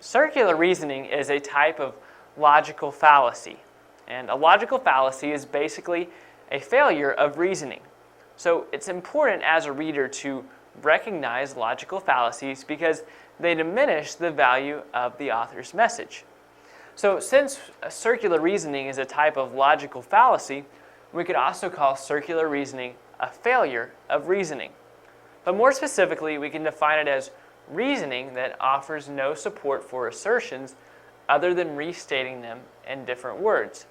circular reasoning is a type of logical fallacy. And a logical fallacy is basically a failure of reasoning. So it's important as a reader to recognize logical fallacies because they diminish the value of the author's message. So since circular reasoning is a type of logical fallacy, we could also call circular reasoning a failure of reasoning. But more specifically, we can define it as reasoning that offers no support for assertions other than restating them in different words.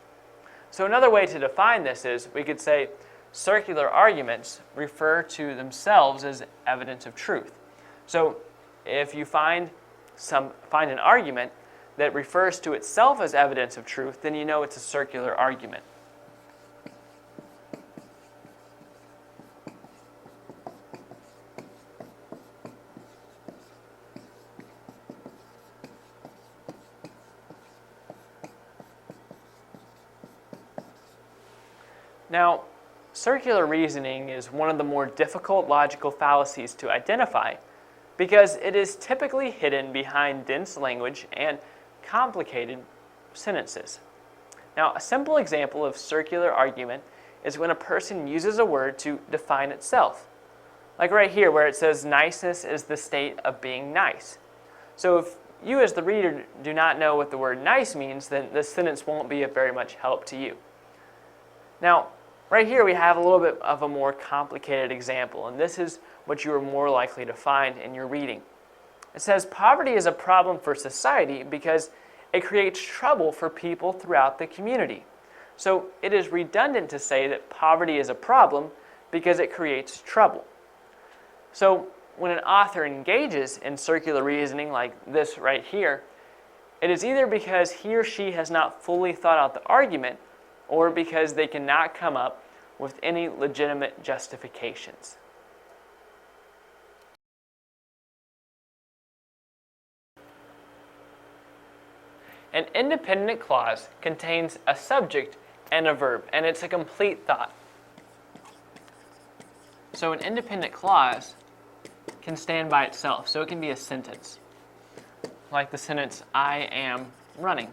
So another way to define this is we could say circular arguments refer to themselves as evidence of truth. So if you find an argument that refers to itself as evidence of truth, then you know it's a circular argument. Now, circular reasoning is one of the more difficult logical fallacies to identify because it is typically hidden behind dense language and complicated sentences. Now, a simple example of circular argument is when a person uses a word to define itself. Like right here where it says niceness is the state of being nice. So if you as the reader do not know what the word nice means, then this sentence won't be of very much help to you. Now, right here we have a little bit of a more complicated example, and this is what you are more likely to find in your reading. It says, poverty is a problem for society because it creates trouble for people throughout the community. So it is redundant to say that poverty is a problem because it creates trouble. So when an author engages in circular reasoning like this right here, it is either because he or she has not fully thought out the argument or because they cannot come up with any legitimate justifications. An independent clause contains a subject and a verb, and it's a complete thought. So an independent clause can stand by itself, so it can be a sentence. Like the sentence, I am running.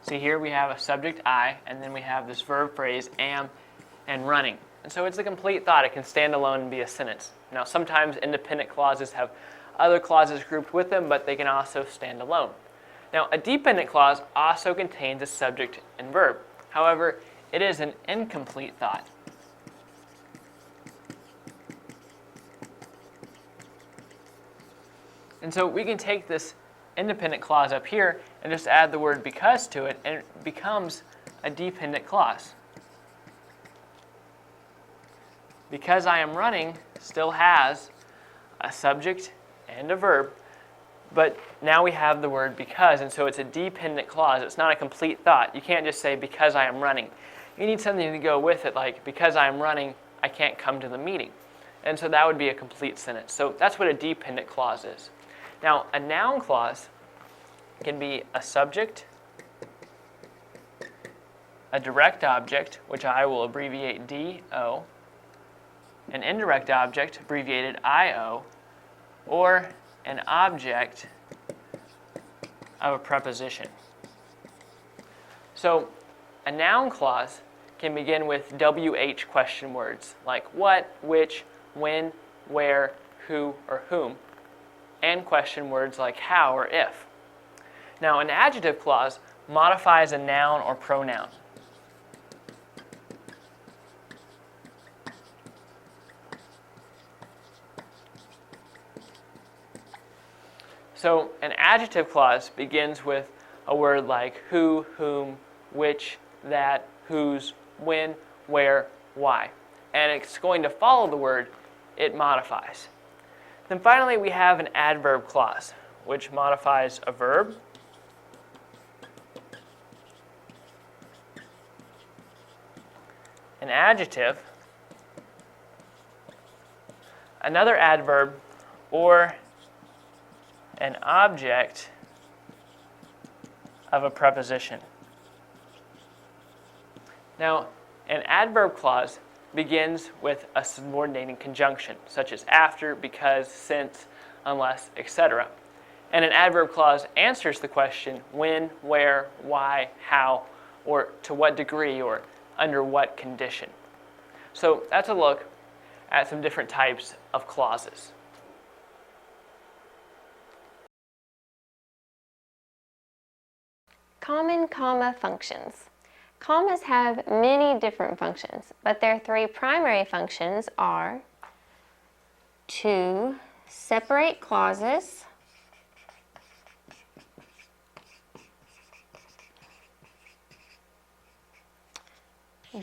See here we have a subject, I, and then we have this verb phrase, am, and running. And so it's a complete thought. It can stand alone and be a sentence. Now sometimes independent clauses have other clauses grouped with them, but they can also stand alone. Now a dependent clause also contains a subject and verb. However, it is an incomplete thought. And so we can take this independent clause up here and just add the word because to it, and it becomes a dependent clause. Because I am running still has a subject and a verb, but now we have the word because, and so it's a dependent clause. It's not a complete thought. You can't just say because I am running. You need something to go with it, like because I am running, I can't come to the meeting. And so that would be a complete sentence. So that's what a dependent clause is. Now, a noun clause can be a subject, a direct object, which I will abbreviate DO, an indirect object, abbreviated IO, or an object of a preposition. So a noun clause can begin with WH question words like what, which, when, where, who, or whom, and question words like how or if. Now an adjective clause modifies a noun or pronoun. So an adjective clause begins with a word like who, whom, which, that, whose, when, where, why. And it's going to follow the word it modifies. Then finally we have an adverb clause, which modifies a verb, an adjective, another adverb, or an object of a preposition. Now, an adverb clause begins with a subordinating conjunction, such as after, because, since, unless, etc. And an adverb clause answers the question when, where, why, how, or to what degree, or under what condition. So that's a look at some different types of clauses. Common comma functions. Commas have many different functions, but their three primary functions are to separate clauses,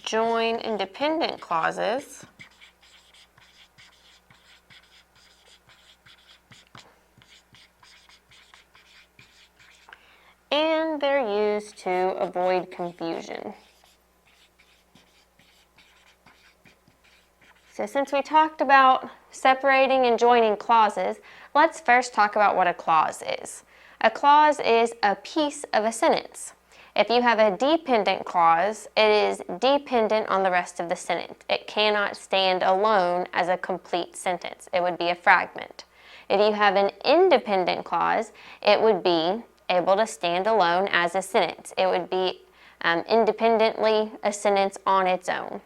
join independent clauses, and they're used to avoid confusion. So since we talked about separating and joining clauses, let's first talk about what a clause is. A clause is a piece of a sentence. If you have a dependent clause, it is dependent on the rest of the sentence. It cannot stand alone as a complete sentence. It would be a fragment. If you have an independent clause, it would be able to stand alone as a sentence. It would be independently a sentence on its own.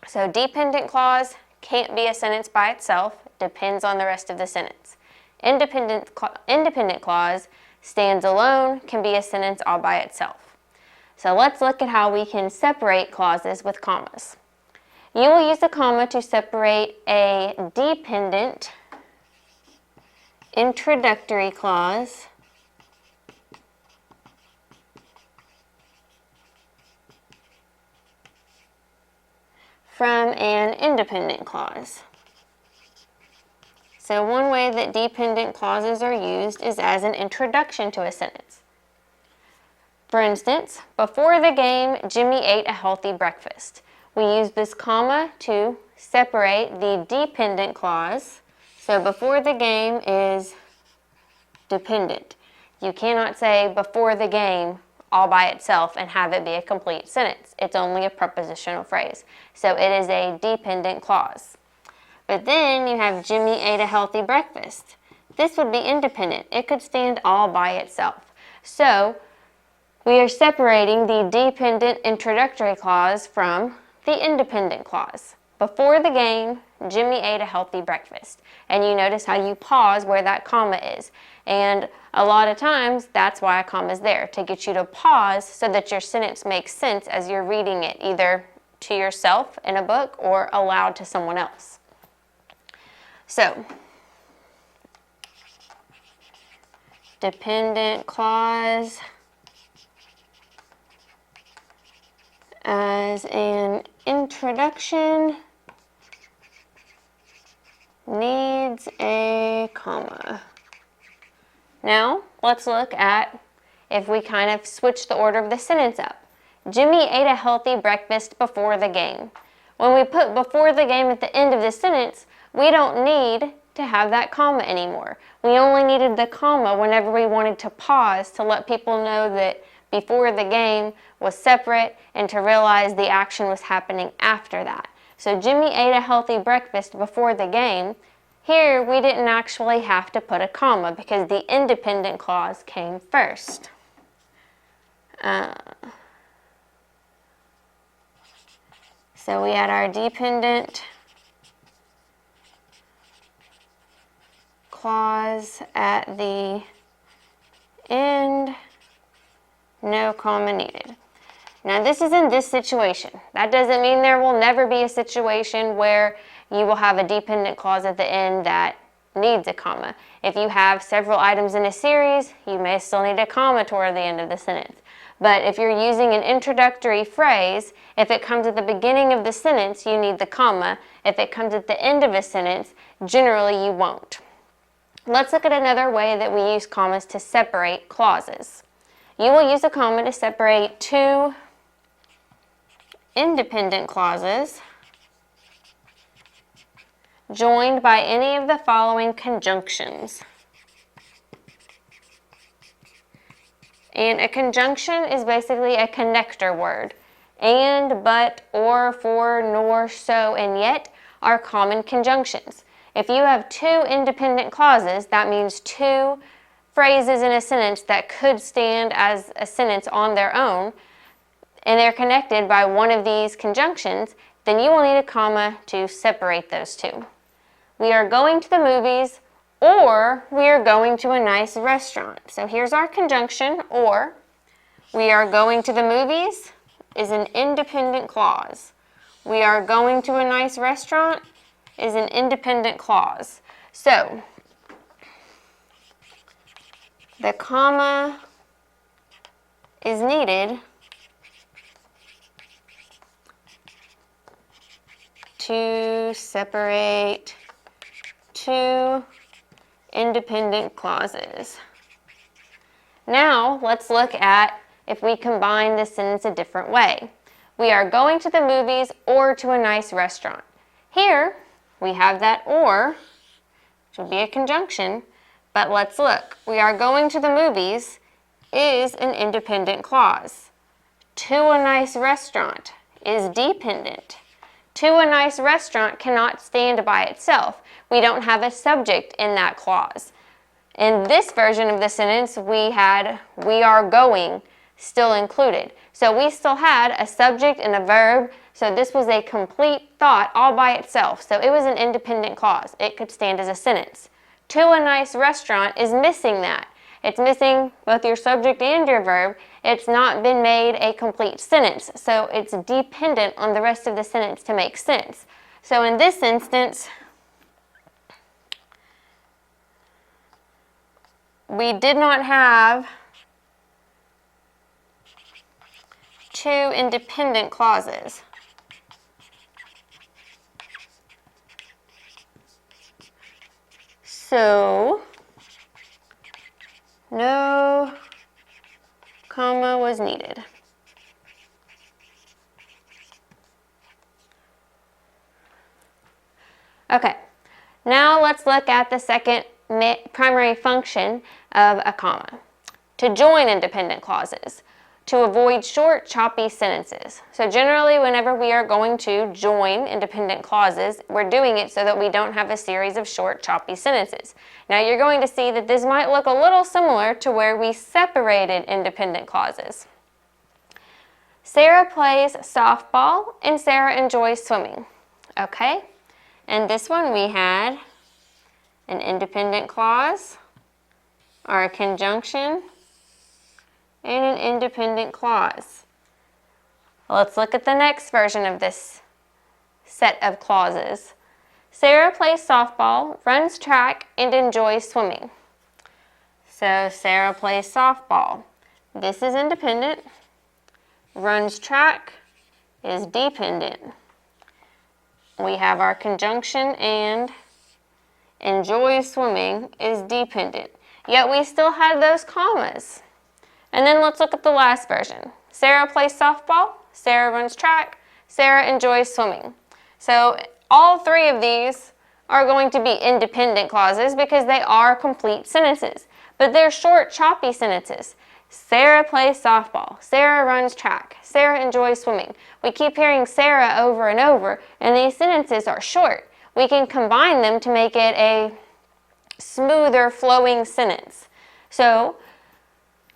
So dependent clause can't be a sentence by itself, depends on the rest of the sentence. Independent clause stands alone, can be a sentence all by itself. So let's look at how we can separate clauses with commas. You will use a comma to separate a dependent introductory clause from an independent clause. So one way that dependent clauses are used is as an introduction to a sentence. For instance, before the game, Jimmy ate a healthy breakfast. We use this comma to separate the dependent clause. So before the game is dependent. You cannot say before the game all by itself and have it be a complete sentence. It's only a prepositional phrase. So it is a dependent clause. But then you have Jimmy ate a healthy breakfast. This would be independent. It could stand all by itself. So we are separating the dependent introductory clause from the independent clause. Before the game, Jimmy ate a healthy breakfast. And you notice how you pause where that comma is. And a lot of times, that's why a comma is there, to get you to pause so that your sentence makes sense as you're reading it, either to yourself in a book or aloud to someone else. So, dependent clause as an introduction needs a comma. Now, let's look at if we kind of switch the order of the sentence up. Jimmy ate a healthy breakfast before the game. When we put before the game at the end of the sentence, we don't need to have that comma anymore. We only needed the comma whenever we wanted to pause to let people know that before the game was separate and to realize the action was happening after that. So Jimmy ate a healthy breakfast before the game. Here, we didn't actually have to put a comma because the independent clause came first. So we had our dependent clause at the end, no comma needed. Now this is in this situation. That doesn't mean there will never be a situation where you will have a dependent clause at the end that needs a comma. If you have several items in a series, you may still need a comma toward the end of the sentence. But if you're using an introductory phrase, if it comes at the beginning of the sentence, you need the comma. If it comes at the end of a sentence, generally you won't. Let's look at another way that we use commas to separate clauses. You will use a comma to separate two independent clauses joined by any of the following conjunctions. And a conjunction is basically a connector word. And, but, or, for, nor, so, and yet are common conjunctions. If you have two independent clauses, that means two phrases in a sentence that could stand as a sentence on their own, and they're connected by one of these conjunctions, then you will need a comma to separate those two. We are going to the movies, or we are going to a nice restaurant. So here's our conjunction, or. We are going to the movies is an independent clause. We are going to a nice restaurant is an independent clause. So the comma is needed to separate two independent clauses. Now, let's look at if we combine this sentence a different way. We are going to the movies or to a nice restaurant. Here, we have that or, which would be a conjunction, but let's look. We are going to the movies is an independent clause. To a nice restaurant is dependent. To a nice restaurant cannot stand by itself. We don't have a subject in that clause. In this version of the sentence, we had we are going still included. So we still had a subject and a verb, so this was a complete thought all by itself. So it was an independent clause. It could stand as a sentence. To a nice restaurant is missing that. It's missing both your subject and your verb. It's not been made a complete sentence, so it's dependent on the rest of the sentence to make sense. So in this instance, we did not have two independent clauses. So, no comma was needed. Okay, now let's look at the second primary function of a comma. To join independent clauses, to avoid short, choppy sentences. So generally, whenever we are going to join independent clauses, we're doing it so that we don't have a series of short, choppy sentences. Now you're going to see that this might look a little similar to where we separated independent clauses. Sarah plays softball and Sarah enjoys swimming. Okay, and this one we had an independent clause, or a conjunction, and an independent clause. Let's look at the next version of this set of clauses. Sarah plays softball, runs track, and enjoys swimming. So Sarah plays softball. This is independent. Runs track is dependent. We have our conjunction, and enjoys swimming is dependent. Yet we still had those commas. And then let's look at the last version. Sarah plays softball, Sarah runs track, Sarah enjoys swimming. So all three of these are going to be independent clauses because they are complete sentences. But they're short, choppy sentences. Sarah plays softball, Sarah runs track, Sarah enjoys swimming. We keep hearing Sarah over and over, and these sentences are short. We can combine them to make it a smoother flowing sentence. So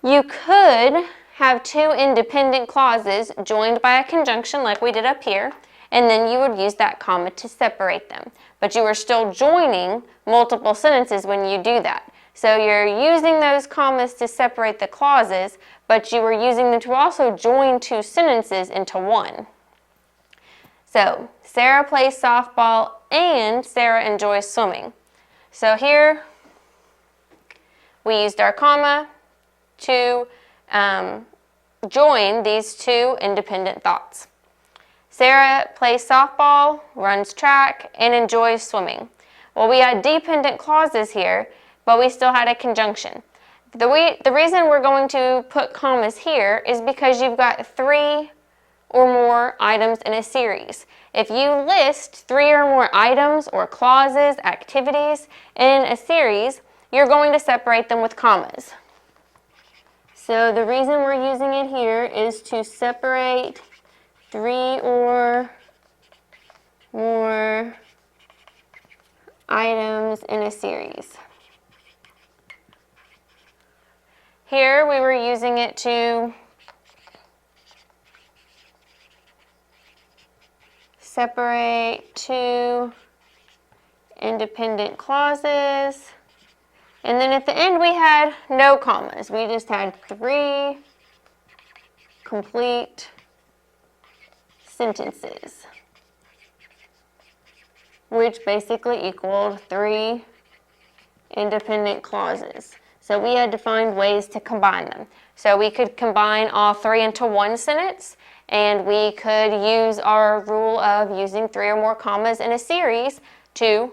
you could have two independent clauses joined by a conjunction like we did up here, and then you would use that comma to separate them. But you are still joining multiple sentences when you do that. So you're using those commas to separate the clauses, but you are using them to also join two sentences into one. So Sarah plays softball and Sarah enjoys swimming. So here we used our comma to join these two independent thoughts. Sarah plays softball, runs track, and enjoys swimming. Well, we had dependent clauses here, but we still had a conjunction. The reason we're going to put commas here is because you've got three or more items in a series. If you list three or more items or clauses, activities in a series, you're going to separate them with commas. So the reason we're using it here is to separate three or more items in a series. Here we were using it to separate two independent clauses. And then at the end we had no commas. We just had 3 complete sentences, which basically equaled 3 independent clauses. So we had to find ways to combine them. So we could combine all 3 into one sentence, and we could use our rule of using 3 or more commas in a series to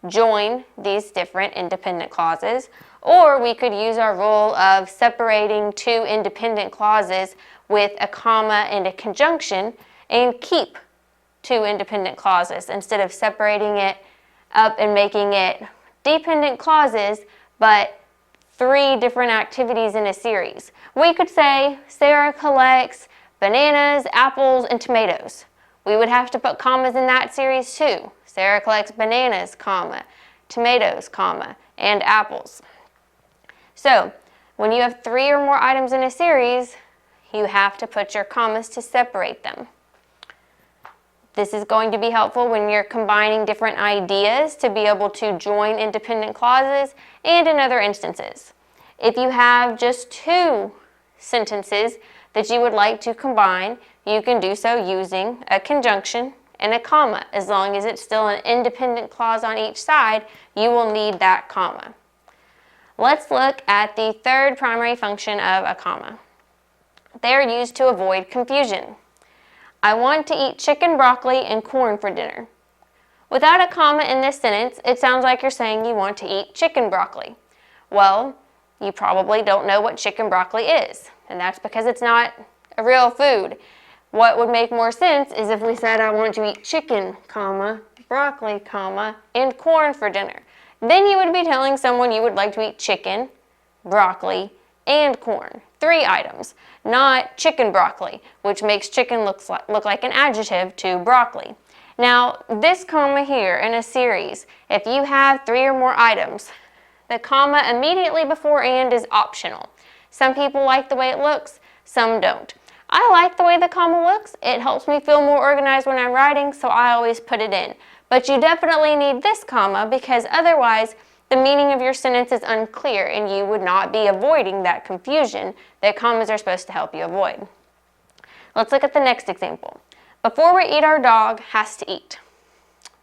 join these different independent clauses, or we could use our rule of separating 2 independent clauses with a comma and a conjunction and keep 2 independent clauses instead of separating it up and making it dependent clauses, but 3 different activities in a series. We could say Sarah collects bananas, apples, and tomatoes. We would have to put commas in that series too. Sarah collects bananas, comma, tomatoes, comma, and apples. So when you have 3 or more items in a series, you have to put your commas to separate them. This is going to be helpful when you're combining different ideas to be able to join independent clauses and in other instances. If you have just 2 sentences that you would like to combine, you can do so using a conjunction and a comma. As long as it's still an independent clause on each side, you will need that comma. Let's look at the 3rd primary function of a comma. They are used to avoid confusion. I want to eat chicken, broccoli, and corn for dinner. Without a comma in this sentence, it sounds like you're saying you want to eat chicken broccoli. Well, you probably don't know what chicken broccoli is, and that's because it's not a real food. What would make more sense is if we said I want to eat chicken, comma, broccoli, comma, and corn for dinner. Then you would be telling someone you would like to eat chicken, broccoli, and corn. 3 items, not chicken broccoli, which makes chicken look like an adjective to broccoli. Now, this comma here in a series, if you have 3 or more items, the comma immediately before and is optional. Some people like the way it looks, some don't. I like the way the comma looks. It helps me feel more organized when I'm writing, so I always put it in. But you definitely need this comma because otherwise the meaning of your sentence is unclear and you would not be avoiding that confusion that commas are supposed to help you avoid. Let's look at the next example. Before we eat, our dog has to eat.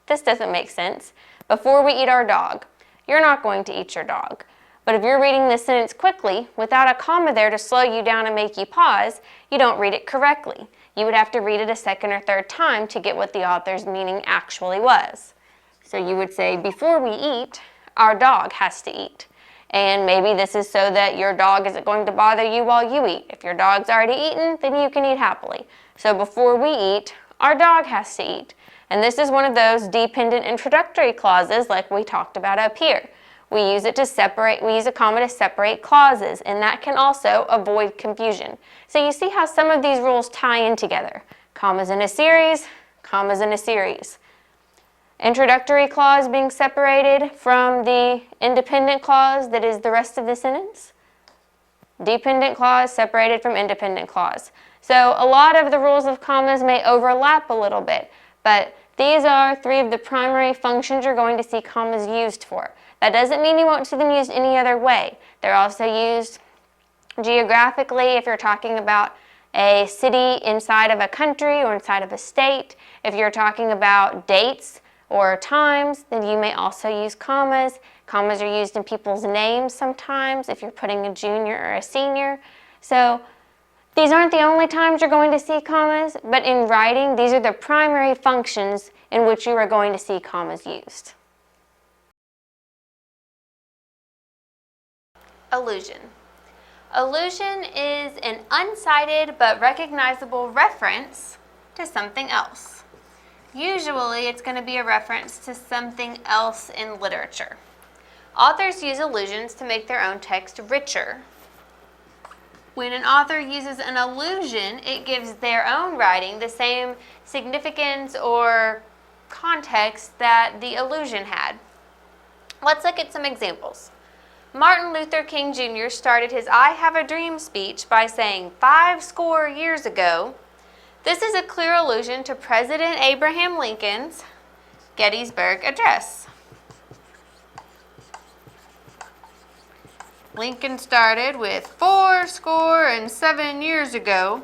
This doesn't make sense. Before we eat our dog, you're not going to eat your dog. But if you're reading this sentence quickly, without a comma there to slow you down and make you pause, you don't read it correctly. You would have to read it a 2nd or 3rd time to get what the author's meaning actually was. So you would say, before we eat, our dog has to eat. And maybe this is so that your dog isn't going to bother you while you eat. If your dog's already eaten, then you can eat happily. So before we eat, our dog has to eat. And this is one of those dependent introductory clauses like we talked about up here. We use a comma to separate clauses, and that can also avoid confusion. So you see how some of these rules tie in together. Commas in a series, commas in a series. Introductory clause being separated from the independent clause that is the rest of the sentence. Dependent clause separated from independent clause. So a lot of the rules of commas may overlap a little bit, but these are 3 of the primary functions you're going to see commas used for. That doesn't mean you won't see them used any other way. They're also used geographically if you're talking about a city inside of a country or inside of a state. If you're talking about dates or times, then you may also use commas. Commas are used in people's names sometimes if you're putting a junior or a senior. So these aren't the only times you're going to see commas, but in writing, these are the primary functions in which you are going to see commas used. Allusion. Allusion is an uncited but recognizable reference to something else. Usually it's going to be a reference to something else in literature. Authors use allusions to make their own text richer. When an author uses an allusion, it gives their own writing the same significance or context that the allusion had. Let's look at some examples. Martin Luther King Jr. started his I Have a Dream speech by saying 50 years ago. This is a clear allusion to President Abraham Lincoln's Gettysburg Address. Lincoln started with fourscore and 7 years ago.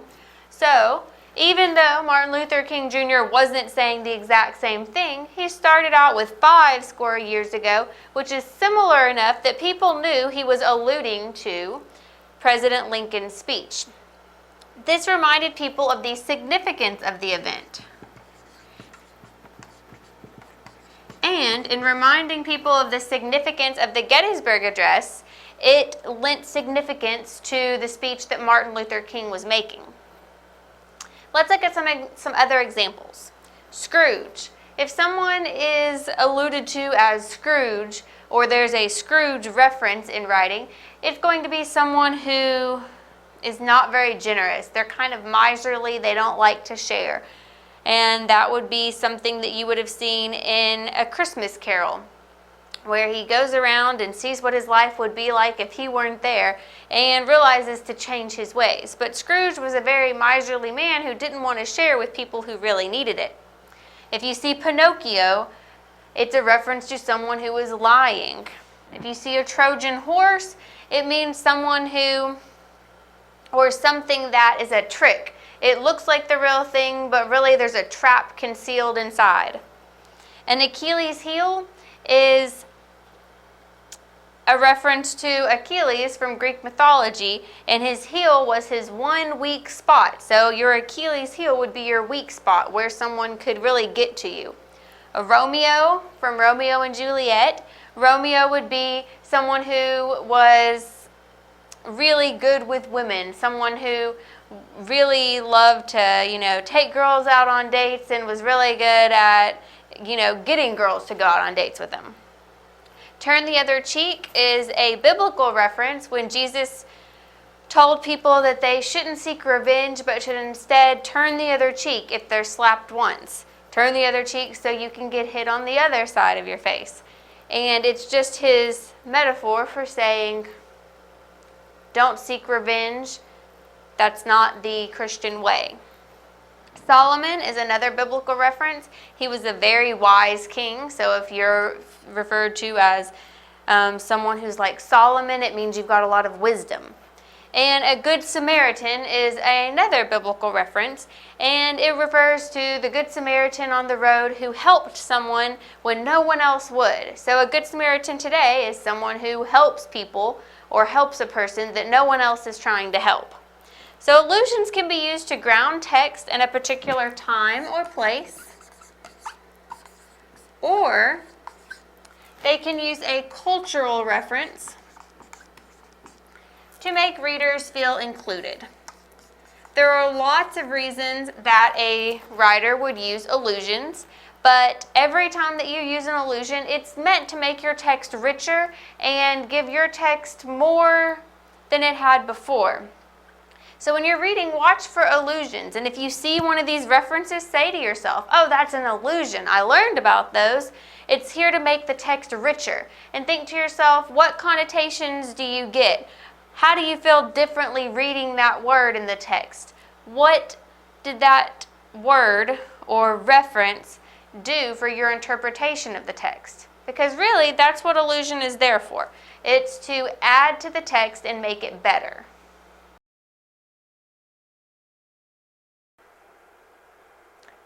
So, even though Martin Luther King Jr. wasn't saying the exact same thing, he started out with 50 years ago, which is similar enough that people knew he was alluding to President Lincoln's speech. This reminded people of the significance of the event. And in reminding people of the significance of the Gettysburg Address, it lent significance to the speech that Martin Luther King was making. Let's look at some other examples. Scrooge. If someone is alluded to as Scrooge, or there's a Scrooge reference in writing, it's going to be someone who is not very generous. They're kind of miserly, they don't like to share. And that would be something that you would have seen in A Christmas Carol, where he goes around and sees what his life would be like if he weren't there and realizes to change his ways. But Scrooge was a very miserly man who didn't want to share with people who really needed it. If you see Pinocchio, it's a reference to someone who is lying. If you see a Trojan horse, it means someone who, or something that is a trick. It looks like the real thing, but really there's a trap concealed inside. An Achilles heel is a reference to Achilles from Greek mythology, and his heel was his one weak spot. So your Achilles heel would be your weak spot, where someone could really get to you. A Romeo from Romeo and Juliet. Romeo would be someone who was really good with women, someone who really loved to, take girls out on dates and was really good at, getting girls to go out on dates with them. Turn the other cheek is a biblical reference when Jesus told people that they shouldn't seek revenge, but should instead turn the other cheek if they're slapped once. Turn the other cheek so you can get hit on the other side of your face. And it's just his metaphor for saying, don't seek revenge. That's not the Christian way. Solomon is another biblical reference. He was a very wise king. So if you're referred to as someone who's like Solomon, it means you've got a lot of wisdom. And a Good Samaritan is another biblical reference, and it refers to the Good Samaritan on the road who helped someone when no one else would. So a Good Samaritan today is someone who helps people or helps a person that no one else is trying to help. So allusions can be used to ground text in a particular time or place, or they can use a cultural reference to make readers feel included. There are lots of reasons that a writer would use allusions, but every time that you use an allusion, it's meant to make your text richer and give your text more than it had before. So when you're reading, watch for allusions, and if you see one of these references, say to yourself, oh, that's an allusion. I learned about those. It's here to make the text richer. And think to yourself, what connotations do you get? How do you feel differently reading that word in the text? What did that word or reference do for your interpretation of the text? Because really, that's what allusion is there for. It's to add to the text and make it better.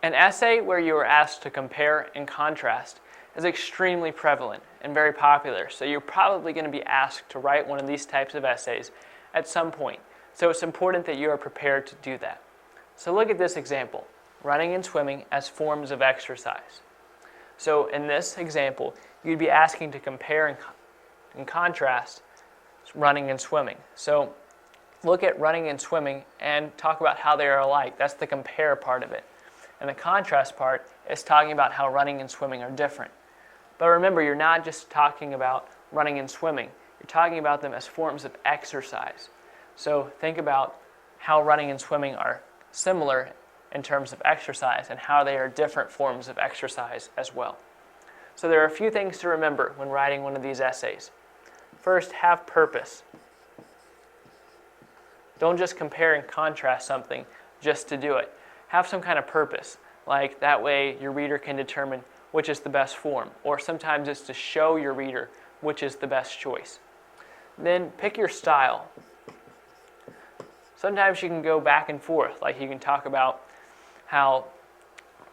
An essay where you are asked to compare and contrast is extremely prevalent and very popular, so you're probably going to be asked to write one of these types of essays at some point. So it's important that you are prepared to do that. So look at this example, running and swimming as forms of exercise. So in this example, you'd be asking to compare and contrast running and swimming. So look at running and swimming and talk about how they are alike. That's the compare part of it. And the contrast part is talking about how running and swimming are different. But remember, you're not just talking about running and swimming. You're talking about them as forms of exercise. So think about how running and swimming are similar in terms of exercise and how they are different forms of exercise as well. So there are a few things to remember when writing one of these essays. First, have purpose. Don't just compare and contrast something just to do it. Have some kind of purpose, like that way your reader can determine which is the best form, or sometimes it's to show your reader which is the best choice. Then pick your style. Sometimes you can go back and forth, like you can talk about how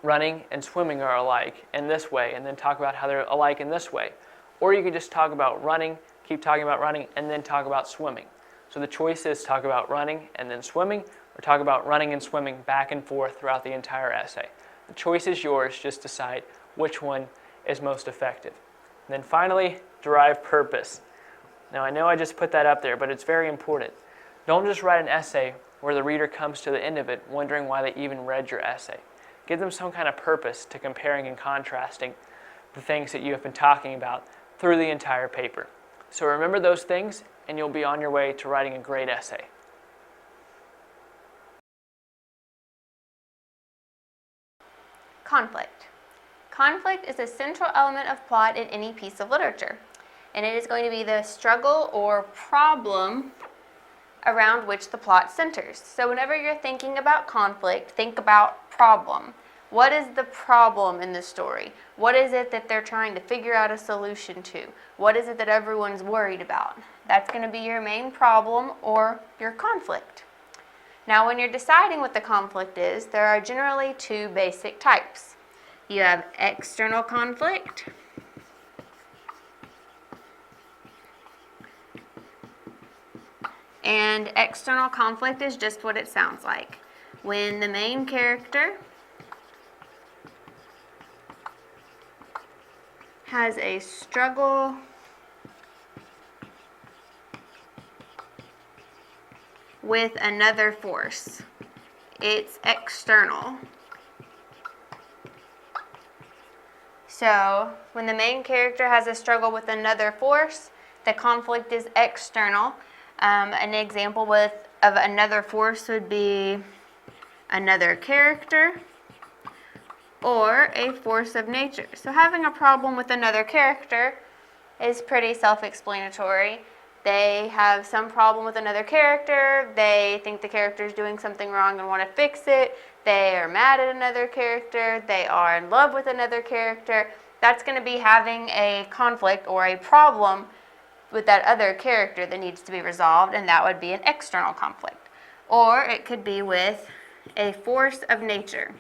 running and swimming are alike in this way, and then talk about how they're alike in this way. Or you can just talk about running, keep talking about running, and then talk about swimming. So the choice is talk about running and then swimming, or talk about running and swimming back and forth throughout the entire essay. The choice is yours, just decide which one is most effective. And then finally, derive purpose. Now I know I just put that up there, but it's very important. Don't just write an essay where the reader comes to the end of it wondering why they even read your essay. Give them some kind of purpose to comparing and contrasting the things that you have been talking about through the entire paper. So remember those things, and you'll be on your way to writing a great essay. Conflict. Conflict is a central element of plot in any piece of literature, and it is going to be the struggle or problem around which the plot centers. So whenever you're thinking about conflict, think about problem. What is the problem in the story? What is it that they're trying to figure out a solution to? What is it that everyone's worried about? That's going to be your main problem or your conflict. Now, when you're deciding what the conflict is, there are generally two basic types. You have external conflict and external conflict is just what it sounds like. When the main character has a struggle with another force, it's external. So when the main character has a struggle with another force, the conflict is external. An example of another force would be another character or a force of nature. So having a problem with another character is pretty self-explanatory. They have some problem with another character, they think the character is doing something wrong and want to fix it, they are mad at another character, they are in love with another character. That's going to be having a conflict or a problem with that other character that needs to be resolved, and that would be an external conflict. Or it could be with a force of nature.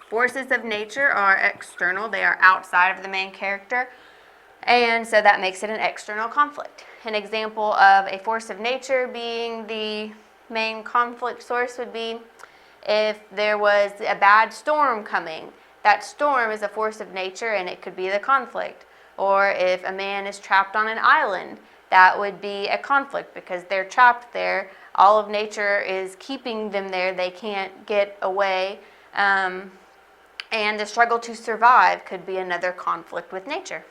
Forces of nature are external, they are outside of the main character, and so that makes it an external conflict. An example of a force of nature being the main conflict source would be if there was a bad storm coming. That storm is a force of nature and it could be the conflict. Or if a man is trapped on an island, that would be a conflict because they're trapped there. All of nature is keeping them there. They can't get away. And the struggle to survive could be another conflict with nature.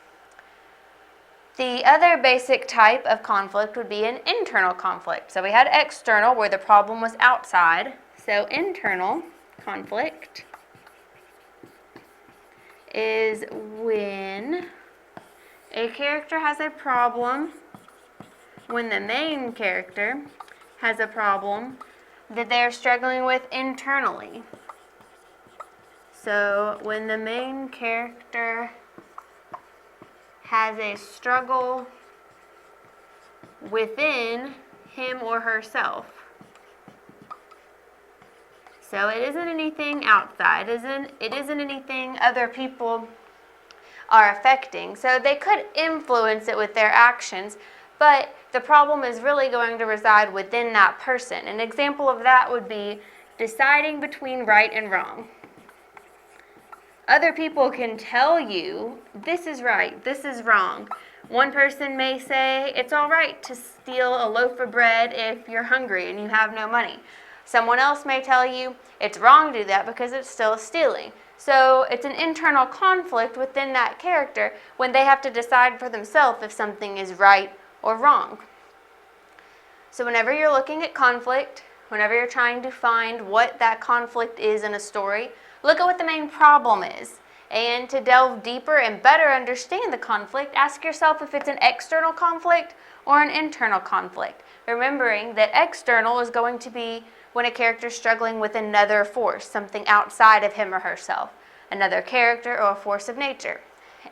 The other basic type of conflict would be an internal conflict. So we had external where the problem was outside. So internal conflict is when a character has a problem, when the main character has a problem that they're struggling with internally. So when the main character has a struggle within him or herself. So it isn't anything outside, it isn't anything other people are affecting. So they could influence it with their actions, but the problem is really going to reside within that person. An example of that would be deciding between right and wrong. Other people can tell you, this is right, this is wrong. One person may say, it's all right to steal a loaf of bread if you're hungry and you have no money. Someone else may tell you, it's wrong to do that because it's still stealing. So it's an internal conflict within that character when they have to decide for themselves if something is right or wrong. So whenever you're looking at conflict, whenever you're trying to find what that conflict is in a story, look at what the main problem is. And to delve deeper and better understand the conflict, ask yourself if it's an external conflict or an internal conflict. Remembering that external is going to be when a character is struggling with another force, something outside of him or herself, another character or a force of nature.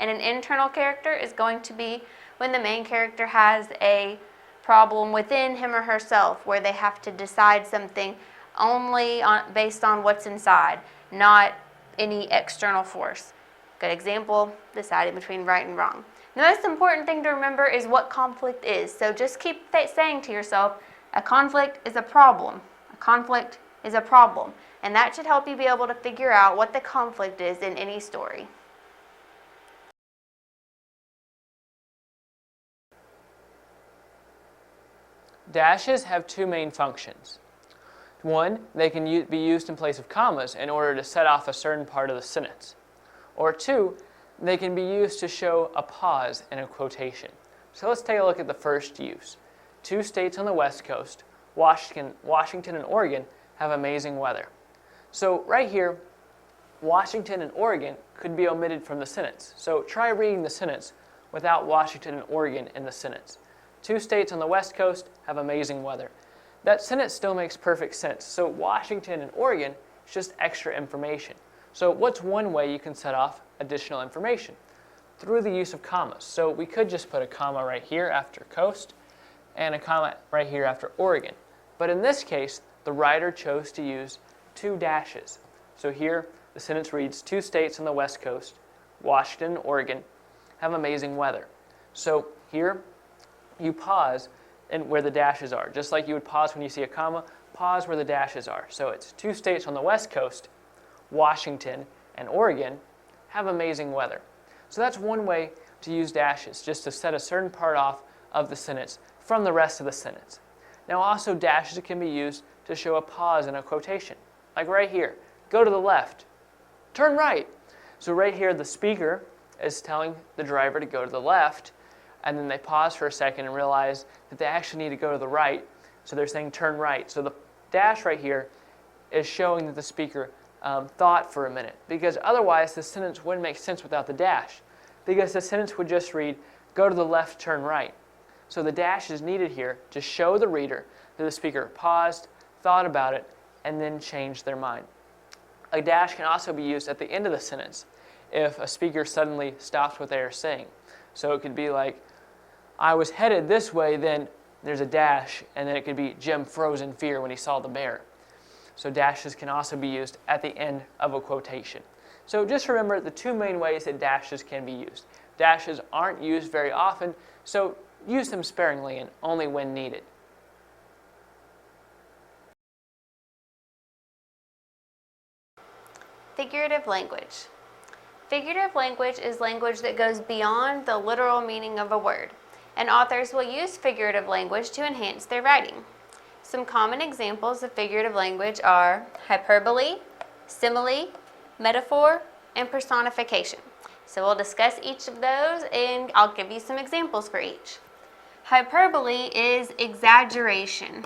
And an internal character is going to be when the main character has a problem within him or herself, where they have to decide something only based on what's inside, not any external force. Good example, deciding between right and wrong. The most important thing to remember is what conflict is. So just keep saying to yourself, a conflict is a problem. A conflict is a problem. And that should help you be able to figure out what the conflict is in any story. Dashes have two main functions. One, they can be used in place of commas in order to set off a certain part of the sentence. Or two, they can be used to show a pause in a quotation. So let's take a look at the first use. Two states on the West Coast, Washington and Oregon, have amazing weather. So right here, Washington and Oregon could be omitted from the sentence. So try reading the sentence without Washington and Oregon in the sentence. Two states on the West Coast have amazing weather. That sentence still makes perfect sense. So Washington and Oregon is just extra information. So what's one way you can set off additional information? Through the use of commas. So we could just put a comma right here after coast and a comma right here after Oregon. But in this case, the writer chose to use two dashes. So here, the sentence reads, two states on the West Coast, Washington and Oregon, have amazing weather. So here, you pause and where the dashes are. Just like you would pause when you see a comma, pause where the dashes are. So it's two states on the West Coast, Washington and Oregon, have amazing weather. So that's one way to use dashes, just to set a certain part off of the sentence from the rest of the sentence. Now also dashes can be used to show a pause in a quotation. Like right here, go to the left, turn right. So right here the speaker is telling the driver to go to the left, and then they pause for a second and realize that they actually need to go to the right, so they're saying turn right. So the dash right here is showing that the speaker thought for a minute, because otherwise the sentence wouldn't make sense without the dash, because the sentence would just read, go to the left, turn right. So the dash is needed here to show the reader that the speaker paused, thought about it, and then changed their mind. A dash can also be used at the end of the sentence if a speaker suddenly stops what they are saying. So it could be like, I was headed this way, then there's a dash, and then it could be Jim froze in fear when he saw the bear. So dashes can also be used at the end of a quotation. So just remember the two main ways that dashes can be used. Dashes aren't used very often, so use them sparingly and only when needed. Figurative language. Figurative language is language that goes beyond the literal meaning of a word, and authors will use figurative language to enhance their writing. Some common examples of figurative language are hyperbole, simile, metaphor, and personification. So we'll discuss each of those, and I'll give you some examples for each. Hyperbole is exaggeration.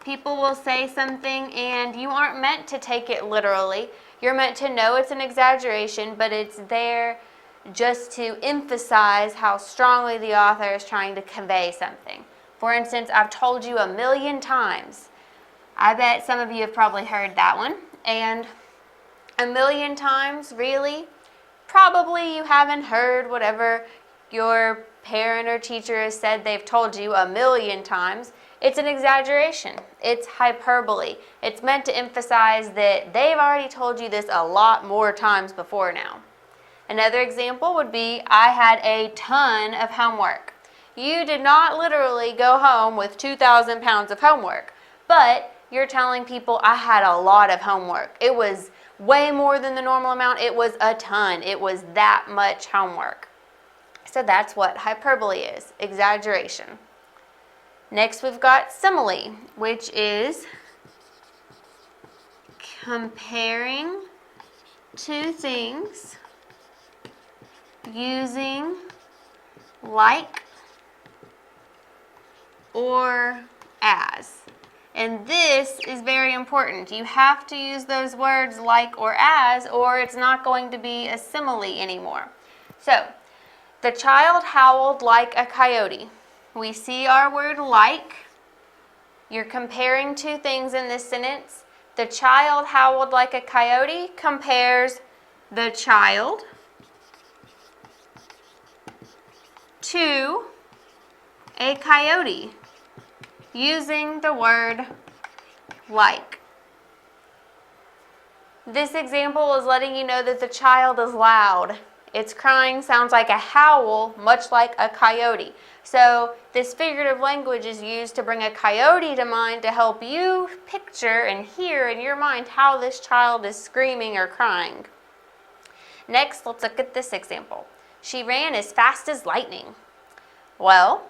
People will say something and you aren't meant to take it literally. You're meant to know it's an exaggeration, but it's there just to emphasize how strongly the author is trying to convey something. For instance, I've told you 1,000,000 times. I bet some of you have probably heard that one. And 1,000,000 times, really? Probably you haven't heard whatever your parent or teacher has said they've told you 1,000,000 times. It's an exaggeration. It's hyperbole. It's meant to emphasize that they've already told you this a lot more times before now. Another example would be, I had a ton of homework. You did not literally go home with 2,000 pounds of homework, but you're telling people I had a lot of homework. It was way more than the normal amount. It was a ton. It was that much homework. So that's what hyperbole is, exaggeration. Next we've got simile, which is comparing two things using like or as. And this is very important. You have to use those words like or as, or it's not going to be a simile anymore. So, the child howled like a coyote. We see our word like. You're comparing two things in this sentence. The child howled like a coyote compares the child to a coyote using the word like. This example is letting you know that the child is loud. Its crying sounds like a howl, much like a coyote. So this figurative language is used to bring a coyote to mind to help you picture and hear in your mind how this child is screaming or crying. Next, let's look at this example. She ran as fast as lightning. Well,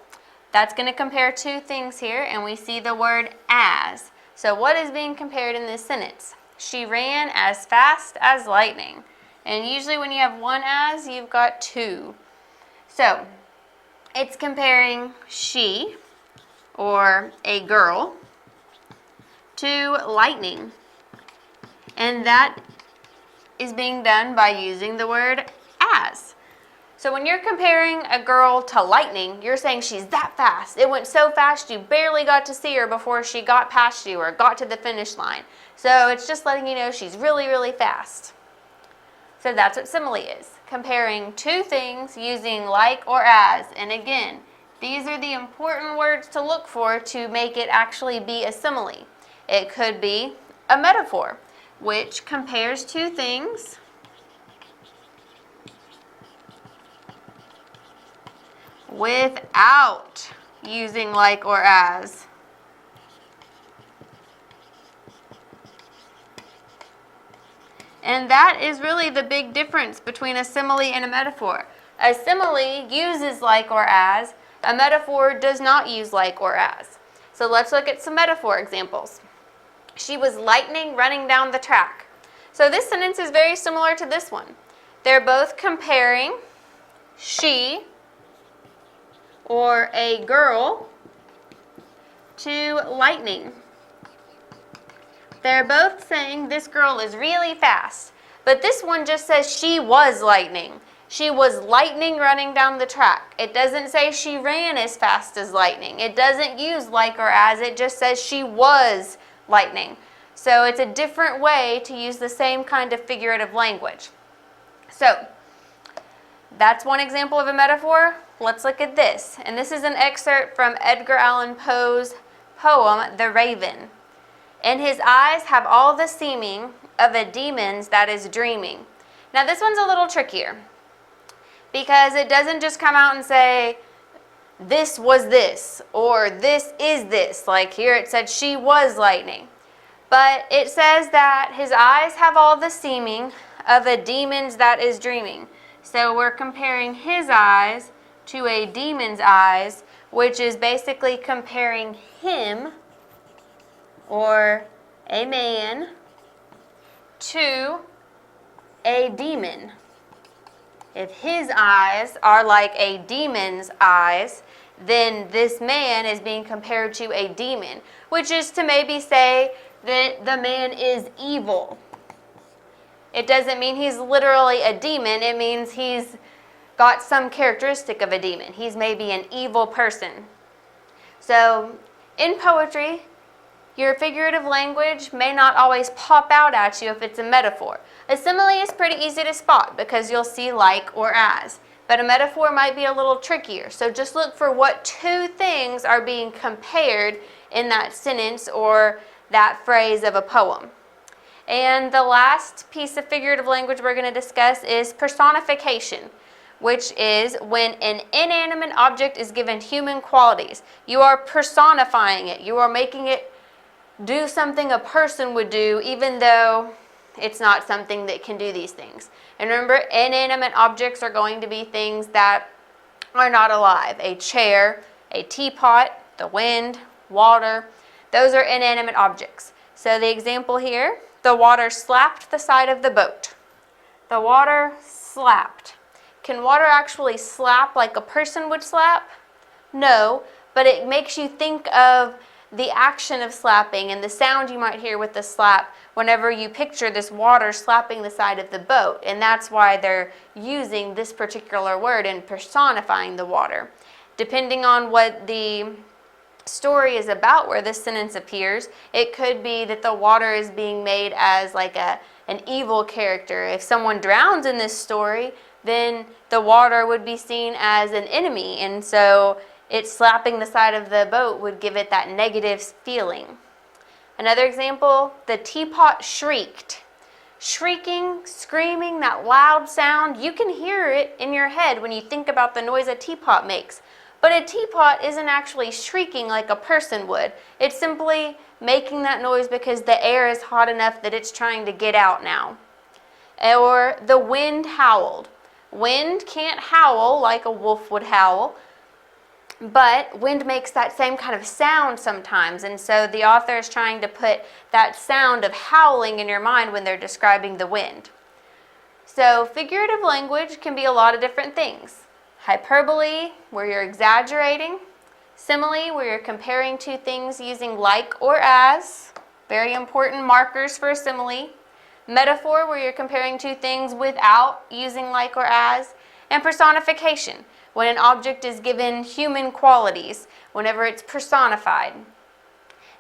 that's going to compare two things here, and we see the word as. So what is being compared in this sentence? She ran as fast as lightning. And usually when you have one as, you've got two. So it's comparing she, or a girl, to lightning. And that is being done by using the word as. So when you're comparing a girl to lightning, you're saying she's that fast. It went so fast you barely got to see her before she got past you or got to the finish line. So it's just letting you know she's really, really fast. So that's what simile is, comparing two things using like or as. And again, these are the important words to look for to make it actually be a simile. It could be a metaphor, which compares two things without using like or as. And that is really the big difference between a simile and a metaphor. A simile uses like or as. A metaphor does not use like or as. So let's look at some metaphor examples. She was lightning running down the track. So this sentence is very similar to this one. They're both comparing she, or a girl, to lightning. They're both saying this girl is really fast, but this one just says she was lightning. She was lightning running down the track. It doesn't say she ran as fast as lightning. It doesn't use like or as, it just says she was lightning. So it's a different way to use the same kind of figurative language. So that's one example of a metaphor. Let's look at this. And this is an excerpt from Edgar Allan Poe's poem, The Raven. And his eyes have all the seeming of a demon's that is dreaming. Now this one's a little trickier because it doesn't just come out and say, this was this, or this is this. Like here it said she was lightning. But it says that his eyes have all the seeming of a demon's that is dreaming. So we're comparing his eyes to a demon's eyes, which is basically comparing him, or a man, to a demon. If his eyes are like a demon's eyes, then this man is being compared to a demon, which is to maybe say that the man is evil. It doesn't mean he's literally a demon. It means he's got some characteristic of a demon. He's maybe an evil person. So in poetry, your figurative language may not always pop out at you if it's a metaphor. A simile is pretty easy to spot because you'll see like or as. But a metaphor might be a little trickier. So just look for what two things are being compared in that sentence or that phrase of a poem. And the last piece of figurative language we're going to discuss is personification, which is when an inanimate object is given human qualities. You are personifying it. You are making it do something a person would do, even though it's not something that can do these things. And remember, inanimate objects are going to be things that are not alive. A chair, a teapot, the wind, water. Those are inanimate objects. So the example here, the water slapped the side of the boat. The water slapped. Can water actually slap like a person would slap? No, but it makes you think of the action of slapping and the sound you might hear with the slap whenever you picture this water slapping the side of the boat. And that's why they're using this particular word and personifying the water. Depending on what the story is about where this sentence appears, it could be that the water is being made as like an evil character. If someone drowns in this story, then the water would be seen as an enemy, and so it slapping the side of the boat would give it that negative feeling. Another example, the teapot shrieked. Shrieking, screaming, that loud sound, you can hear it in your head when you think about the noise a teapot makes. But a teapot isn't actually shrieking like a person would. It's simply making that noise because the air is hot enough that it's trying to get out now. Or the wind howled. Wind can't howl like a wolf would howl, but wind makes that same kind of sound sometimes, and so the author is trying to put that sound of howling in your mind when they're describing the wind. So figurative language can be a lot of different things. Hyperbole, where you're exaggerating. Simile, where you're comparing two things using like or as. Very important markers for a simile. Metaphor, where you're comparing two things without using like or as. And personification, when an object is given human qualities, whenever it's personified.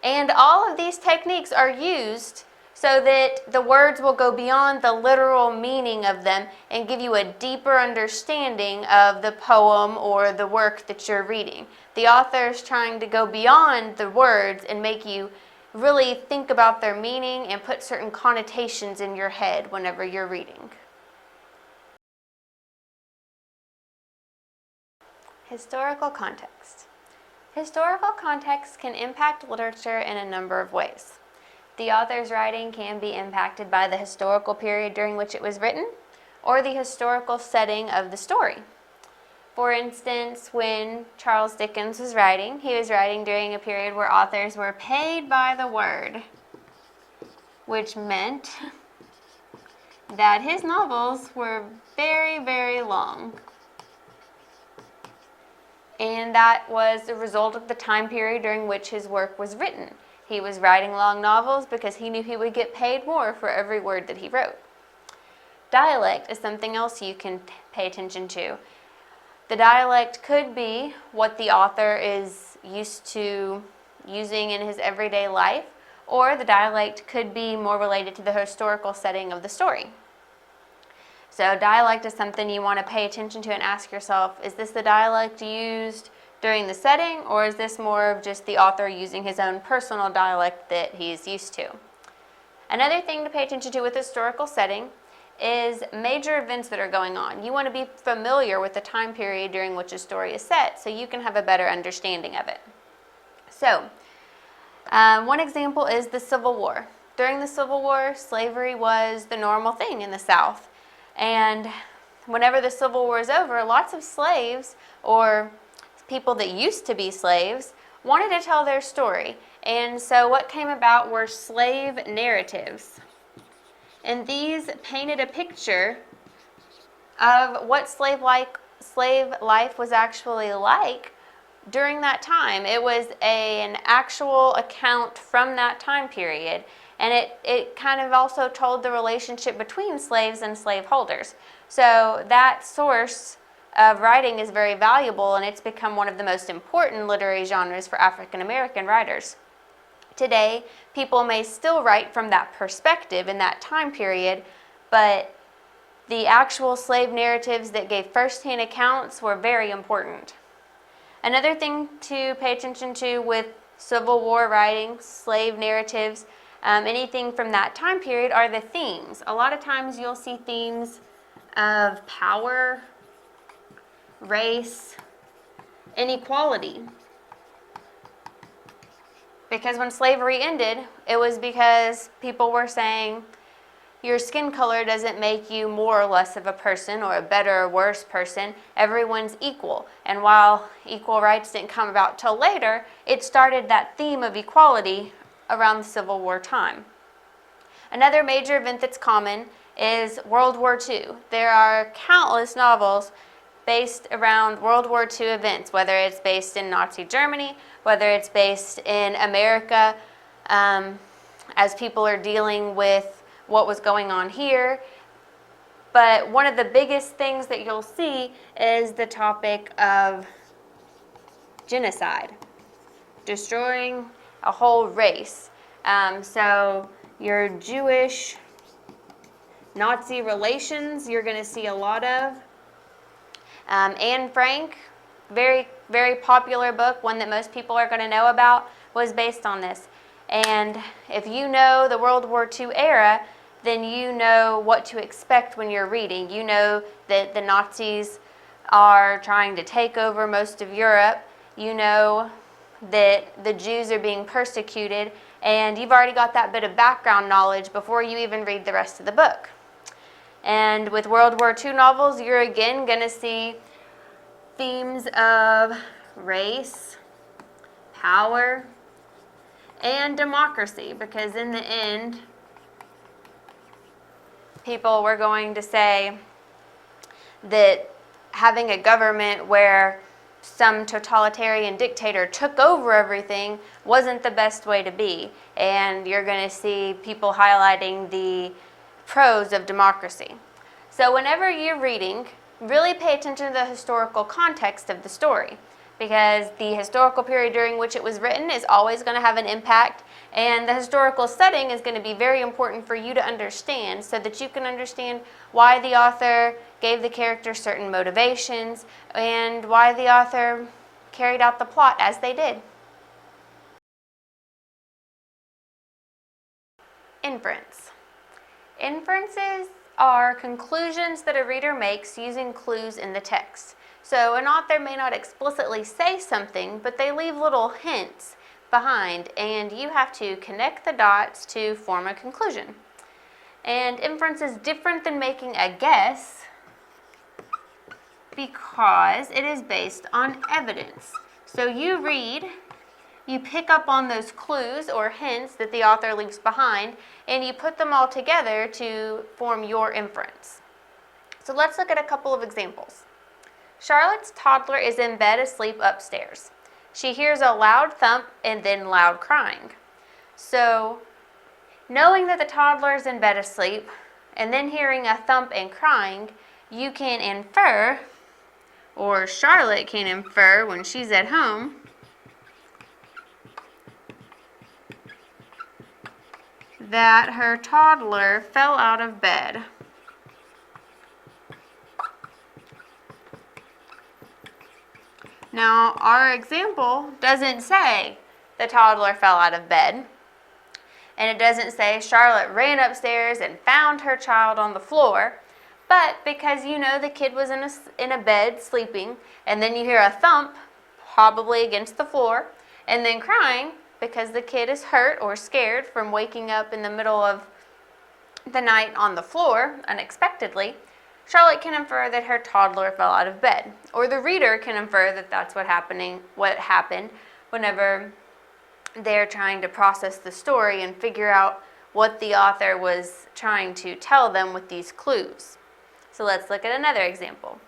And all of these techniques are used so that the words will go beyond the literal meaning of them and give you a deeper understanding of the poem or the work that you're reading. The author is trying to go beyond the words and make you really think about their meaning and put certain connotations in your head whenever you're reading. Historical context. Historical context can impact literature in a number of ways. The author's writing can be impacted by the historical period during which it was written, or the historical setting of the story. For instance, when Charles Dickens was writing, he was writing during a period where authors were paid by the word, which meant that his novels were very, very long. And that was a result of the time period during which his work was written. He was writing long novels because he knew he would get paid more for every word that he wrote. Dialect is something else you can pay attention to. The dialect could be what the author is used to using in his everyday life, or the dialect could be more related to the historical setting of the story. So dialect is something you want to pay attention to and ask yourself, is this the dialect used during the setting, or is this more of just the author using his own personal dialect that he's used to? Another thing to pay attention to with historical setting is major events that are going on. You want to be familiar with the time period during which a story is set so you can have a better understanding of it. So, one example is the Civil War. During the Civil War, slavery was the normal thing in the South. And whenever the Civil War is over, lots of slaves or people that used to be slaves wanted to tell their story. And so what came about were slave narratives. And these painted a picture of what slave life was actually like during that time. It was an actual account from that time period. And it kind of also told the relationship between slaves and slaveholders. So that source of writing is very valuable, and it's become one of the most important literary genres for African American writers. Today, people may still write from that perspective in that time period, but the actual slave narratives that gave first-hand accounts were very important. Another thing to pay attention to with Civil War writing, slave narratives, anything from that time period are the themes. A lot of times you'll see themes of power, race, inequality. Because when slavery ended, it was because people were saying, your skin color doesn't make you more or less of a person or a better or worse person. Everyone's equal. And while equal rights didn't come about till later, it started that theme of equality around the Civil War time. Another major event that's common is World War II. There are countless novels based around World War II events, whether it's based in Nazi Germany, whether it's based in America, as people are dealing with what was going on here. But one of the biggest things that you'll see is the topic of genocide, destroying a whole race. So your Jewish Nazi relations, you're going to see a lot of. Anne Frank, very, very popular book, one that most people are going to know about, was based on this. And if you know the World War II era, then you know what to expect when you're reading. You know that the Nazis are trying to take over most of Europe. You know that the Jews are being persecuted, and you've already got that bit of background knowledge before you even read the rest of the book. And with World War II novels, you're again going to see themes of race, power, and democracy, because in the end, people were going to say that having a government where some totalitarian dictator took over everything wasn't the best way to be. And you're going to see people highlighting the pros of democracy. So whenever you're reading, really pay attention to the historical context of the story, because the historical period during which it was written is always going to have an impact, and the historical setting is going to be very important for you to understand, so that you can understand why the author gave the character certain motivations and why the author carried out the plot as they did. Inference. Inferences are conclusions that a reader makes using clues in the text. So an author may not explicitly say something, but they leave little hints behind, and you have to connect the dots to form a conclusion. And inference is different than making a guess because it is based on evidence. So you read, you pick up on those clues or hints that the author leaves behind, and you put them all together to form your inference. So let's look at a couple of examples. Charlotte's toddler is in bed asleep upstairs. She hears a loud thump and then loud crying. So, knowing that the toddler is in bed asleep and then hearing a thump and crying, you can infer, or Charlotte can infer when she's at home, that her toddler fell out of bed. Now, our example doesn't say the toddler fell out of bed, and it doesn't say Charlotte ran upstairs and found her child on the floor, but because you know the kid was in a bed sleeping, and then you hear a thump, probably against the floor, and then crying because the kid is hurt or scared from waking up in the middle of the night on the floor unexpectedly, Charlotte can infer that her toddler fell out of bed, or the reader can infer that that's what happened whenever they're trying to process the story and figure out what the author was trying to tell them with these clues. So let's look at another example.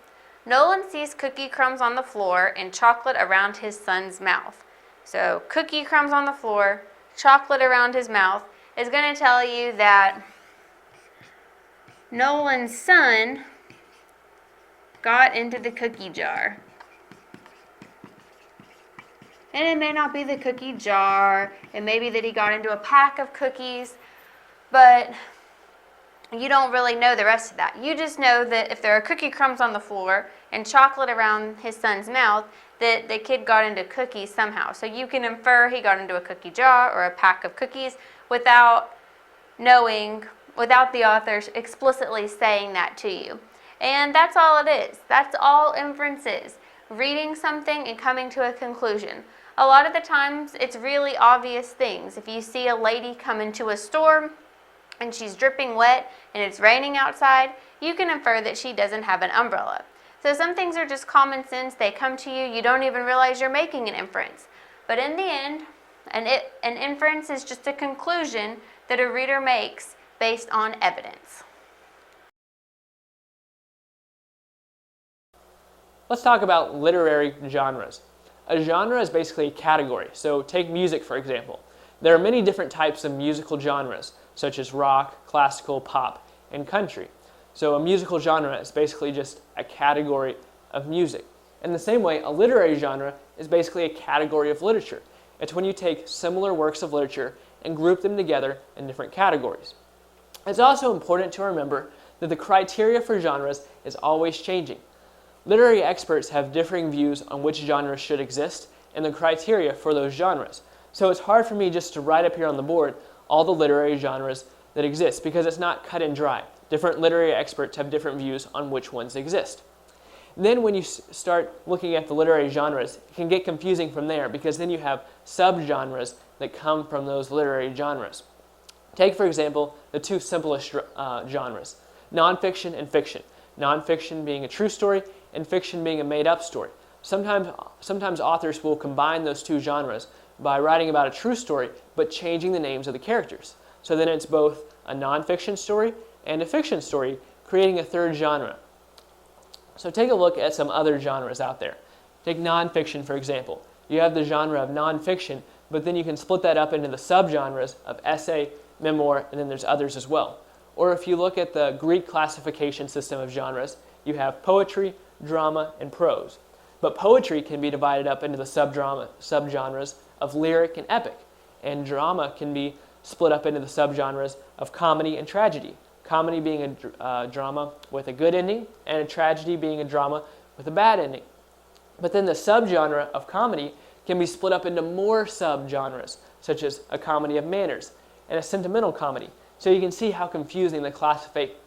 Nolan sees cookie crumbs on the floor and chocolate around his son's mouth. So cookie crumbs on the floor, chocolate around his mouth is going to tell you that Nolan's son got into the cookie jar. And it may not be the cookie jar, it may be that he got into a pack of cookies, but you don't really know the rest of that. You just know that if there are cookie crumbs on the floor and chocolate around his son's mouth, that the kid got into cookies somehow. So you can infer he got into a cookie jar or a pack of cookies without the author explicitly saying that to you. And that's all it is. That's all inference is. Reading something and coming to a conclusion. A lot of the times it's really obvious things. If you see a lady come into a store and she's dripping wet and it's raining outside, you can infer that she doesn't have an umbrella. So some things are just common sense. They come to you. You don't even realize you're making an inference. But in the end, an inference is just a conclusion that a reader makes based on evidence. Let's talk about literary genres. A genre is basically a category. So take music, for example. There are many different types of musical genres, such as rock, classical, pop, and country. So a musical genre is basically just a category of music. In the same way, a literary genre is basically a category of literature. It's when you take similar works of literature and group them together in different categories. It's also important to remember that the criteria for genres is always changing. Literary experts have differing views on which genres should exist and the criteria for those genres. So it's hard for me just to write up here on the board all the literary genres that exist because it's not cut and dry. Different literary experts have different views on which ones exist. Then when you start looking at the literary genres, it can get confusing from there because then you have subgenres that come from those literary genres. Take, for example, the two simplest genres, nonfiction and fiction. Nonfiction being a true story and fiction being a made-up story. Sometimes authors will combine those two genres by writing about a true story but changing the names of the characters. So then it's both a nonfiction story and a fiction story, creating a third genre. So take a look at some other genres out there. Take nonfiction, for example. You have the genre of nonfiction, but then you can split that up into the subgenres of essay, memoir, and then there's others as well. Or if you look at the Greek classification system of genres, you have poetry, drama, and prose. But poetry can be divided up into the subgenres of lyric and epic, and drama can be split up into the subgenres of comedy and tragedy. Comedy being a drama with a good ending, and a tragedy being a drama with a bad ending. But then the subgenre of comedy can be split up into more subgenres, such as a comedy of manners and a sentimental comedy. So you can see how confusing the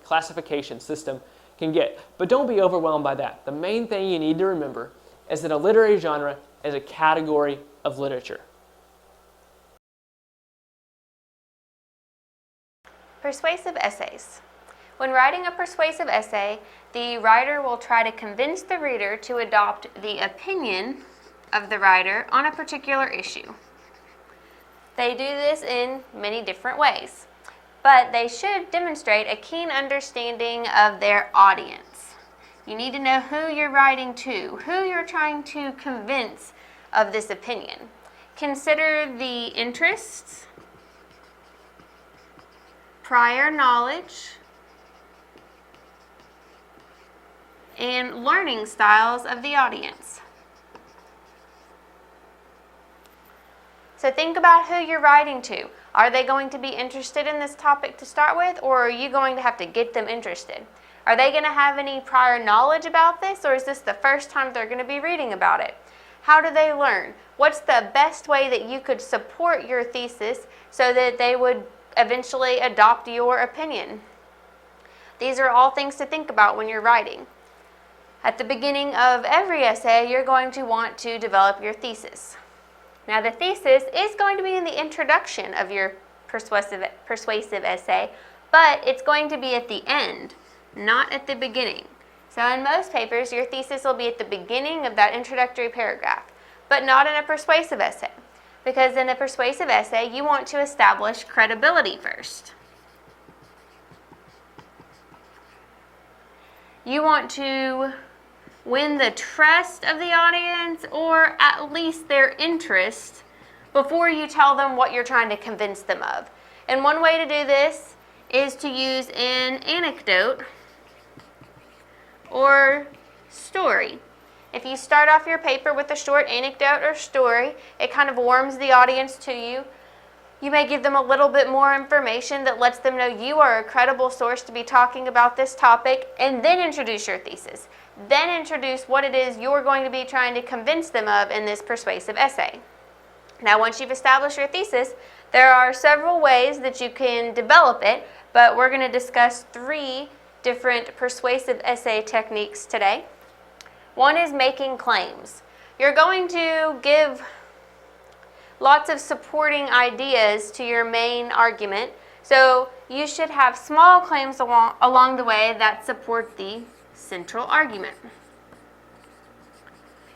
classification system can get. But don't be overwhelmed by that. The main thing you need to remember is that a literary genre is a category of literature. Persuasive essays. When writing a persuasive essay, the writer will try to convince the reader to adopt the opinion of the writer on a particular issue. They do this in many different ways, but they should demonstrate a keen understanding of their audience. You need to know who you're writing to, who you're trying to convince of this opinion. Consider the interests, prior knowledge, and learning styles of the audience. So think about who you're writing to. Are they going to be interested in this topic to start with, or are you going to have to get them interested? Are they going to have any prior knowledge about this, or is this the first time they're going to be reading about it? How do they learn? What's the best way that you could support your thesis so that they would eventually adopt your opinion? These are all things to think about when you're writing. At the beginning of every essay, you're going to want to develop your thesis. Now, the thesis is going to be in the introduction of your persuasive essay, but it's going to be at the end, not at the beginning. So in most papers, your thesis will be at the beginning of that introductory paragraph, but not in a persuasive essay, because in a persuasive essay, you want to establish credibility first. You want to win the trust of the audience, or at least their interest, before you tell them what you're trying to convince them of. And one way to do this is to use an anecdote or story. If you start off your paper with a short anecdote or story, it kind of warms the audience to you. You may give them a little bit more information that lets them know you are a credible source to be talking about this topic, and then introduce your thesis. Then introduce what it is you're going to be trying to convince them of in this persuasive essay. Now, once you've established your thesis, there are several ways that you can develop it, but we're going to discuss 3 different persuasive essay techniques today. One is making claims. You're going to give lots of supporting ideas to your main argument, so you should have small claims along the way that support the central argument.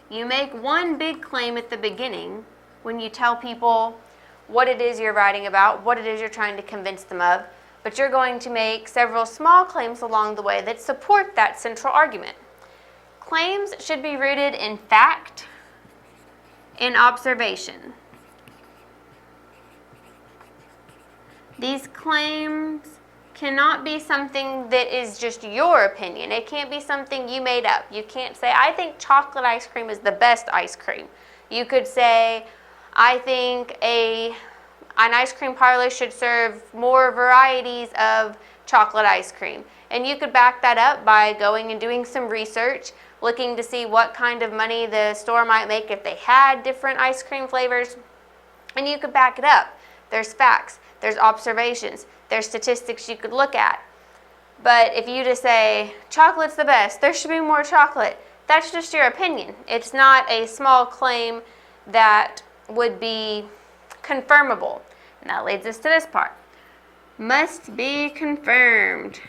You make one big claim at the beginning when you tell people what it is you're writing about, what it is you're trying to convince them of, but you're going to make several small claims along the way that support that central argument. Claims should be rooted in fact and observation. These claims cannot be something that is just your opinion. It can't be something you made up. You can't say, I think chocolate ice cream is the best ice cream. You could say, I think an ice cream parlor should serve more varieties of chocolate ice cream. And you could back that up by going and doing some research, looking to see what kind of money the store might make if they had different ice cream flavors. And you could back it up. There's facts, there's observations, there's statistics you could look at. But if you just say, chocolate's the best, there should be more chocolate, that's just your opinion. It's not a small claim that would be confirmable. And that leads us to this part. Must be confirmed.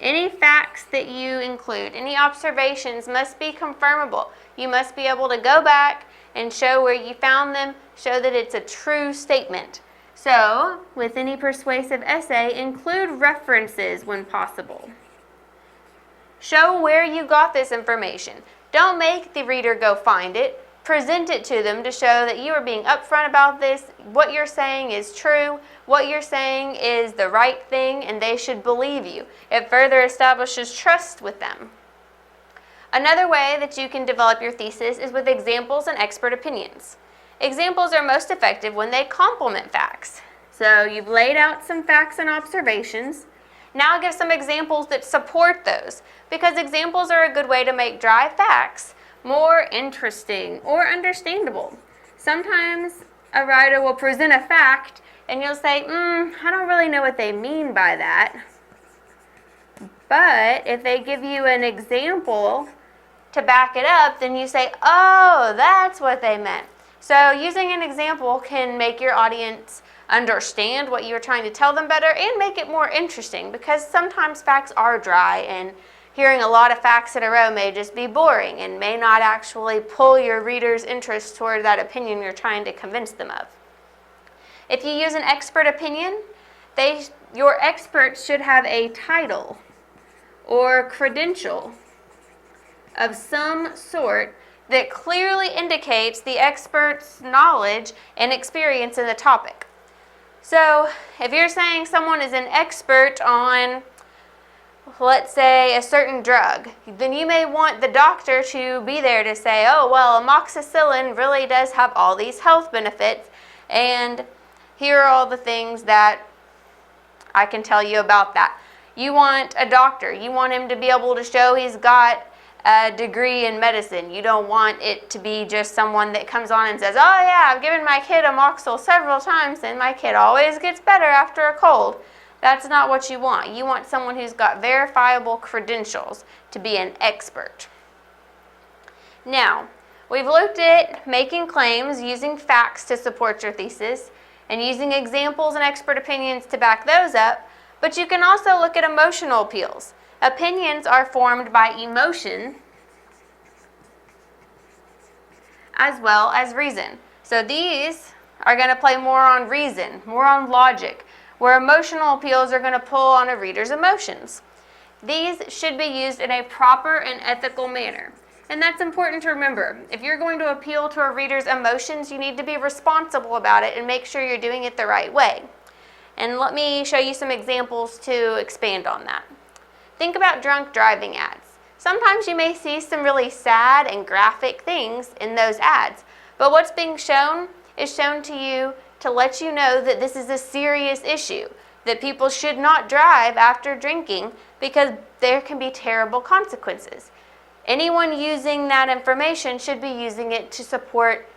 Any facts that you include, any observations must be confirmable. You must be able to go back and show where you found them, show that it's a true statement. So, with any persuasive essay, include references when possible. Show where you got this information. Don't make the reader go find it. Present it to them to show that you are being upfront about this. What you're saying is true. What you're saying is the right thing, and they should believe you. It further establishes trust with them. Another way that you can develop your thesis is with examples and expert opinions. Examples are most effective when they complement facts. So you've laid out some facts and observations. Now give some examples that support those, because examples are a good way to make dry facts more interesting or understandable. Sometimes a writer will present a fact and you'll say, I don't really know what they mean by that. But if they give you an example to back it up, then you say, oh, that's what they meant. So using an example can make your audience understand what you're trying to tell them better and make it more interesting, because sometimes facts are dry and hearing a lot of facts in a row may just be boring and may not actually pull your reader's interest toward that opinion you're trying to convince them of. If you use an expert opinion, your expert should have a title or credential of some sort that clearly indicates the expert's knowledge and experience in the topic. So if you're saying someone is an expert on, let's say, a certain drug, then you may want the doctor to be there to say, oh, well, amoxicillin really does have all these health benefits, and here are all the things that I can tell you about that. You want a doctor. You want him to be able to show he's got a degree in medicine. You don't want it to be just someone that comes on and says, oh yeah, I've given my kid Amoxil several times and my kid always gets better after a cold. That's not what you want. You want someone who's got verifiable credentials to be an expert. Now, we've looked at making claims using facts to support your thesis and using examples and expert opinions to back those up, but you can also look at emotional appeals. Opinions are formed by emotion as well as reason. So these are going to play more on reason, more on logic, where emotional appeals are going to pull on a reader's emotions. These should be used in a proper and ethical manner. And that's important to remember. If you're going to appeal to a reader's emotions, you need to be responsible about it and make sure you're doing it the right way. And let me show you some examples to expand on that. Think about drunk driving ads. Sometimes you may see some really sad and graphic things in those ads, but what's being shown is shown to you to let you know that this is a serious issue, that people should not drive after drinking because there can be terrible consequences. Anyone using that information should be using it to support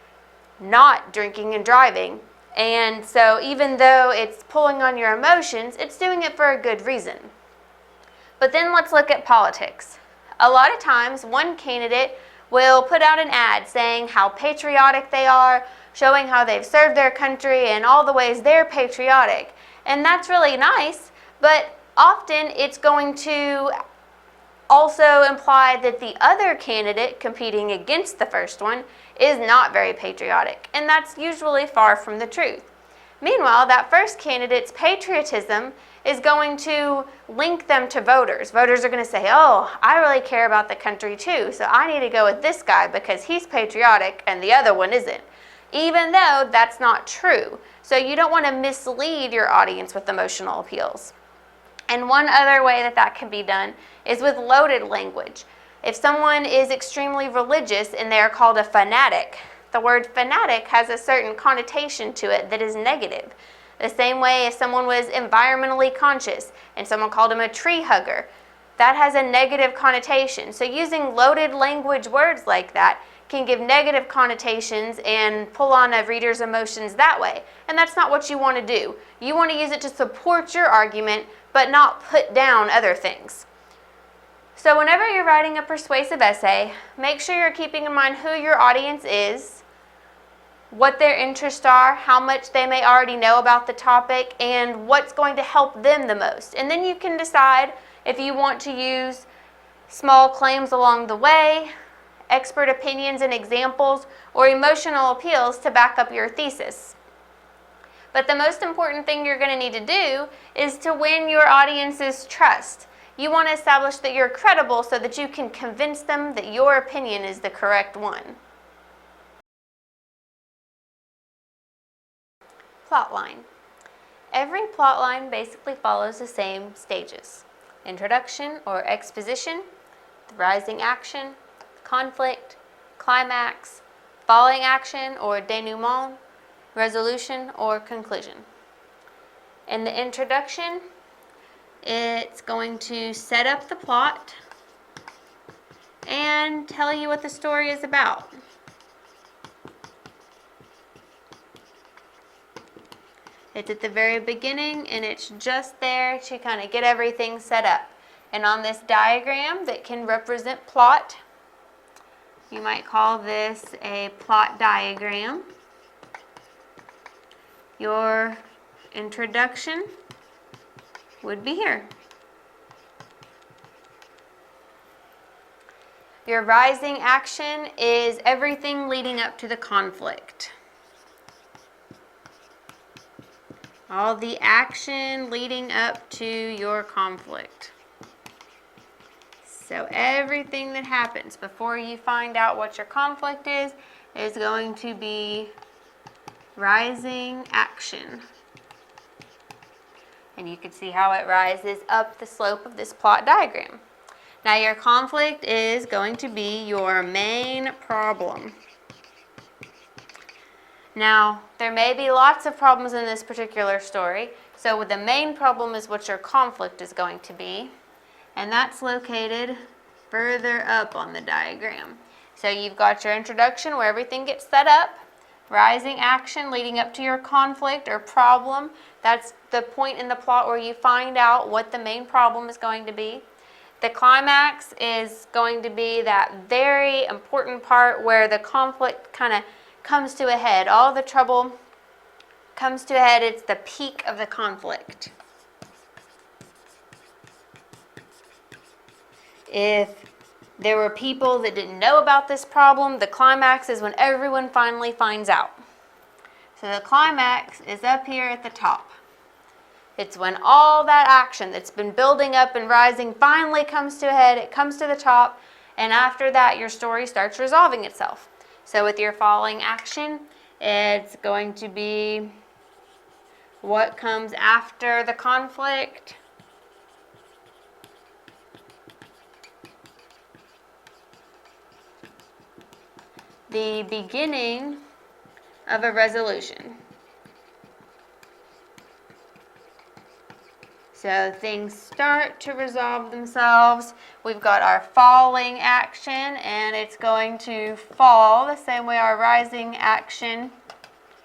not drinking and driving. And so even though it's pulling on your emotions, it's doing it for a good reason. But then let's look at politics. A lot of times one candidate will put out an ad saying how patriotic they are, showing how they've served their country and all the ways they're patriotic. And that's really nice, but often it's going to also imply that the other candidate competing against the first one is not very patriotic, and that's usually far from the truth. Meanwhile, that first candidate's patriotism is going to link them to voters. Voters are going to say, oh, I really care about the country too, so I need to go with this guy because he's patriotic and the other one isn't, even though that's not true. So you don't want to mislead your audience with emotional appeals. And one other way that that can be done is with loaded language. If someone is extremely religious and they are called a fanatic, the word fanatic has a certain connotation to it that is negative. The same way if someone was environmentally conscious and someone called him a tree hugger, that has a negative connotation. So using loaded language words like that can give negative connotations and pull on a reader's emotions that way. And that's not what you want to do. You want to use it to support your argument, but not put down other things. So whenever you're writing a persuasive essay, make sure you're keeping in mind who your audience is, what their interests are, how much they may already know about the topic, and what's going to help them the most. And then you can decide if you want to use small claims along the way, expert opinions and examples, or emotional appeals to back up your thesis. But the most important thing you're going to need to do is to win your audience's trust. You want to establish that you're credible so that you can convince them that your opinion is the correct one. Plotline. Every plotline basically follows the same stages: introduction or exposition, the rising action, conflict, climax, falling action or denouement, resolution or conclusion. In the introduction, it's going to set up the plot and tell you what the story is about. It's at the very beginning and it's just there to kind of get everything set up. And on this diagram that can represent plot, you might call this a plot diagram. Your introduction would be here. Your rising action is everything leading up to the conflict. All the action leading up to your conflict. So everything that happens before you find out what your conflict is going to be rising action. And you can see how it rises up the slope of this plot diagram. Now your conflict is going to be your main problem. Now, there may be lots of problems in this particular story, so the main problem is what your conflict is going to be, and that's located further up on the diagram. So you've got your introduction where everything gets set up, rising action leading up to your conflict or problem. That's the point in the plot where you find out what the main problem is going to be. The climax is going to be that very important part where the conflict kind of comes to a head. All the trouble comes to a head. It's the peak of the conflict. If there were people that didn't know about this problem, the climax is when everyone finally finds out. So the climax is up here at the top. It's when all that action that's been building up and rising finally comes to a head, it comes to the top, and after that your story starts resolving itself. So with your falling action, it's going to be what comes after the conflict. The beginning of a resolution. So things start to resolve themselves. We've got our falling action, and it's going to fall the same way our rising action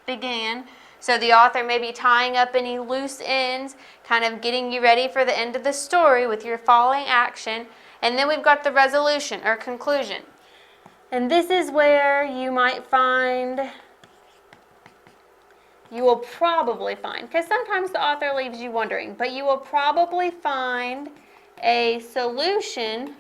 began. So the author may be tying up any loose ends, kind of getting you ready for the end of the story with your falling action. And then we've got the resolution or conclusion. And this is where you might find, you will probably find, because sometimes the author leaves you wondering, but you will probably find a solution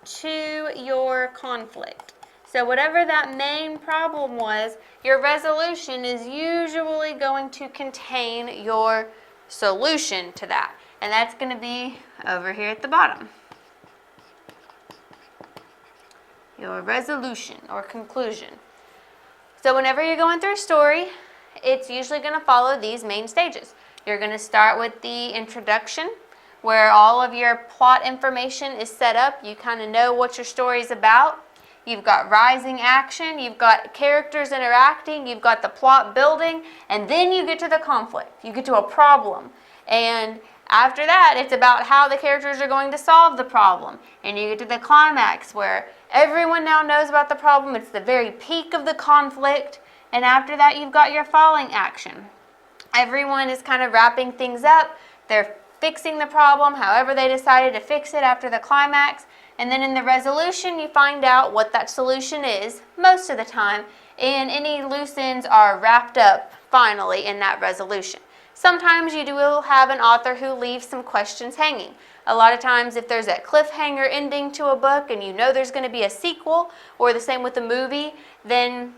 to your conflict. So whatever that main problem was, your resolution is usually going to contain your solution to that. And that's going to be over here at the bottom. Your resolution or conclusion. So whenever you're going through a story, it's usually going to follow these main stages. You're going to start with the introduction, where all of your plot information is set up. You kind of know what your story is about. You've got rising action, you've got characters interacting, you've got the plot building, and then you get to the conflict. You get to a problem. And after that, it's about how the characters are going to solve the problem. And you get to the climax where everyone now knows about the problem. It's the very peak of the conflict. And after that, you've got your falling action. Everyone is kind of wrapping things up. They're fixing the problem, however they decided to fix it after the climax. And then in the resolution, you find out what that solution is most of the time. And any loose ends are wrapped up finally in that resolution. Sometimes you will have an author who leaves some questions hanging. A lot of times if there's a cliffhanger ending to a book and you know there's going to be a sequel, or the same with a movie, then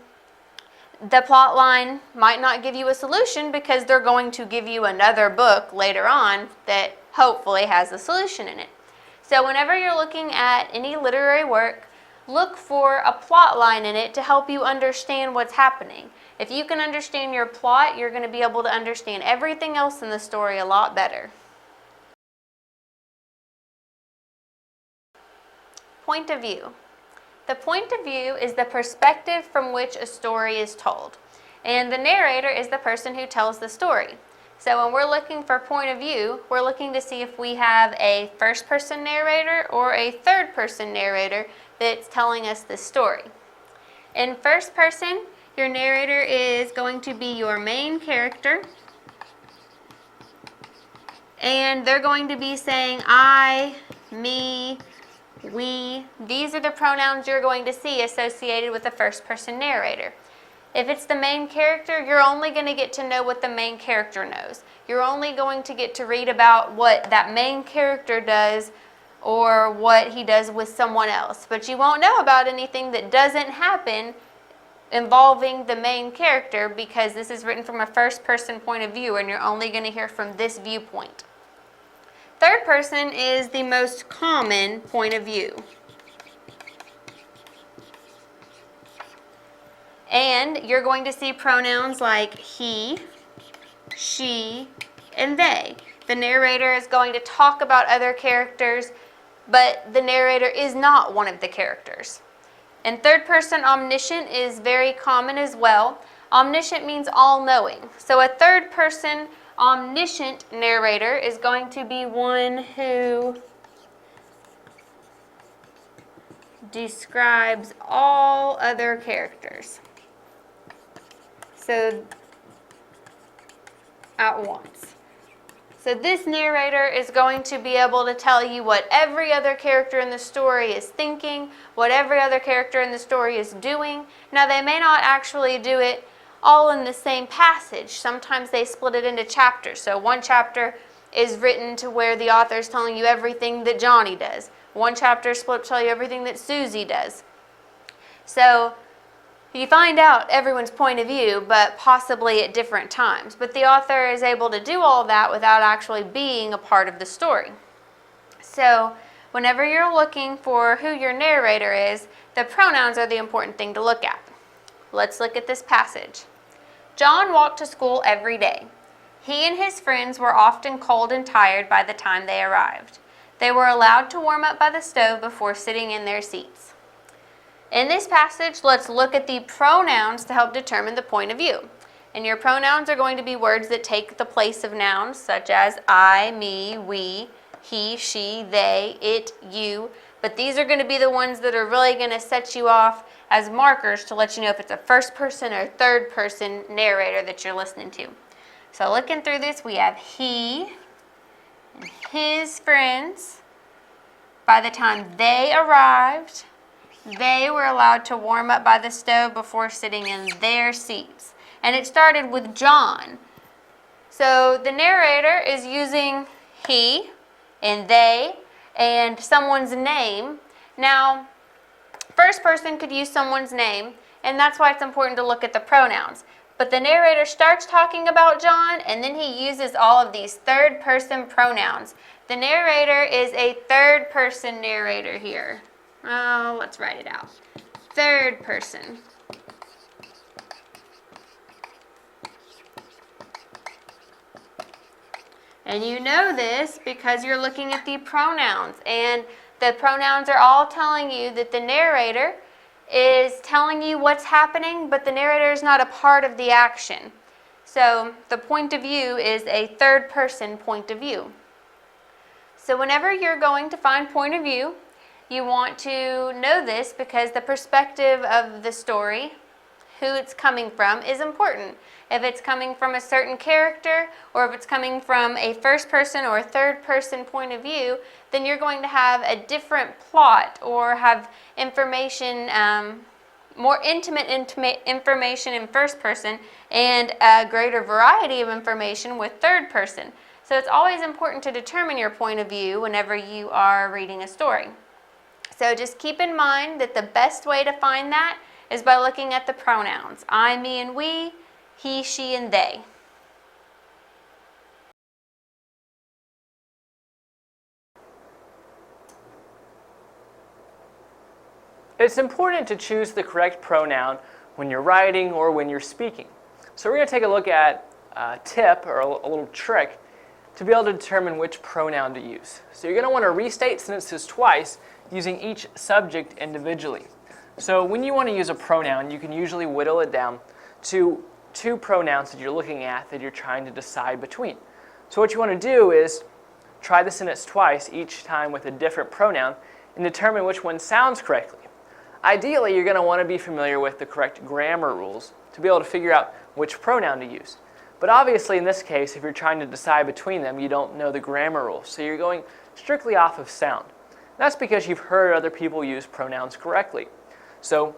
the plot line might not give you a solution because they're going to give you another book later on that hopefully has a solution in it. So whenever you're looking at any literary work, look for a plot line in it to help you understand what's happening. If you can understand your plot, you're going to be able to understand everything else in the story a lot better. Point of view. The point of view is the perspective from which a story is told. And the narrator is the person who tells the story. So when we're looking for point of view, we're looking to see if we have a first-person narrator or a third-person narrator that's telling us this story. In first person, your narrator is going to be your main character, and they're going to be saying I, me, we. These are the pronouns you're going to see associated with the first-person narrator. If it's the main character, you're only going to get to know what the main character knows. You're only going to get to read about what that main character does or what he does with someone else. But you won't know about anything that doesn't happen involving the main character because this is written from a first-person point of view and you're only going to hear from this viewpoint. Third person is the most common point of view. And you're going to see pronouns like he, she, and they. The narrator is going to talk about other characters, but the narrator is not one of the characters. And third person omniscient is very common as well. Omniscient means all-knowing. So a third person omniscient narrator is going to be one who describes all other characters. So at once. So this narrator is going to be able to tell you what every other character in the story is thinking, what every other character in the story is doing. Now they may not actually do it all in the same passage. Sometimes they split it into chapters. So one chapter is written to where the author is telling you everything that Johnny does. One chapter is split to tell you everything that Susie does. So you find out everyone's point of view, but possibly at different times. But the author is able to do all that without actually being a part of the story. So whenever you're looking for who your narrator is, the pronouns are the important thing to look at. Let's look at this passage. John walked to school every day. He and his friends were often cold and tired by the time they arrived. They were allowed to warm up by the stove before sitting in their seats. In this passage, let's look at the pronouns to help determine the point of view. And your pronouns are going to be words that take the place of nouns, such as I, me, we, he, she, they, it, you. But these are going to be the ones that are really going to set you off as markers to let you know if it's a first person or third person narrator that you're listening to. So looking through this, we have he and his friends. By the time they arrived, they were allowed to warm up by the stove before sitting in their seats. And it started with John. So the narrator is using he and they and someone's name. Now, First person could use someone's name, and that's why it's important to look at the pronouns. But the narrator starts talking about John, and then he uses all of these third-person pronouns. The narrator is a third-person narrator here. Oh, let's write it out. Third person. And you know this because you're looking at the pronouns, and the pronouns are all telling you that the narrator is telling you what's happening, but the narrator is not a part of the action. So the point of view is a third person point of view. So whenever you're going to find point of view, you want to know this because the perspective of the story, who it's coming from, is important. If it's coming from a certain character, or if it's coming from a first person or a third person point of view, then you're going to have a different plot or have information, more intimate information in first person and a greater variety of information with third person. So it's always important to determine your point of view whenever you are reading a story. So just keep in mind that the best way to find that is by looking at the pronouns. I, me, and we, he, she, and they. It's important to choose the correct pronoun when you're writing or when you're speaking. So we're going to take a look at a tip or a little trick to be able to determine which pronoun to use. So you're going to want to restate sentences twice using each subject individually. So when you want to use a pronoun, you can usually whittle it down to two pronouns that you're looking at that you're trying to decide between. So what you want to do is try the sentence twice, each time with a different pronoun, and determine which one sounds correctly. Ideally, you're going to want to be familiar with the correct grammar rules to be able to figure out which pronoun to use. But obviously, in this case, if you're trying to decide between them, you don't know the grammar rules, so you're going strictly off of sound. That's because you've heard other people use pronouns correctly. So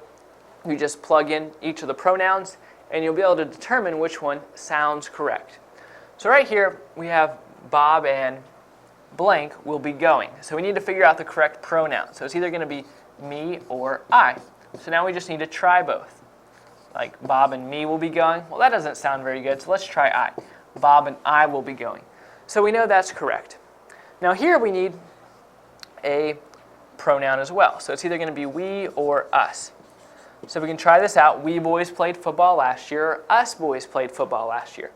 you just plug in each of the pronouns, and you'll be able to determine which one sounds correct. So right here, we have Bob and blank will be going. So we need to figure out the correct pronoun. So it's either going to be me or I. So now we just need to try both. Like Bob and me will be going. Well, that doesn't sound very good, so let's try I. Bob and I will be going. So we know that's correct. Now here we need a pronoun as well. So it's either going to be we or us. So we can try this out. We boys played football last year, or us boys played football last year.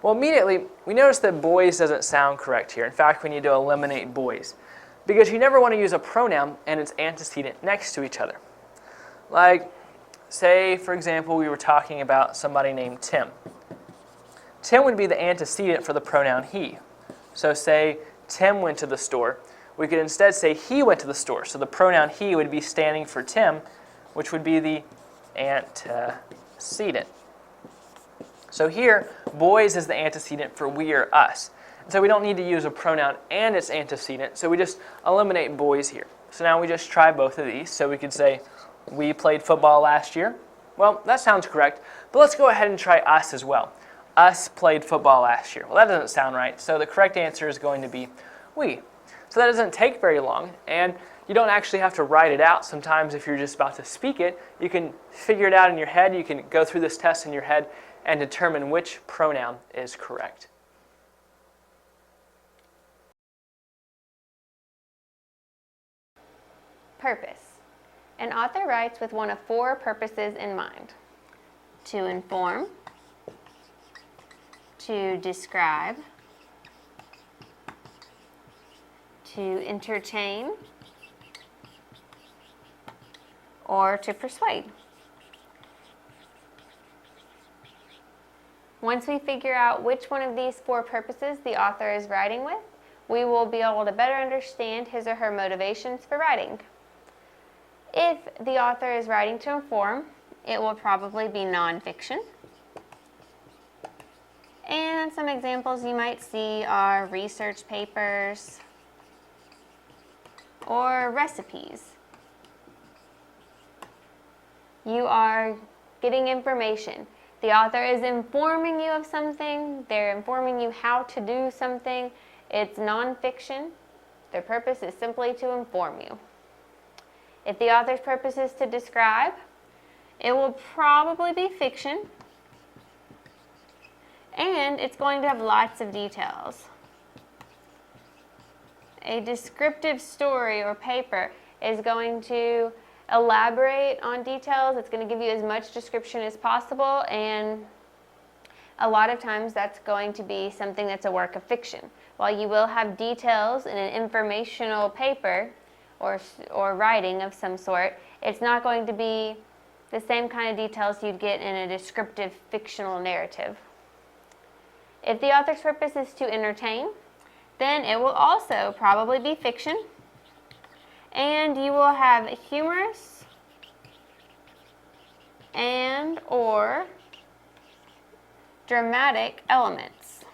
Well, immediately, we notice that boys doesn't sound correct here. In fact, we need to eliminate boys, because you never want to use a pronoun and its antecedent next to each other. Like, say, for example, we were talking about somebody named Tim. Tim would be the antecedent for the pronoun he. So say Tim went to the store. We could instead say he went to the store. So the pronoun he would be standing for Tim, which would be the antecedent. So here, boys is the antecedent for we or us. And so we don't need to use a pronoun and its antecedent, so we just eliminate boys here. So now we just try both of these. So we could say, we played football last year. Well, that sounds correct, but let's go ahead and try us as well. Us played football last year. Well, that doesn't sound right, so the correct answer is going to be we. So that doesn't take very long, and you don't actually have to write it out. Sometimes if you're just about to speak it, you can figure it out in your head. You can go through this test in your head and determine which pronoun is correct. Purpose. An author writes with one of four purposes in mind: to inform, to describe, to entertain, or to persuade. Once we figure out which one of these four purposes the author is writing with, we will be able to better understand his or her motivations for writing. If the author is writing to inform, it will probably be nonfiction. And some examples you might see are research papers or recipes. You are getting information. The author is informing you of something. They're informing you how to do something. It's nonfiction. Their purpose is simply to inform you. If the author's purpose is to describe, it will probably be fiction, and it's going to have lots of details. A descriptive story or paper is going to elaborate on details. It's going to give you as much description as possible, and a lot of times that's going to be something that's a work of fiction. While you will have details in an informational paper or writing of some sort, it's not going to be the same kind of details you'd get in a descriptive fictional narrative. If the author's purpose is to entertain, then it will also probably be fiction, and you will have humorous and or dramatic elements.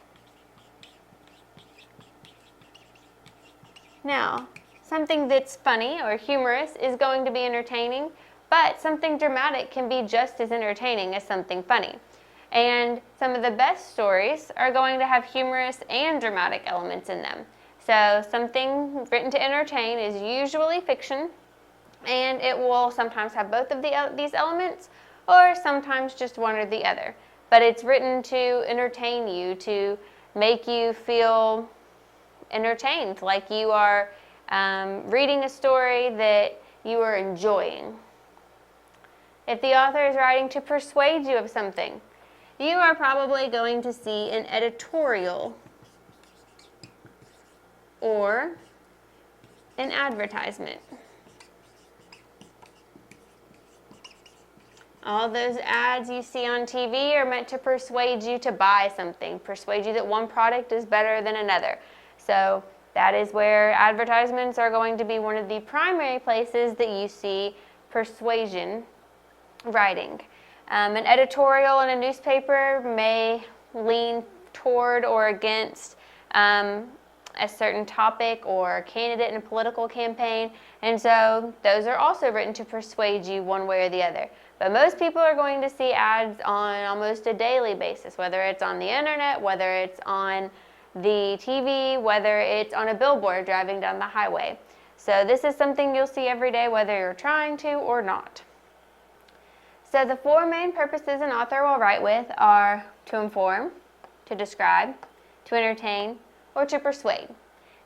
Now, something that's funny or humorous is going to be entertaining, but something dramatic can be just as entertaining as something funny. And some of the best stories are going to have humorous and dramatic elements in them. So something written to entertain is usually fiction, and it will sometimes have both of these elements, or sometimes just one or the other. But it's written to entertain you, to make you feel entertained, like you are reading a story that you are enjoying. If the author is writing to persuade you of something, you are probably going to see an editorial or an advertisement. All those ads you see on TV are meant to persuade you to buy something, persuade you that one product is better than another. So that is where advertisements are going to be one of the primary places that you see persuasion writing. An editorial in a newspaper may lean toward or against a certain topic or candidate in a political campaign, and so those are also written to persuade you one way or the other. But most people are going to see ads on almost a daily basis, whether it's on the internet, whether it's on the TV, whether it's on a billboard driving down the highway. So this is something you'll see every day, whether you're trying to or not. So the four main purposes an author will write with are to inform, to describe, to entertain, or to persuade.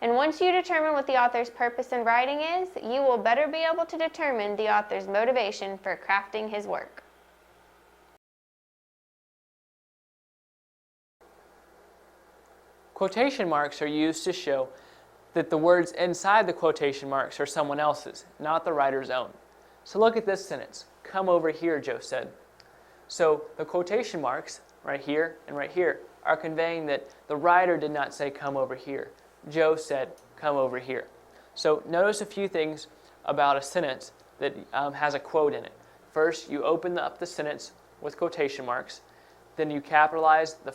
And once you determine what the author's purpose in writing is, you will better be able to determine the author's motivation for crafting his work. Quotation marks are used to show that the words inside the quotation marks are someone else's, not the writer's own. So look at this sentence. "Come over here," Joe said. So the quotation marks right here and right here are conveying that the writer did not say "come over here." Joe said "come over here." So notice a few things about a sentence that has a quote in it. First, you open up the sentence with quotation marks. Then you capitalize the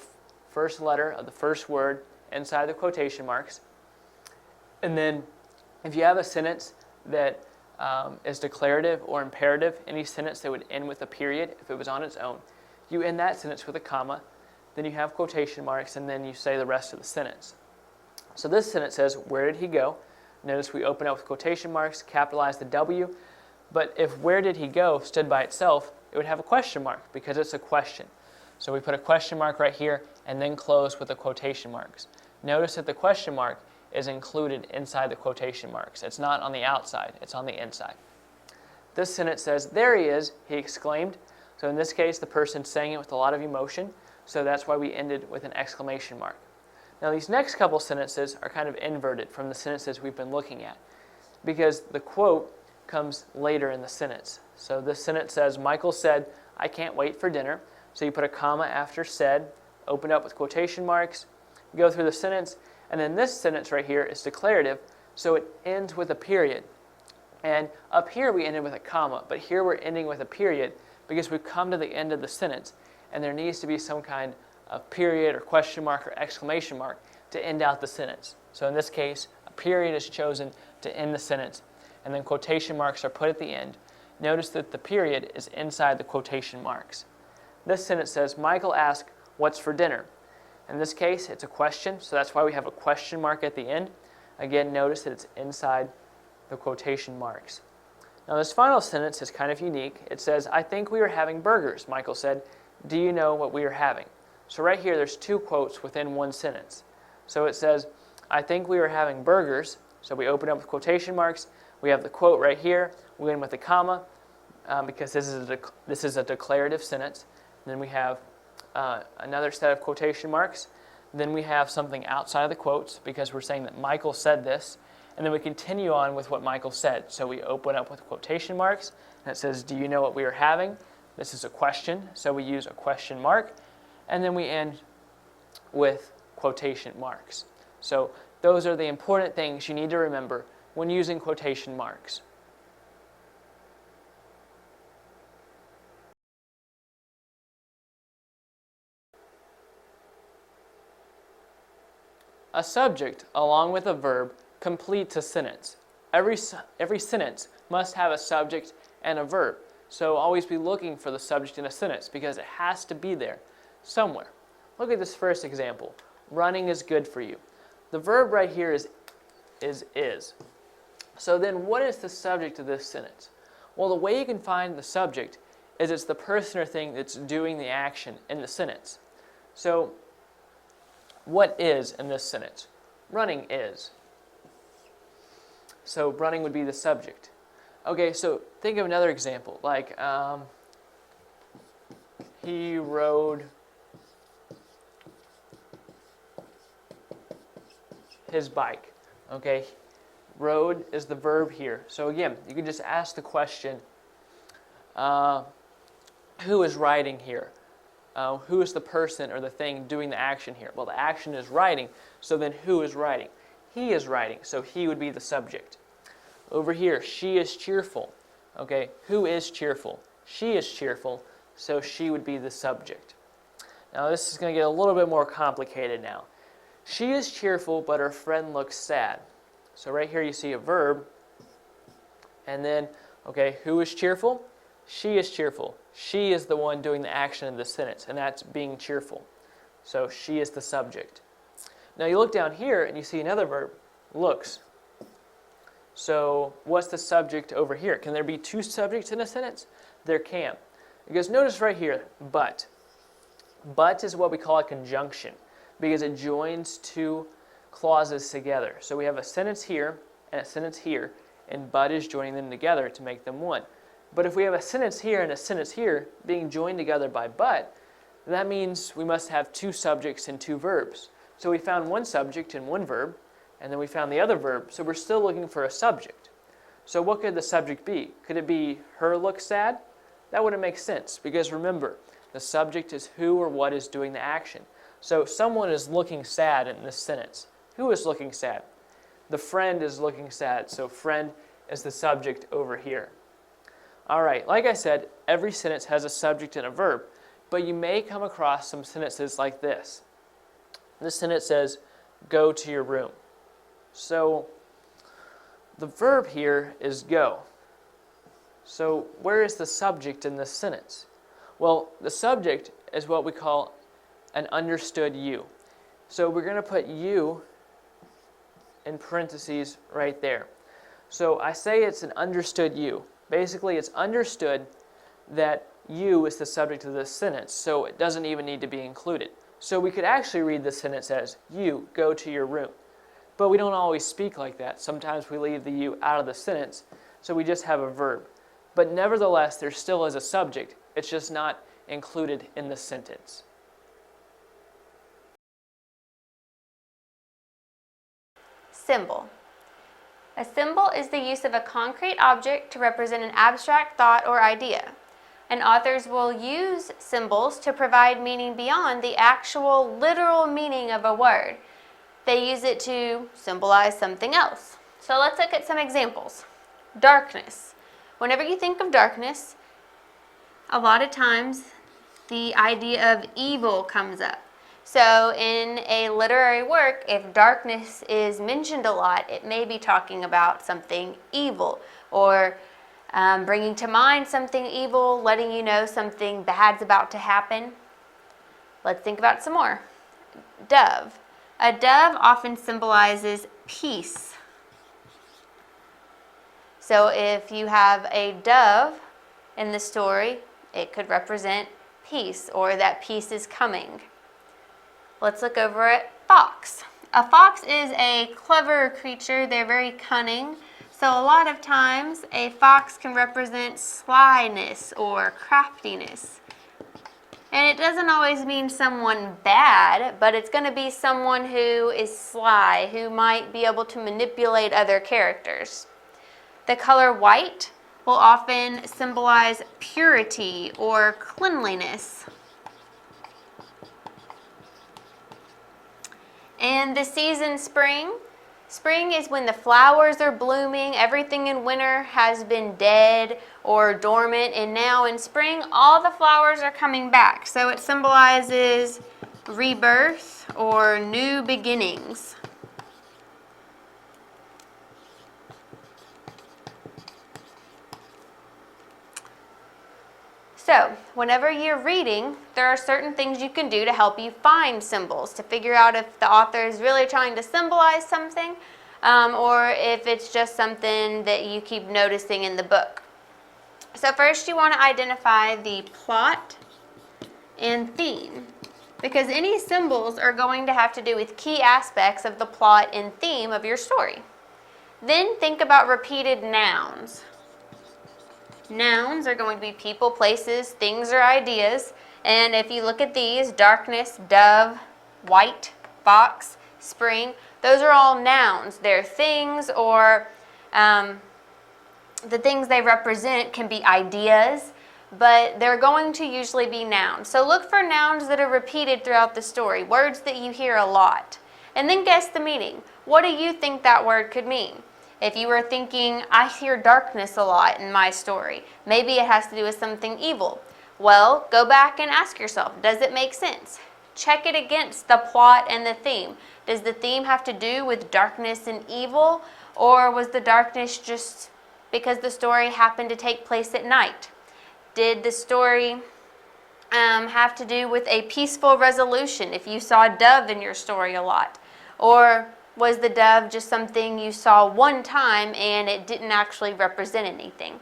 first letter of the first word inside the quotation marks. And then if you have a sentence that is declarative or imperative, any sentence that would end with a period if it was on its own, you end that sentence with a comma, then you have quotation marks, and then you say the rest of the sentence. So this sentence says, "Where did he go?" Notice we open up with quotation marks, capitalize the W, but if "where did he go" stood by itself, it would have a question mark because it's a question. So we put a question mark right here and then close with the quotation marks. Notice that the question mark is included inside the quotation marks. It's not on the outside, it's on the inside. This sentence says, "There he is," he exclaimed. So in this case, the person's saying it with a lot of emotion, so that's why we ended with an exclamation mark. Now these next couple sentences are kind of inverted from the sentences we've been looking at because the quote comes later in the sentence. So this sentence says, "Michael said, 'I can't wait for dinner.'" So you put a comma after "said," open up with quotation marks, go through the sentence, and then this sentence right here is declarative, so it ends with a period. And up here we ended with a comma, but here we're ending with a period because we've come to the end of the sentence, and there needs to be some kind of period or question mark or exclamation mark to end out the sentence. So in this case, a period is chosen to end the sentence, and then quotation marks are put at the end. Notice that the period is inside the quotation marks. This sentence says, "Michael asked, 'What's for dinner?'" In this case, it's a question, so that's why we have a question mark at the end. Again, notice that it's inside the quotation marks. Now this final sentence is kind of unique. It says, I think we are having burgers. Michael said, do you know what we are having? So right here, there's two quotes within one sentence. So it says, I think we are having burgers. So we open up with quotation marks. We have the quote right here. We end with a comma because this is a declarative sentence. And then we have another set of quotation marks. Then we have something outside of the quotes because we're saying that Michael said this. And then we continue on with what Michael said. So we open up with quotation marks. And it says, do you know what we are having? This is a question, so we use a question mark. And then we end with quotation marks. So those are the important things you need to remember when using quotation marks. A subject, along with a verb, completes a sentence. Every sentence must have a subject and a verb. So always be looking for the subject in a sentence because it has to be there somewhere. Look at this first example. Running is good for you. The verb right here is. So then what is the subject of this sentence? Well, the way you can find the subject is it's the person or thing that's doing the action in the sentence. So what is in this sentence? Running is. So running would be the subject. Okay, so think of another example, like he rode his bike. Okay, rode is the verb here. So again, you can just ask the question, who is riding here? Who is the person or the thing doing the action here? Well, the action is riding, so then who is riding? He is riding, so he would be the subject. Over here, she is cheerful. Okay, who is cheerful? She is cheerful, so she would be the subject. Now this is going to get a little bit more complicated now. She is cheerful, but her friend looks sad. So right here you see a verb, and then, okay, who is cheerful? She is cheerful. She is the one doing the action in the sentence, and that's being cheerful. So she is the subject. Now you look down here, and you see another verb, looks. So what's the subject over here? Can there be two subjects in a sentence? There can. Because notice right here, but. But is what we call a conjunction because it joins two clauses together. So we have a sentence here and a sentence here, and but is joining them together to make them one. But if we have a sentence here and a sentence here being joined together by but, that means we must have two subjects and two verbs. So we found one subject and one verb, and then we found the other verb, so we're still looking for a subject. So what could the subject be? Could it be her looks sad? That wouldn't make sense, because remember, the subject is who or what is doing the action. So someone is looking sad in this sentence. Who is looking sad? The friend is looking sad, so friend is the subject over here. All right, like I said, every sentence has a subject and a verb, but you may come across some sentences like this. This sentence says, go to your room. So the verb here is go. So where is the subject in this sentence? Well, the subject is what we call an understood you. So we're going to put you in parentheses right there. So I say it's an understood you. Basically, it's understood that you is the subject of this sentence, so it doesn't even need to be included. So we could actually read this sentence as, you go to your room. But we don't always speak like that. Sometimes we leave the you out of the sentence, so we just have a verb. But nevertheless, there still is a subject. It's just not included in the sentence. Symbol. A symbol is the use of a concrete object to represent an abstract thought or idea. And authors will use symbols to provide meaning beyond the actual literal meaning of a word. They use it to symbolize something else. So let's look at some examples. Darkness. Whenever you think of darkness, a lot of times the idea of evil comes up. So in a literary work, if darkness is mentioned a lot, it may be talking about something evil or bringing to mind something evil, letting you know something bad's about to happen. Let's think about some more. Dove. A dove often symbolizes peace. So if you have a dove in the story, it could represent peace, or that peace is coming. Let's look over at fox. A fox is a clever creature. They're very cunning. So a lot of times a fox can represent slyness or craftiness. And it doesn't always mean someone bad, but it's going to be someone who is sly, who might be able to manipulate other characters. The color white will often symbolize purity or cleanliness. And the season spring. Spring is when the flowers are blooming, everything in winter has been dead or dormant, and now in spring all the flowers are coming back. So it symbolizes rebirth or new beginnings. So, whenever you're reading, there are certain things you can do to help you find symbols, to figure out if the author is really trying to symbolize something, or if it's just something that you keep noticing in the book. So first you want to identify the plot and theme, because any symbols are going to have to do with key aspects of the plot and theme of your story. Then think about repeated nouns. Nouns are going to be people, places, things, or ideas. And if you look at these, darkness, dove, white, fox, spring, those are all nouns. They're things, or the things they represent can be ideas, but they're going to usually be nouns. So look for nouns that are repeated throughout the story, words that you hear a lot. And then guess the meaning. What do you think that word could mean? If you were thinking, I hear darkness a lot in my story, maybe it has to do with something evil. Well, go back and ask yourself, does it make sense? Check it against the plot and the theme. Does the theme have to do with darkness and evil, or was the darkness just because the story happened to take place at night? Did the story have to do with a peaceful resolution if you saw a dove in your story a lot? Or was the dove just something you saw one time and it didn't actually represent anything?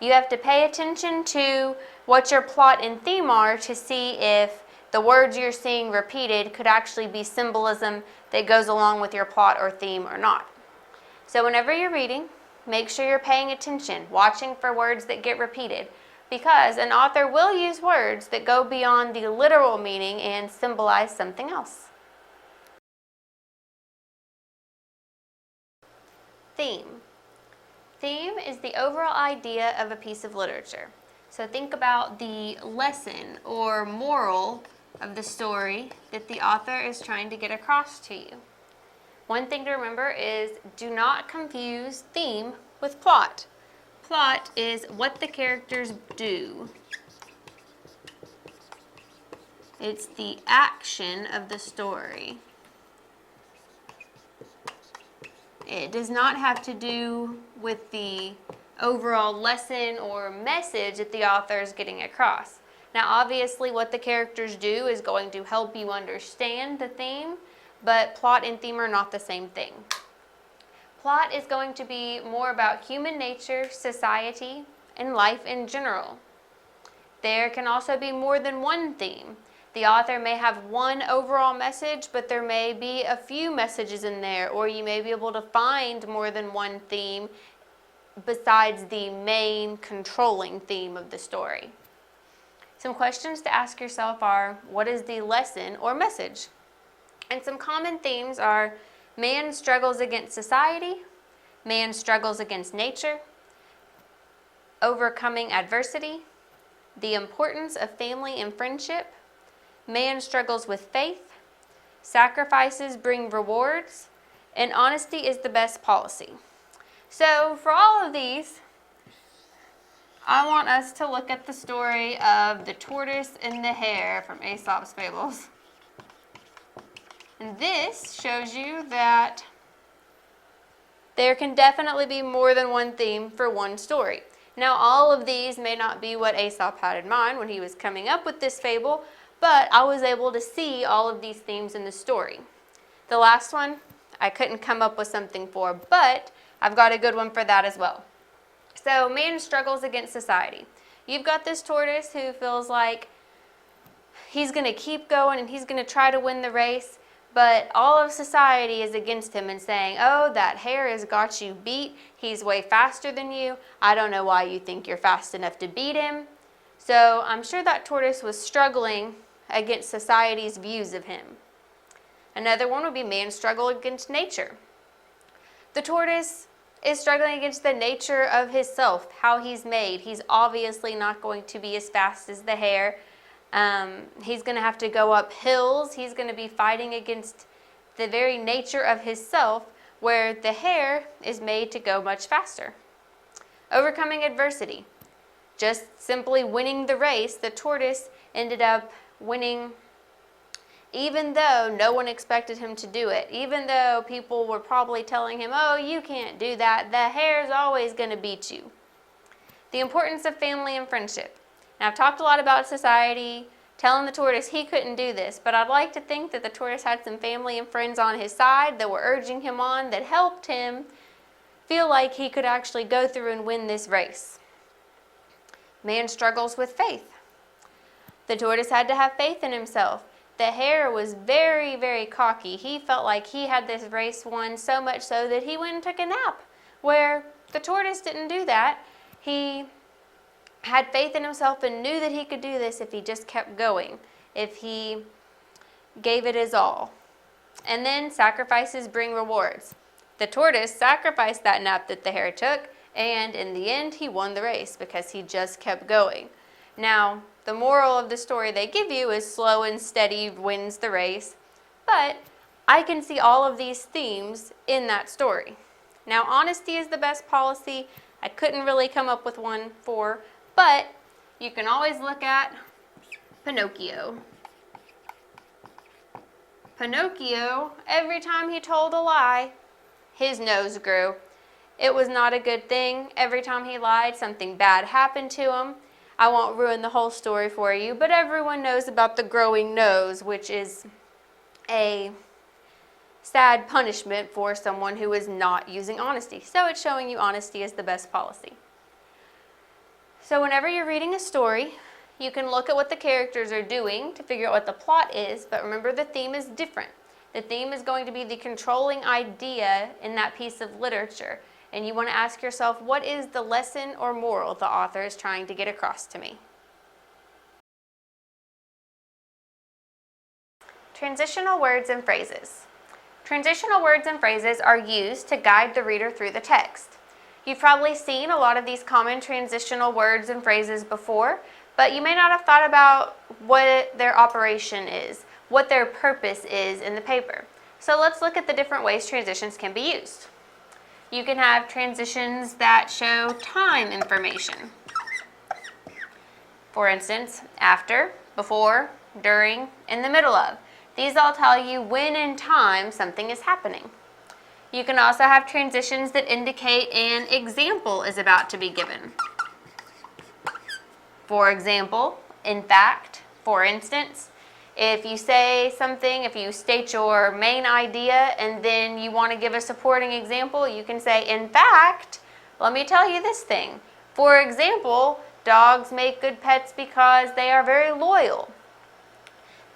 You have to pay attention to what your plot and theme are to see if the words you're seeing repeated could actually be symbolism that goes along with your plot or theme or not. So whenever you're reading, make sure you're paying attention, watching for words that get repeated, because an author will use words that go beyond the literal meaning and symbolize something else. Theme. Theme is the overall idea of a piece of literature. So think about the lesson or moral of the story that the author is trying to get across to you. One thing to remember is do not confuse theme with plot. Plot is what the characters do. It's the action of the story. It does not have to do with the overall lesson or message that the author is getting across. Now, obviously, what the characters do is going to help you understand the theme, but plot and theme are not the same thing. Plot is going to be more about human nature, society, and life in general. There can also be more than one theme. The author may have one overall message, but there may be a few messages in there, or you may be able to find more than one theme besides the main controlling theme of the story. Some questions to ask yourself are, what is the lesson or message? And some common themes are, man struggles against society, man struggles against nature, overcoming adversity, the importance of family and friendship, man struggles with faith, sacrifices bring rewards, and honesty is the best policy. So for all of these, I want us to look at the story of the tortoise and the hare from Aesop's Fables. And this shows you that there can definitely be more than one theme for one story. Now, all of these may not be what Aesop had in mind when he was coming up with this fable, but I was able to see all of these themes in the story. The last one, I couldn't come up with something for, but I've got a good one for that as well. So man struggles against society. You've got this tortoise who feels like he's going to keep going and he's going to try to win the race, but all of society is against him and saying, oh, that hare has got you beat. He's way faster than you. I don't know why you think you're fast enough to beat him. So I'm sure that tortoise was struggling against society's views of him. Another one would be man's struggle against nature. The tortoise is struggling against the nature of his self, how he's made. He's obviously not going to be as fast as the hare. He's going to have to go up hills. He's going to be fighting against the very nature of his self, where the hare is made to go much faster. Overcoming adversity. Just simply winning the race, the tortoise ended up winning even though no one expected him to do it, even though people were probably telling him, oh, you can't do that, the hare's always going to beat you. The importance of family and friendship. Now, I've talked a lot about society, telling the tortoise he couldn't do this, but I'd like to think that the tortoise had some family and friends on his side that were urging him on, that helped him feel like he could actually go through and win this race. Man struggles with faith. The tortoise had to have faith in himself. The hare was very, very cocky. He felt like he had this race won, so much so that he went and took a nap, where the tortoise didn't do that. He had faith in himself and knew that he could do this if he just kept going, if he gave it his all. And then sacrifices bring rewards. The tortoise sacrificed that nap that the hare took, and in the end he won the race because he just kept going. Now, the moral of the story they give you is slow and steady wins the race, but I can see all of these themes in that story. Now, honesty is the best policy. I couldn't really come up with one for, but you can always look at Pinocchio. Pinocchio, every time he told a lie, his nose grew. It was not a good thing. Every time he lied, something bad happened to him. I won't ruin the whole story for you, but everyone knows about the growing nose, which is a sad punishment for someone who is not using honesty. So it's showing you honesty is the best policy. So whenever you're reading a story, you can look at what the characters are doing to figure out what the plot is, but remember the theme is different. The theme is going to be the controlling idea in that piece of literature. And you want to ask yourself, what is the lesson or moral the author is trying to get across to me? Transitional words and phrases. Transitional words and phrases are used to guide the reader through the text. You've probably seen a lot of these common transitional words and phrases before, but you may not have thought about what their operation is, what their purpose is in the paper. So let's look at the different ways transitions can be used. You can have transitions that show time information. For instance, after, before, during, in the middle of. These all tell you when in time something is happening. You can also have transitions that indicate an example is about to be given. For example, in fact, for instance. If you say something, if you state your main idea and then you want to give a supporting example, you can say, in fact, let me tell you this thing. For example, dogs make good pets because they are very loyal.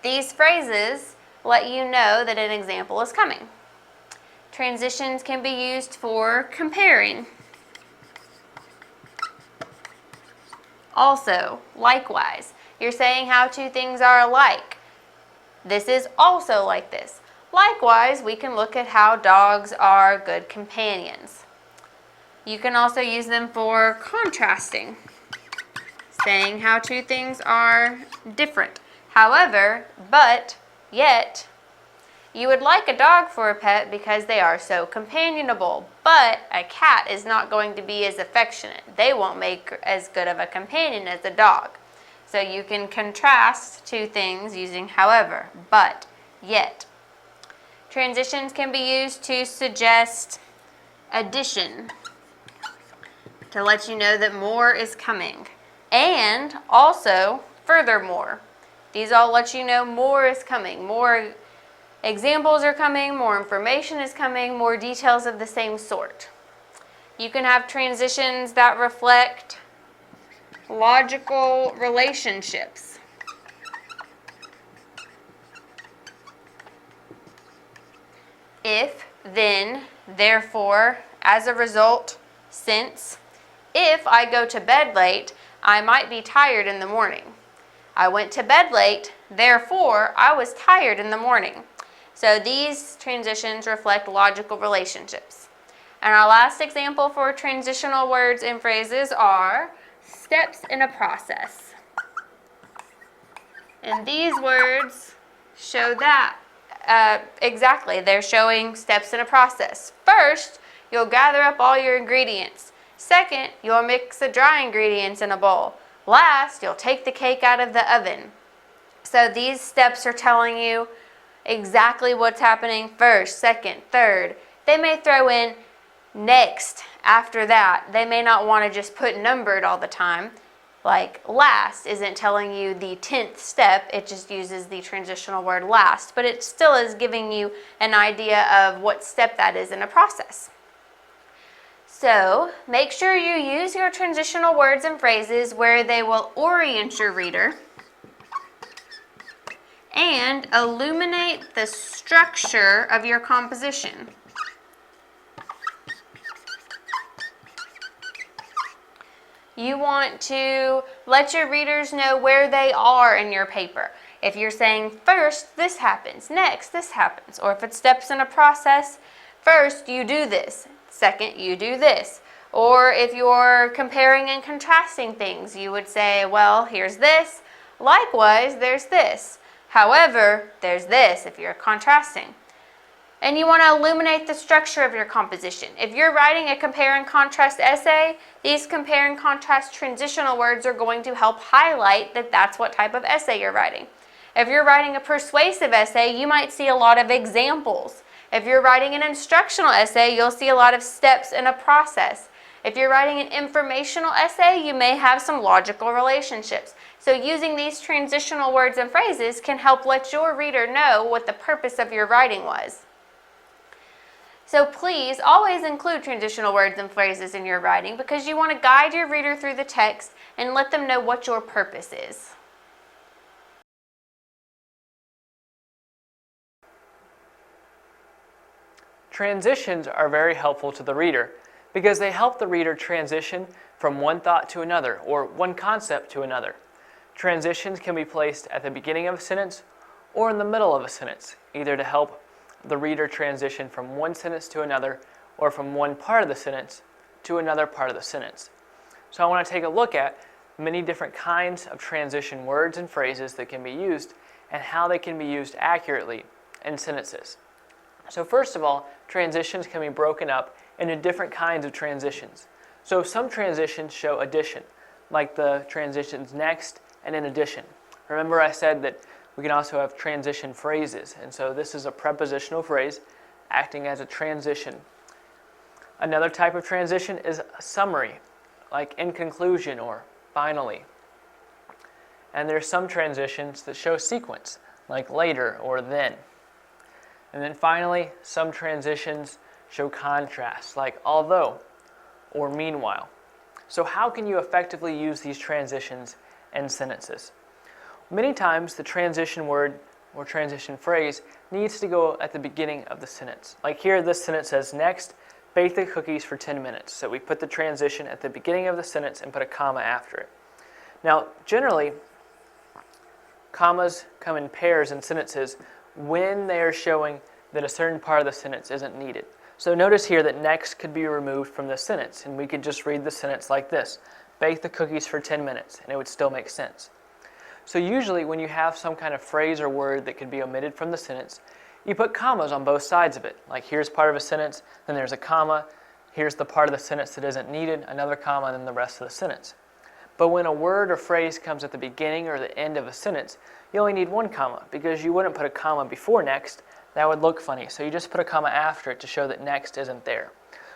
These phrases let you know that an example is coming. Transitions can be used for comparing. Also, likewise, you're saying how two things are alike. This is also like this. Likewise, we can look at how dogs are good companions. You can also use them for contrasting, saying how two things are different. However, but, yet, you would like a dog for a pet because they are so companionable, but a cat is not going to be as affectionate. They won't make as good of a companion as a dog. So you can contrast two things using however, but, yet. Transitions can be used to suggest addition, to let you know that more is coming. And also, furthermore. These all let you know more is coming. More examples are coming, more information is coming, more details of the same sort. You can have transitions that reflect logical relationships. If, then, therefore, as a result, since. If I go to bed late, I might be tired in the morning. I went to bed late, therefore, I was tired in the morning. So these transitions reflect logical relationships. And our last example for transitional words and phrases are steps in a process. And these words show that. Exactly, they're showing steps in a process. First, you'll gather up all your ingredients. Second, you'll mix the dry ingredients in a bowl. Last, you'll take the cake out of the oven. So these steps are telling you exactly what's happening first, second, third. They may throw in next after that. They may not want to just put numbered all the time. Like last isn't telling you the 10th step, it just uses the transitional word last, but it still is giving you an idea of what step that is in a process. So make sure you use your transitional words and phrases where they will orient your reader and illuminate the structure of your composition. You want to let your readers know where they are in your paper. If you're saying first, this happens, next, this happens, or if it's steps in a process, first you do this, second you do this. Or if you're comparing and contrasting things, you would say, well, here's this, likewise, there's this. However, there's this if you're contrasting. And you want to illuminate the structure of your composition. If you're writing a compare and contrast essay, these compare and contrast transitional words are going to help highlight that that's what type of essay you're writing. If you're writing a persuasive essay, you might see a lot of examples. If you're writing an instructional essay, you'll see a lot of steps in a process. If you're writing an informational essay, you may have some logical relationships. So using these transitional words and phrases can help let your reader know what the purpose of your writing was. So please always include transitional words and phrases in your writing because you want to guide your reader through the text and let them know what your purpose is. Transitions are very helpful to the reader because they help the reader transition from one thought to another or one concept to another. Transitions can be placed at the beginning of a sentence or in the middle of a sentence, either to help the reader transition from one sentence to another or from one part of the sentence to another part of the sentence. So I want to take a look at many different kinds of transition words and phrases that can be used and how they can be used accurately in sentences. So first of all, transitions can be broken up into different kinds of transitions. So some transitions show addition, like the transitions next and in addition. Remember I said that we can also have transition phrases, and so this is a prepositional phrase acting as a transition. Another type of transition is a summary, like in conclusion or finally. And there are some transitions that show sequence, like later or then. And then finally, some transitions show contrast, like although or meanwhile. So how can you effectively use these transitions in sentences? Many times the transition word or transition phrase needs to go at the beginning of the sentence. Like here, this sentence says, next, bake the cookies for 10 minutes. So we put the transition at the beginning of the sentence and put a comma after it. Now, generally, commas come in pairs in sentences when they are showing that a certain part of the sentence isn't needed. So notice here that next could be removed from the sentence, and we could just read the sentence like this, bake the cookies for 10 minutes, and it would still make sense. So usually when you have some kind of phrase or word that could be omitted from the sentence, you put commas on both sides of it. Like here's part of a sentence, then there's a comma, here's the part of the sentence that isn't needed, another comma, and then the rest of the sentence. But when a word or phrase comes at the beginning or the end of a sentence, you only need one comma because you wouldn't put a comma before next. That would look funny. So you just put a comma after it to show that next isn't there.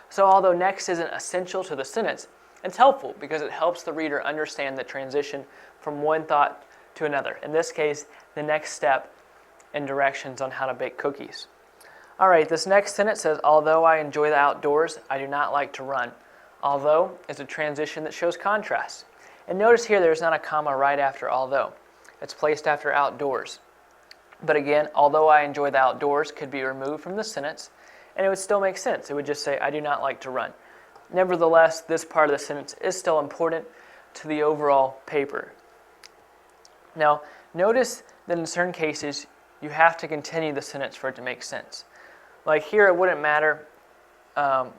So although next isn't essential to the sentence, it's helpful because it helps the reader understand the transition from one thought to another. In this case, the next step in directions on how to bake cookies. All right, this next sentence says, although I enjoy the outdoors, I do not like to run. Although is a transition that shows contrast. And notice here there's not a comma right after although. It's placed after outdoors. But again, although I enjoy the outdoors could be removed from the sentence, and it would still make sense. It would just say, I do not like to run. Nevertheless, this part of the sentence is still important to the overall paper. Now, notice that in certain cases, you have to continue the sentence for it to make sense. Like here, it wouldn't matter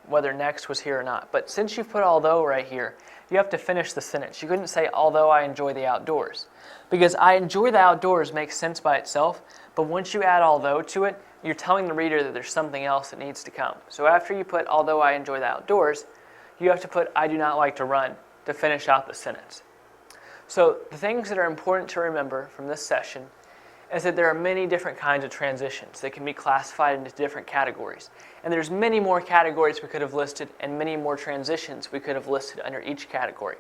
whether next was here or not. But since you put although right here, you have to finish the sentence. You couldn't say, although I enjoy the outdoors. Because I enjoy the outdoors makes sense by itself, but once you add although to it, you're telling the reader that there's something else that needs to come. So after you put, although I enjoy the outdoors, you have to put, I do not like to run to finish out the sentence. So the things that are important to remember from this session is that there are many different kinds of transitions that can be classified into different categories. And there's many more categories we could have listed and many more transitions we could have listed under each category.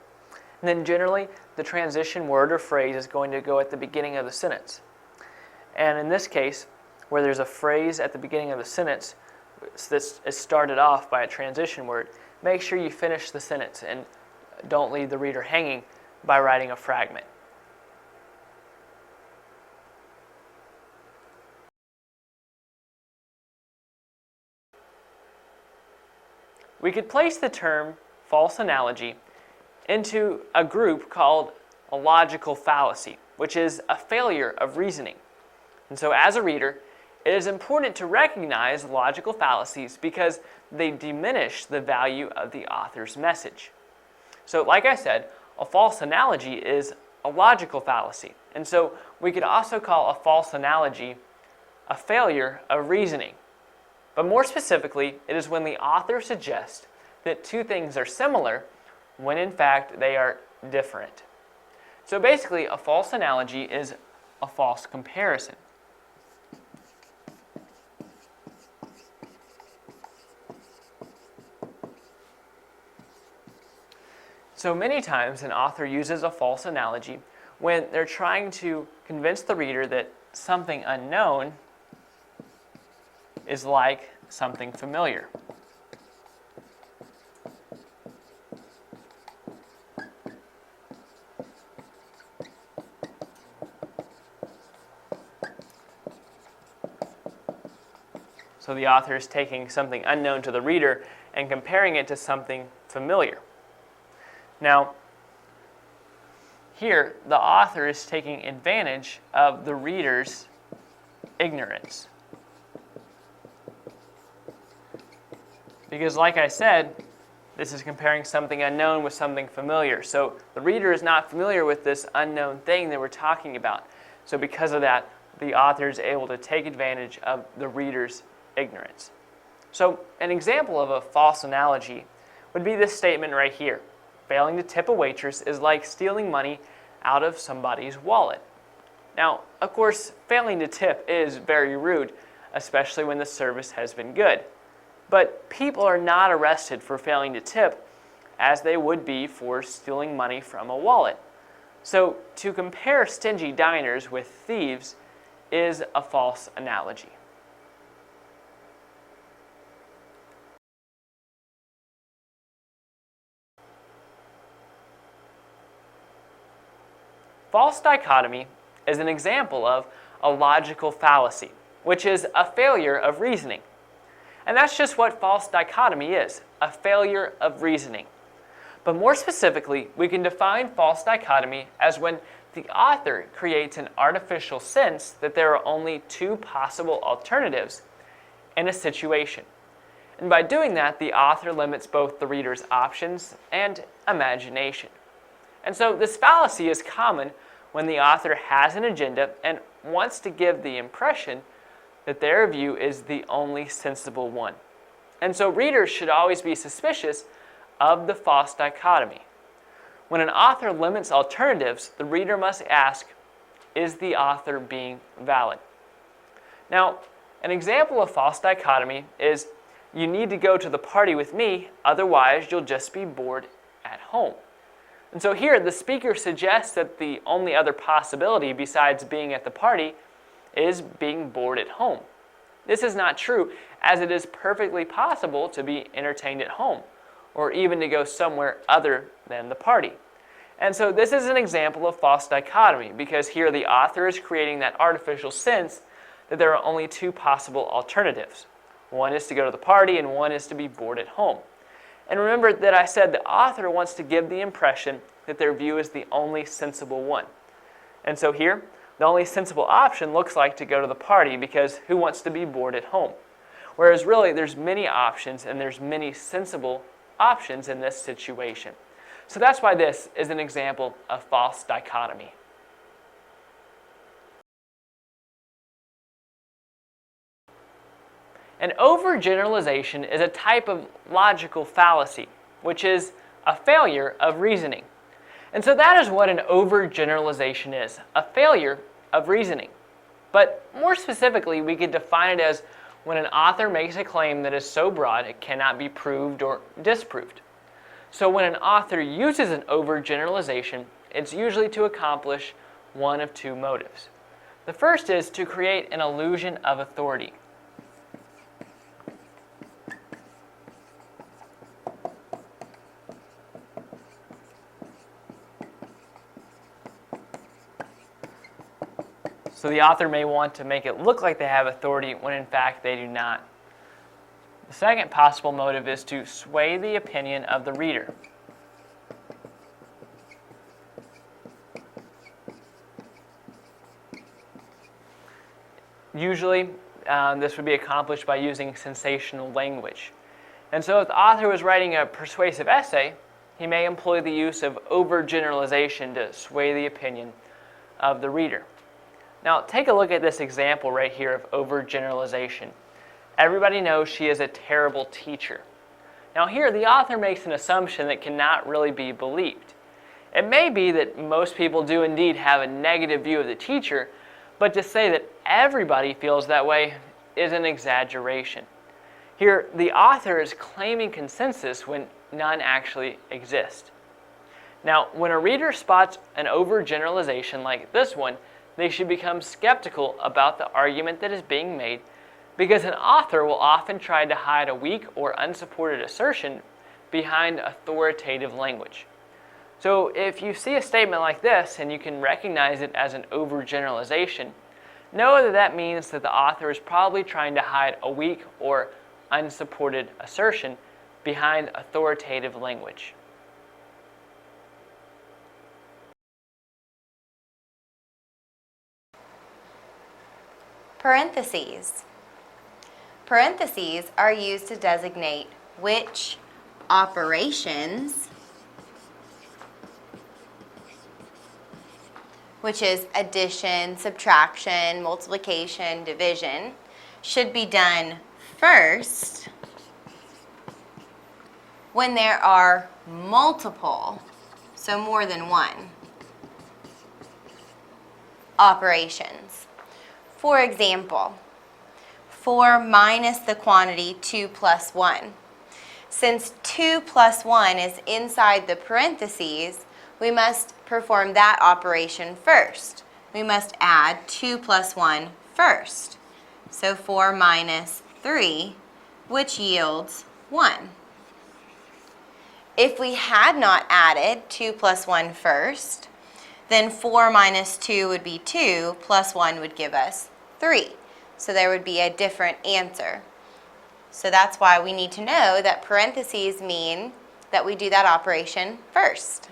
And then generally, the transition word or phrase is going to go at the beginning of the sentence. And in this case, where there's a phrase at the beginning of the sentence that is started off by a transition word, make sure you finish the sentence and don't leave the reader hanging by writing a fragment. We could place the term false analogy into a group called a logical fallacy, which is a failure of reasoning. And so as a reader, it is important to recognize logical fallacies because they diminish the value of the author's message. So like I said, a false analogy is a logical fallacy. And so we could also call a false analogy a failure of reasoning. But more specifically, it is when the author suggests that two things are similar when in fact they are different. So basically, a false analogy is a false comparison. So many times an author uses a false analogy when they're trying to convince the reader that something unknown is like something familiar. So the author is taking something unknown to the reader and comparing it to something familiar. Now, here the author is taking advantage of the reader's ignorance. Because like I said, this is comparing something unknown with something familiar. So the reader is not familiar with this unknown thing that we're talking about. So because of that, the author is able to take advantage of the reader's ignorance. So an example of a false analogy would be this statement right here. Failing to tip a waitress is like stealing money out of somebody's wallet. Now, of course, failing to tip is very rude, especially when the service has been good. But people are not arrested for failing to tip as they would be for stealing money from a wallet. So to compare stingy diners with thieves is a false analogy. False dichotomy is an example of a logical fallacy, which is a failure of reasoning. And that's just what false dichotomy is, a failure of reasoning. But more specifically, we can define false dichotomy as when the author creates an artificial sense that there are only two possible alternatives in a situation. And by doing that, the author limits both the reader's options and imagination. And so this fallacy is common when the author has an agenda and wants to give the impression that their view is the only sensible one. And so readers should always be suspicious of the false dichotomy. When an author limits alternatives, the reader must ask, is the author being valid? Now, an example of false dichotomy is, you need to go to the party with me, otherwise you'll just be bored at home. And so here, the speaker suggests that the only other possibility besides being at the party is being bored at home. This is not true, as it is perfectly possible to be entertained at home. or even to go somewhere other than the party. And so this is an example of false dichotomy, because here the author is creating that artificial sense that there are only two possible alternatives. One is to go to the party, and one is to be bored at home. And remember that I said the author wants to give the impression that their view is the only sensible one. And so here, the only sensible option looks like to go to the party, because who wants to be bored at home? Whereas really, there's many options, and there's many sensible options in this situation. So that's why this is an example of false dichotomy. An overgeneralization is a type of logical fallacy, which is a failure of reasoning. And so that is what an overgeneralization is, a failure of reasoning. But more specifically, we could define it as when an author makes a claim that is so broad it cannot be proved or disproved. So when an author uses an overgeneralization, it's usually to accomplish one of two motives. The first is to create an illusion of authority. So the author may want to make it look like they have authority when in fact they do not. The second possible motive is to sway the opinion of the reader. Usually, this would be accomplished by using sensational language. And so if the author was writing a persuasive essay, he may employ the use of overgeneralization to sway the opinion of the reader. Now, take a look at this example right here of overgeneralization. Everybody knows she is a terrible teacher. Now here, the author makes an assumption that cannot really be believed. It may be that most people do indeed have a negative view of the teacher, but to say that everybody feels that way is an exaggeration. Here, the author is claiming consensus when none actually exist. Now, when a reader spots an overgeneralization like this one, they should become skeptical about the argument that is being made, because an author will often try to hide a weak or unsupported assertion behind authoritative language. So if you see a statement like this and you can recognize it as an overgeneralization, know that that means that the author is probably trying to hide a weak or unsupported assertion behind authoritative language. Parentheses. Parentheses are used to designate which operations, which is addition, subtraction, multiplication, division, should be done first when there are multiple, so more than one, operations. For example, 4 minus the quantity 2 plus 1. Since 2 plus 1 is inside the parentheses, we must perform that operation first. We must add 2 plus 1 first. So 4 minus 3, which yields 1. If we had not added 2 plus 1 first, then 4 minus 2 would be 2, plus 1 would give us 3. So there would be a different answer. So that's why we need to know that parentheses mean that we do that operation first.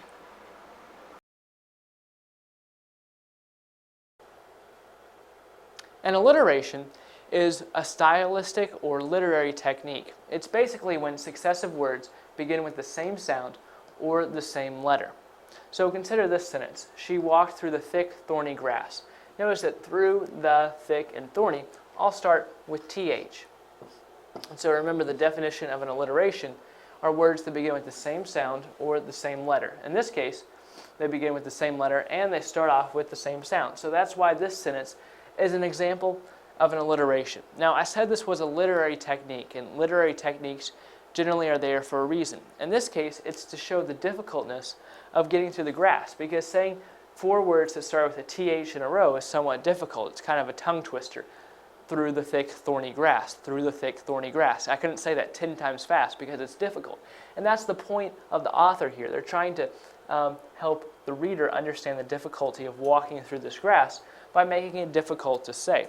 An alliteration is a stylistic or literary technique. It's basically when successive words begin with the same sound or the same letter. So consider this sentence. She walked through the thick, thorny grass. Notice that through, the, thick, and thorny all start with TH. And so remember, the definition of an alliteration are words that begin with the same sound or the same letter. In this case, they begin with the same letter and they start off with the same sound. So that's why this sentence is an example of an alliteration. Now, I said this was a literary technique, and literary techniques generally are there for a reason. In this case, it's to show the difficultness of getting through the grass, because saying 4 words that start with a TH in a row is somewhat difficult. It's kind of a tongue twister. through the thick thorny grass, through the thick thorny grass. I couldn't say that 10 times fast because it's difficult. And that's the point of the author here. They're trying to help the reader understand the difficulty of walking through this grass by making it difficult to say.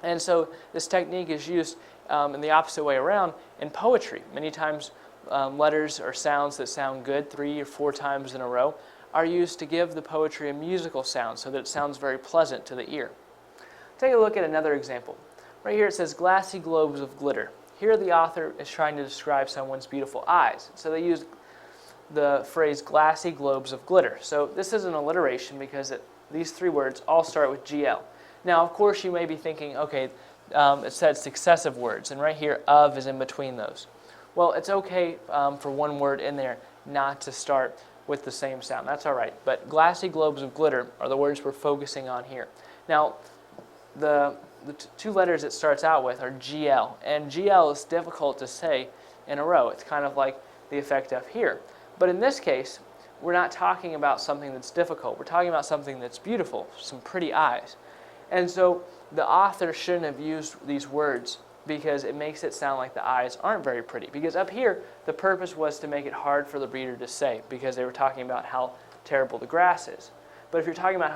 And so this technique is used in the opposite way around in poetry. Many times letters or sounds that sound good 3 or 4 times in a row are used to give the poetry a musical sound so that it sounds very pleasant to the ear. Take a look at another example. Right here it says glassy globes of glitter. Here the author is trying to describe someone's beautiful eyes. So they use the phrase glassy globes of glitter. So this is an alliteration because these 3 words all start with GL. Now, of course, you may be thinking, okay, it said successive words, and right here, of is in between those. Well, it's okay for one word in there not to start with the same sound. That's all right. But glassy globes of glitter are the words we're focusing on here. Now, the 2 letters it starts out with are GL, and GL is difficult to say in a row. It's kind of like the effect F here. But in this case, we're not talking about something that's difficult. We're talking about something that's beautiful, some pretty eyes. And so the author shouldn't have used these words because it makes it sound like the eyes aren't very pretty. Because up here, the purpose was to make it hard for the reader to say because they were talking about how terrible the grass is. But if you're talking about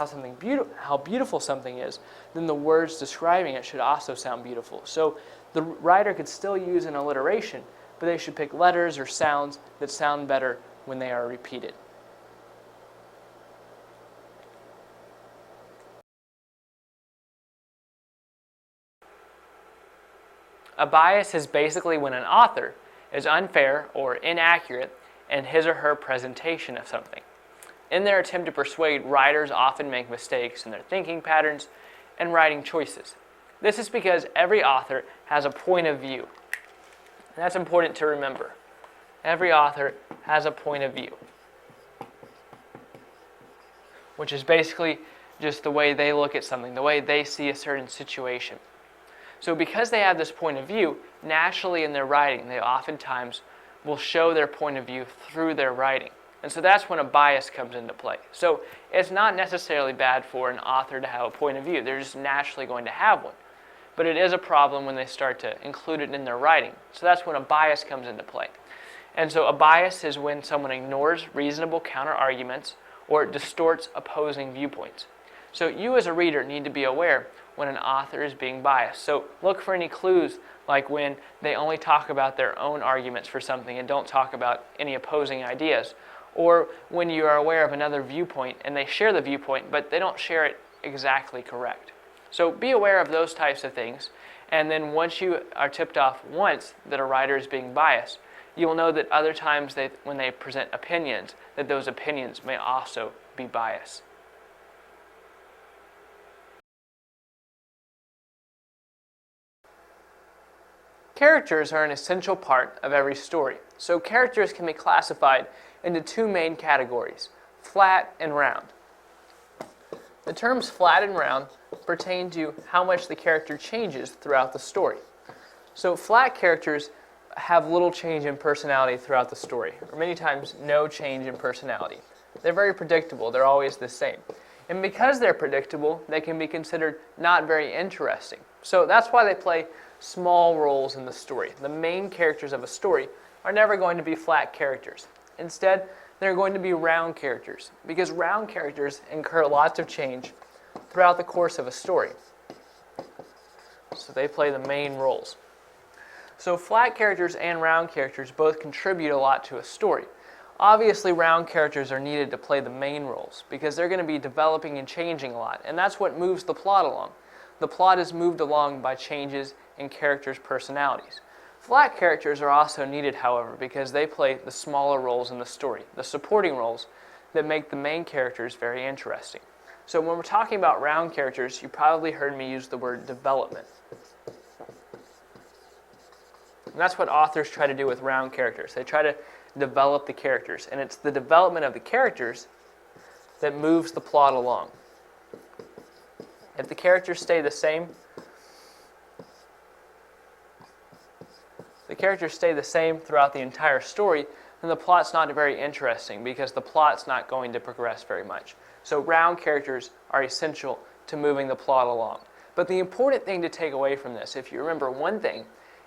how beautiful something is, then the words describing it should also sound beautiful. So the writer could still use an alliteration, but they should pick letters or sounds that sound better when they are repeated. A bias is basically when an author is unfair or inaccurate in his or her presentation of something. In their attempt to persuade, writers often make mistakes in their thinking patterns and writing choices. This is because every author has a point of view. And that's important to remember. Every author has a point of view, which is basically just the way they look at something, the way they see a certain situation. So because they have this point of view, naturally in their writing, they oftentimes will show their point of view through their writing. And so that's when a bias comes into play. So it's not necessarily bad for an author to have a point of view. They're just naturally going to have one. But it is a problem when they start to include it in their writing. So that's when a bias comes into play. And so a bias is when someone ignores reasonable counter-arguments or distorts opposing viewpoints. So you as a reader need to be aware when an author is being biased. So look for any clues, like when they only talk about their own arguments for something and don't talk about any opposing ideas. Or when you are aware of another viewpoint and they share the viewpoint, but they don't share it exactly correct. So be aware of those types of things. And then once you are tipped off once that a writer is being biased, you will know that other times when they present opinions, that those opinions may also be biased. Characters are an essential part of every story. So characters can be classified into 2 main categories, flat and round. The terms flat and round pertain to how much the character changes throughout the story. So flat characters have little change in personality throughout the story, or many times no change in personality. They're very predictable. They're always the same. And because they're predictable, they can be considered not very interesting. So that's why they play small roles in the story. The main characters of a story are never going to be flat characters. Instead, they're going to be round characters, because round characters incur lots of change throughout the course of a story. So they play the main roles. So flat characters and round characters both contribute a lot to a story. Obviously, round characters are needed to play the main roles because they're going to be developing and changing a lot, and that's what moves the plot along. The plot is moved along by changes in characters' personalities. Flat characters are also needed, however, because they play the smaller roles in the story, the supporting roles that make the main characters very interesting. So when we're talking about round characters, you probably heard me use the word development. And that's what authors try to do with round characters. They try to develop the characters, and it's the development of the characters that moves the plot along. If the characters stay the same, throughout the entire story, then the plot's not very interesting because the plot's not going to progress very much. So round characters are essential to moving the plot along. But the important thing to take away from this, if you remember one thing,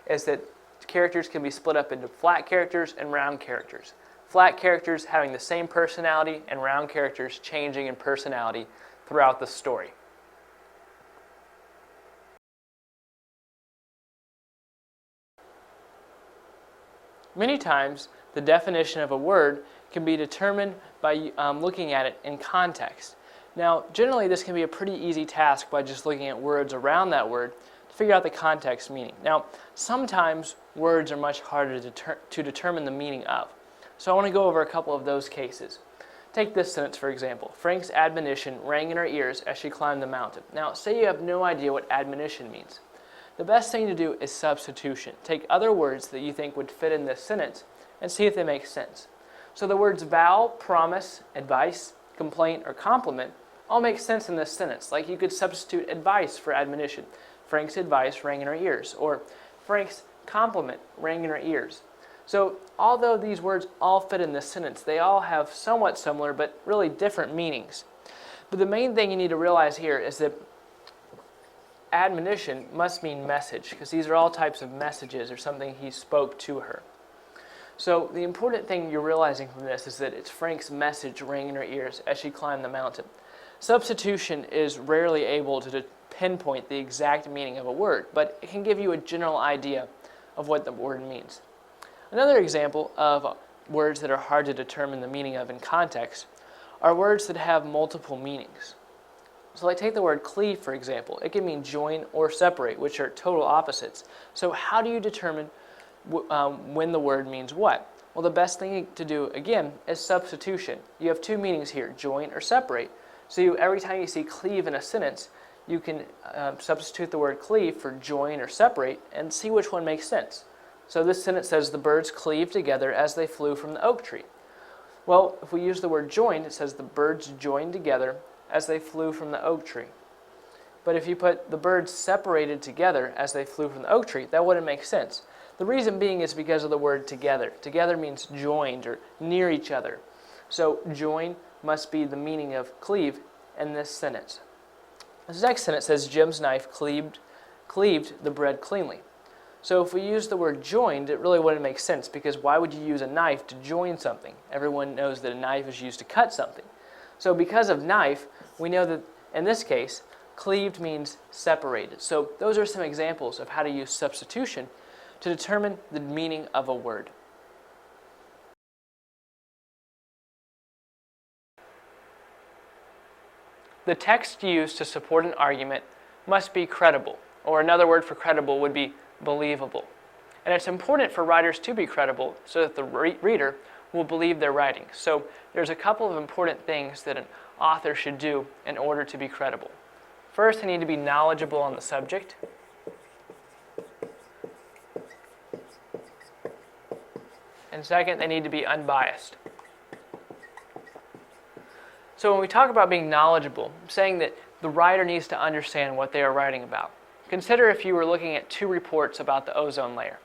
is that characters can be split up into flat characters and round characters. Flat characters having the same personality and round characters changing in personality throughout the story. Many times, the definition of a word can be determined by looking at it in context. Now, generally, this can be a pretty easy task by just looking at words around that word to figure out the context meaning. Now, sometimes words are much harder to determine the meaning of. So I want to go over a couple of those cases. Take this sentence, for example. Frank's admonition rang in her ears as she climbed the mountain. Now, say you have no idea what admonition means. The best thing to do is substitution. Take other words that you think would fit in this sentence and see if they make sense. So the words vow, promise, advice, complaint, or compliment all make sense in this sentence. Like you could substitute advice for admonition. Frank's advice rang in her ears, or Frank's compliment rang in her ears. So although these words all fit in this sentence, they all have somewhat similar but really different meanings. But the main thing you need to realize here is that admonition must mean message, because these are all types of messages or something he spoke to her. So the important thing you're realizing from this is that it's Frank's message rang in her ears as she climbed the mountain. Substitution is rarely able to pinpoint the exact meaning of a word, but it can give you a general idea of what the word means. Another example of words that are hard to determine the meaning of in context are words that have multiple meanings. So like take the word cleave, for example. It can mean join or separate, which are total opposites. So how do you determine when the word means what? Well, the best thing to do, again, is substitution. You have two meanings here, join or separate. So every time you see cleave in a sentence, you can substitute the word cleave for join or separate and see which one makes sense. So this sentence says, the birds cleaved together as they flew from the oak tree. Well, if we use the word joined, it says the birds joined together as they flew from the oak tree. But if you put the birds separated together as they flew from the oak tree, that wouldn't make sense. The reason being is because of the word together. Together means joined or near each other. So join must be the meaning of cleave in this sentence. This next sentence says Jim's knife cleaved the bread cleanly. So if we use the word joined, it really wouldn't make sense, because why would you use a knife to join something? Everyone knows that a knife is used to cut something. So because of knife, we know that in this case, cleaved means separated. So those are some examples of how to use substitution to determine the meaning of a word. The text used to support an argument must be credible, or another word for credible would be believable. And it's important for writers to be credible so that the reader will believe their writing. So there's a couple of important things that an author should do in order to be credible. First, they need to be knowledgeable on the subject. And second, they need to be unbiased. So when we talk about being knowledgeable, I'm saying that the writer needs to understand what they are writing about. Consider if you were looking at two reports about the ozone layer.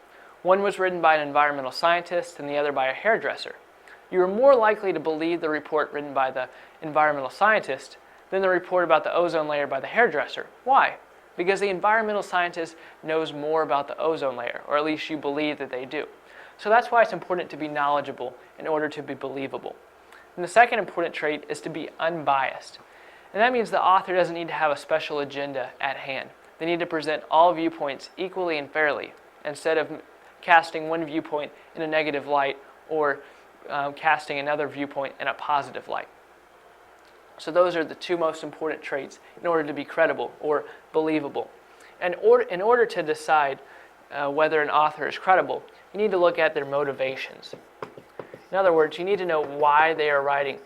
One was written by an environmental scientist and the other by a hairdresser. You are more likely to believe the report written by the environmental scientist than the report about the ozone layer by the hairdresser. Why? Because the environmental scientist knows more about the ozone layer, or at least you believe that they do. So that's why it's important to be knowledgeable in order to be believable. And the second important trait is to be unbiased. And that means the author doesn't need to have a special agenda at hand. They need to present all viewpoints equally and fairly, instead of casting one viewpoint in a negative light or casting another viewpoint in a positive light. So those are the two most important traits in order to be credible or believable. And in order to decide whether an author is credible, you need to look at their motivations. In other words, you need to know why they are writing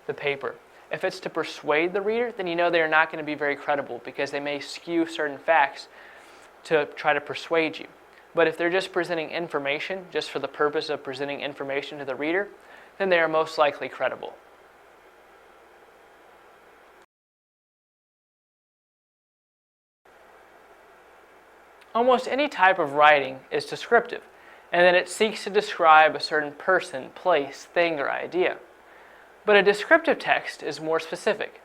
the paper. If it's to persuade the reader, then you know they are not going to be very credible, because they may skew certain facts to try to persuade you. But if they're just presenting information, just for the purpose of presenting information to the reader, then they are most likely credible. Almost any type of writing is descriptive, and then it seeks to describe a certain person, place, thing, or idea. But a descriptive text is more specific,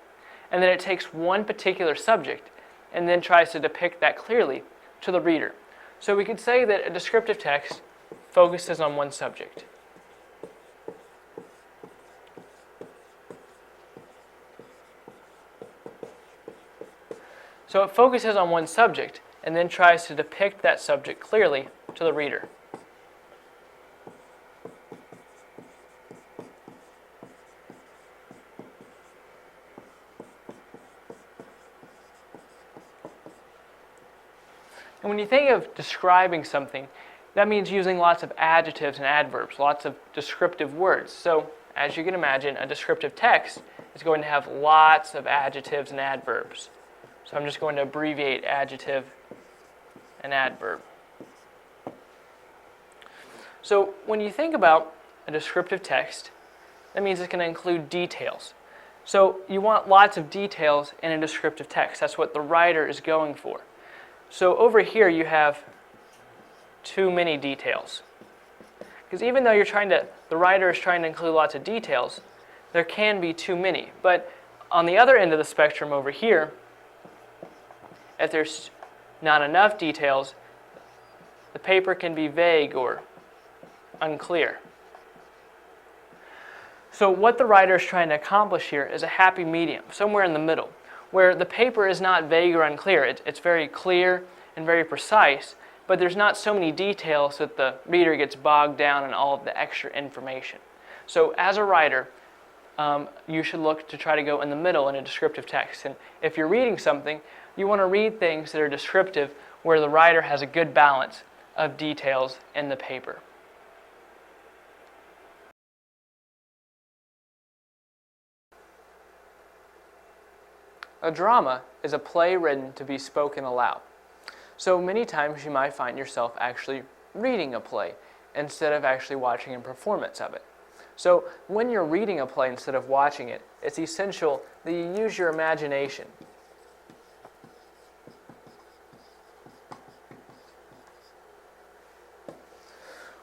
and then it takes one particular subject and then tries to depict that clearly to the reader. So we could say that a descriptive text focuses on one subject. So it focuses on one subject and then tries to depict that subject clearly to the reader. And when you think of describing something, that means using lots of adjectives and adverbs, lots of descriptive words. So, as you can imagine, a descriptive text is going to have lots of adjectives and adverbs. So I'm just going to abbreviate adjective and adverb. So when you think about a descriptive text, that means it's going to include details. So you want lots of details in a descriptive text. That's what the writer is going for. So over here you have too many details. Because even though the writer is trying to include lots of details, there can be too many. But on the other end of the spectrum over here, if there's not enough details, the paper can be vague or unclear. So what the writer is trying to accomplish here is a happy medium, somewhere in the middle, where the paper is not vague or unclear. It's very clear and very precise, but there's not so many details that the reader gets bogged down in all of the extra information. So as a writer, you should look to try to go in the middle in a descriptive text. And if you're reading something, you want to read things that are descriptive where the writer has a good balance of details in the paper. A drama is a play written to be spoken aloud. So many times you might find yourself actually reading a play instead of actually watching a performance of it. So when you're reading a play instead of watching it, it's essential that you use your imagination.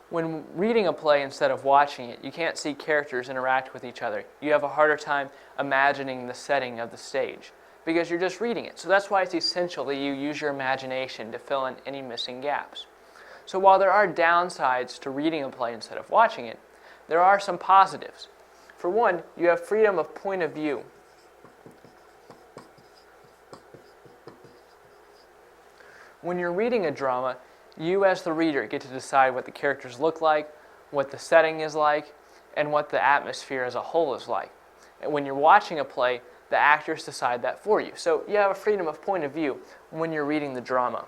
When reading a play instead of watching it, you can't see characters interact with each other. You have a harder time imagining the setting of the stage because you're just reading it. So that's why it's essential that you use your imagination to fill in any missing gaps. So while there are downsides to reading a play instead of watching it, there are some positives. For one, you have freedom of point of view. When you're reading a drama, you as the reader get to decide what the characters look like, what the setting is like, and what the atmosphere as a whole is like. And when you're watching a play, the actors decide that for you. So you have a freedom of point of view when you're reading the drama.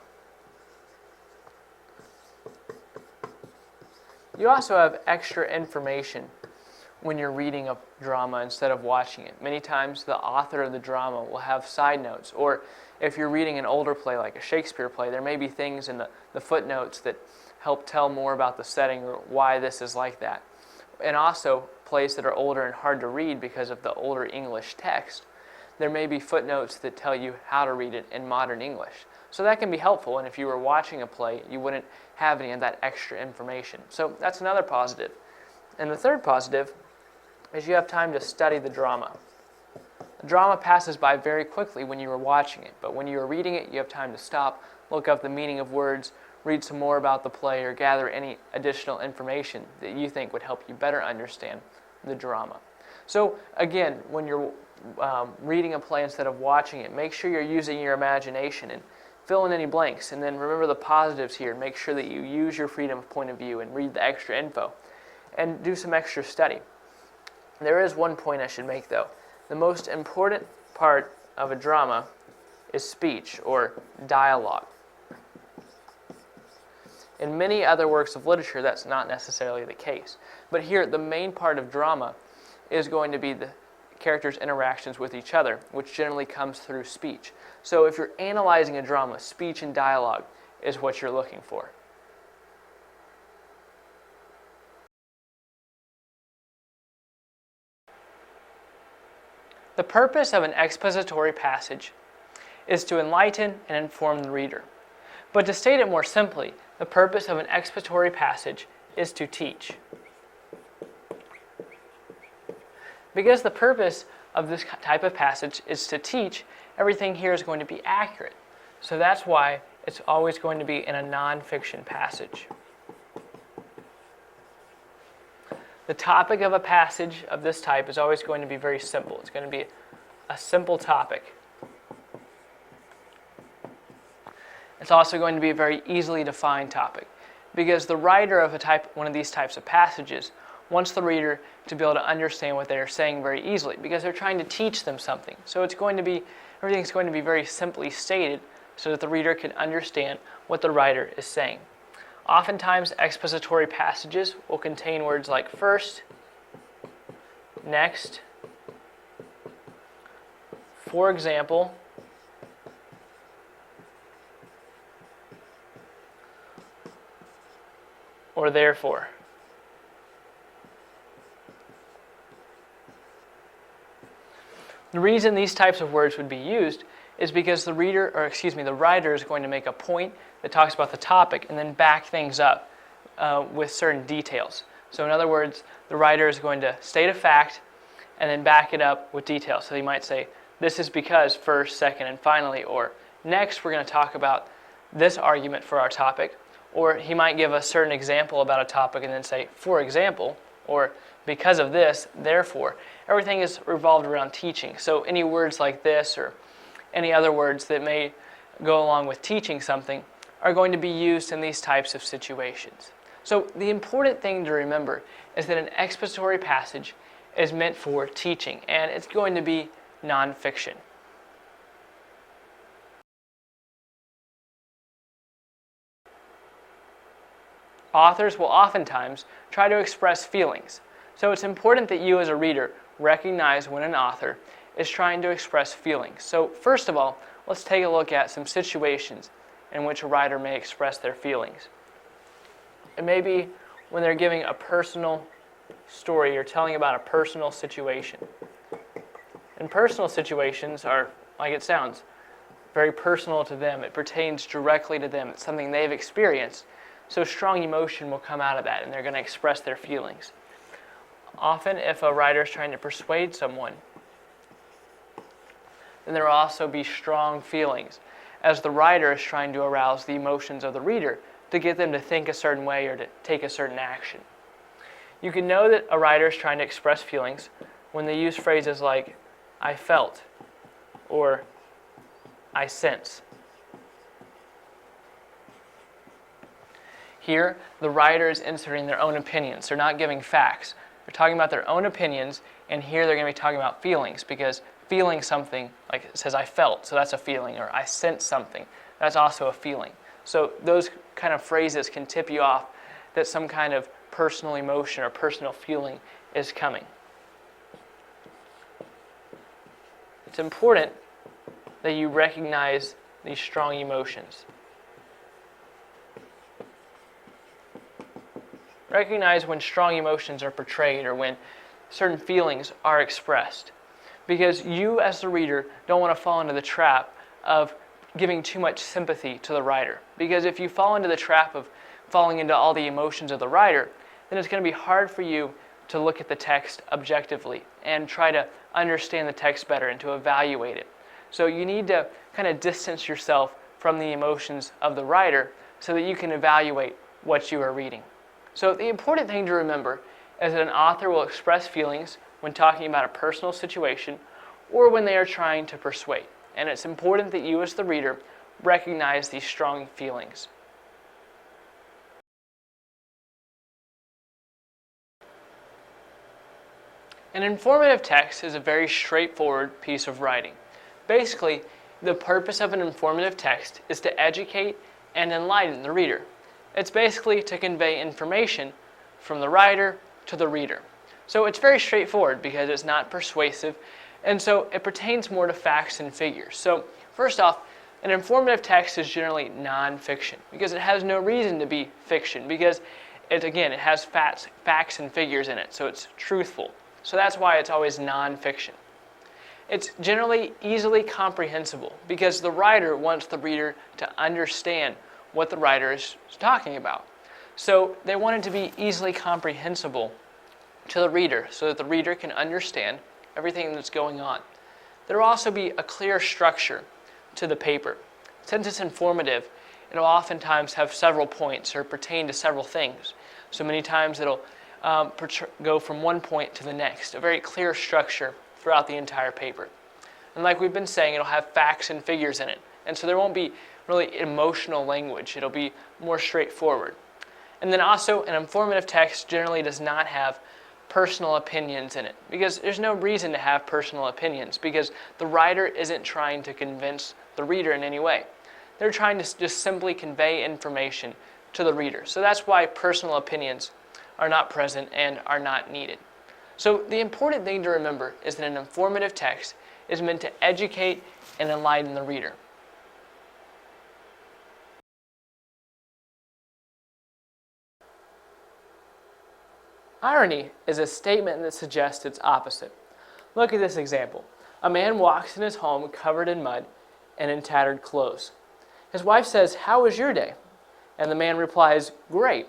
You also have extra information when you're reading a drama instead of watching it. Many times the author of the drama will have side notes, or if you're reading an older play like a Shakespeare play, there may be things in the footnotes that help tell more about the setting or why this is like that. And also plays that are older and hard to read because of the older English text, there may be footnotes that tell you how to read it in modern English. So that can be helpful, and if you were watching a play, you wouldn't have any of that extra information. So that's another positive. And the third positive is you have time to study the drama. The drama passes by very quickly when you are watching it, but when you are reading it, you have time to stop, look up the meaning of words, read some more about the play, or gather any additional information that you think would help you better understand the drama. So again, when you're reading a play instead of watching it, make sure you're using your imagination and fill in any blanks. And then remember the positives here. Make sure that you use your freedom of point of view and read the extra info. And do some extra study. There is one point I should make though. The most important part of a drama is speech or dialogue. In many other works of literature, that's not necessarily the case. But here, the main part of drama is going to be the characters' interactions with each other, which generally comes through speech. So if you're analyzing a drama, speech and dialogue is what you're looking for. The purpose of an expository passage is to enlighten and inform the reader. But to state it more simply, the purpose of an expository passage is to teach. Because the purpose of this type of passage is to teach, everything here is going to be accurate. So that's why it's always going to be in a nonfiction passage. The topic of a passage of this type is always going to be very simple. It's going to be a simple topic. It's also going to be a very easily defined topic, because the writer of one of these types of passages wants the reader to be able to understand what they're saying very easily, because they're trying to teach them something. So everything's going to be very simply stated so that the reader can understand what the writer is saying. Oftentimes, expository passages will contain words like first, next, for example, or therefore. The reason these types of words would be used is because the writer is going to make a point that talks about the topic and then back things up with certain details. So in other words, the writer is going to state a fact and then back it up with details. So he might say, this is because first, second, and finally, or next we're going to talk about this argument for our topic. Or he might give a certain example about a topic and then say, for example, or because of this, therefore. Everything is revolved around teaching. So any words like this or any other words that may go along with teaching something are going to be used in these types of situations. So the important thing to remember is that an expository passage is meant for teaching, and it's going to be nonfiction. Authors will oftentimes try to express feelings. So it's important that you as a reader recognize when an author is trying to express feelings. So first of all, let's take a look at some situations in which a writer may express their feelings. It may be when they're giving a personal story or telling about a personal situation. And personal situations are, like it sounds, very personal to them. It pertains directly to them. It's something they've experienced. So strong emotion will come out of that, and they're going to express their feelings. Often, if a writer is trying to persuade someone, then there will also be strong feelings, as the writer is trying to arouse the emotions of the reader to get them to think a certain way or to take a certain action. You can know that a writer is trying to express feelings when they use phrases like, I felt, or I sense. Here, the writer is inserting their own opinions. They're not giving facts. They're talking about their own opinions, and here they're going to be talking about feelings, because feeling something, like it says I felt, so that's a feeling, or I sense something, that's also a feeling. So those kind of phrases can tip you off that some kind of personal emotion or personal feeling is coming. It's important that you recognize these strong emotions. Recognize when strong emotions are portrayed or when certain feelings are expressed. Because you, as the reader, don't want to fall into the trap of giving too much sympathy to the writer. Because if you fall into the trap of falling into all the emotions of the writer, then it's going to be hard for you to look at the text objectively and try to understand the text better and to evaluate it. So you need to kind of distance yourself from the emotions of the writer so that you can evaluate what you are reading. So the important thing to remember is that an author will express feelings when talking about a personal situation or when they are trying to persuade. And it's important that you as the reader recognize these strong feelings. An informative text is a very straightforward piece of writing. Basically, the purpose of an informative text is to educate and enlighten the reader. It's basically to convey information from the writer to the reader. So it's very straightforward because it's not persuasive, and so it pertains more to facts and figures. So first off, an informative text is generally non-fiction because it has no reason to be fiction because it has facts and figures in it, so it's truthful. So that's why it's always non-fiction. It's generally easily comprehensible because the writer wants the reader to understand what the writer is talking about. So they want it to be easily comprehensible to the reader so that the reader can understand everything that's going on. There will also be a clear structure to the paper. Since it's informative, it'll oftentimes have several points or pertain to several things. So many times it'll go from one point to the next, a very clear structure throughout the entire paper. And like we've been saying, it'll have facts and figures in it. And so there won't be really emotional language. It'll be more straightforward. And then also, an informative text generally does not have personal opinions in it, because there's no reason to have personal opinions, because the writer isn't trying to convince the reader in any way. They're trying to just simply convey information to the reader. So that's why personal opinions are not present and are not needed. So the important thing to remember is that an informative text is meant to educate and enlighten the reader. Irony is a statement that suggests its opposite. Look at this example. A man walks in his home covered in mud and in tattered clothes. His wife says, "How was your day?" And the man replies, "Great."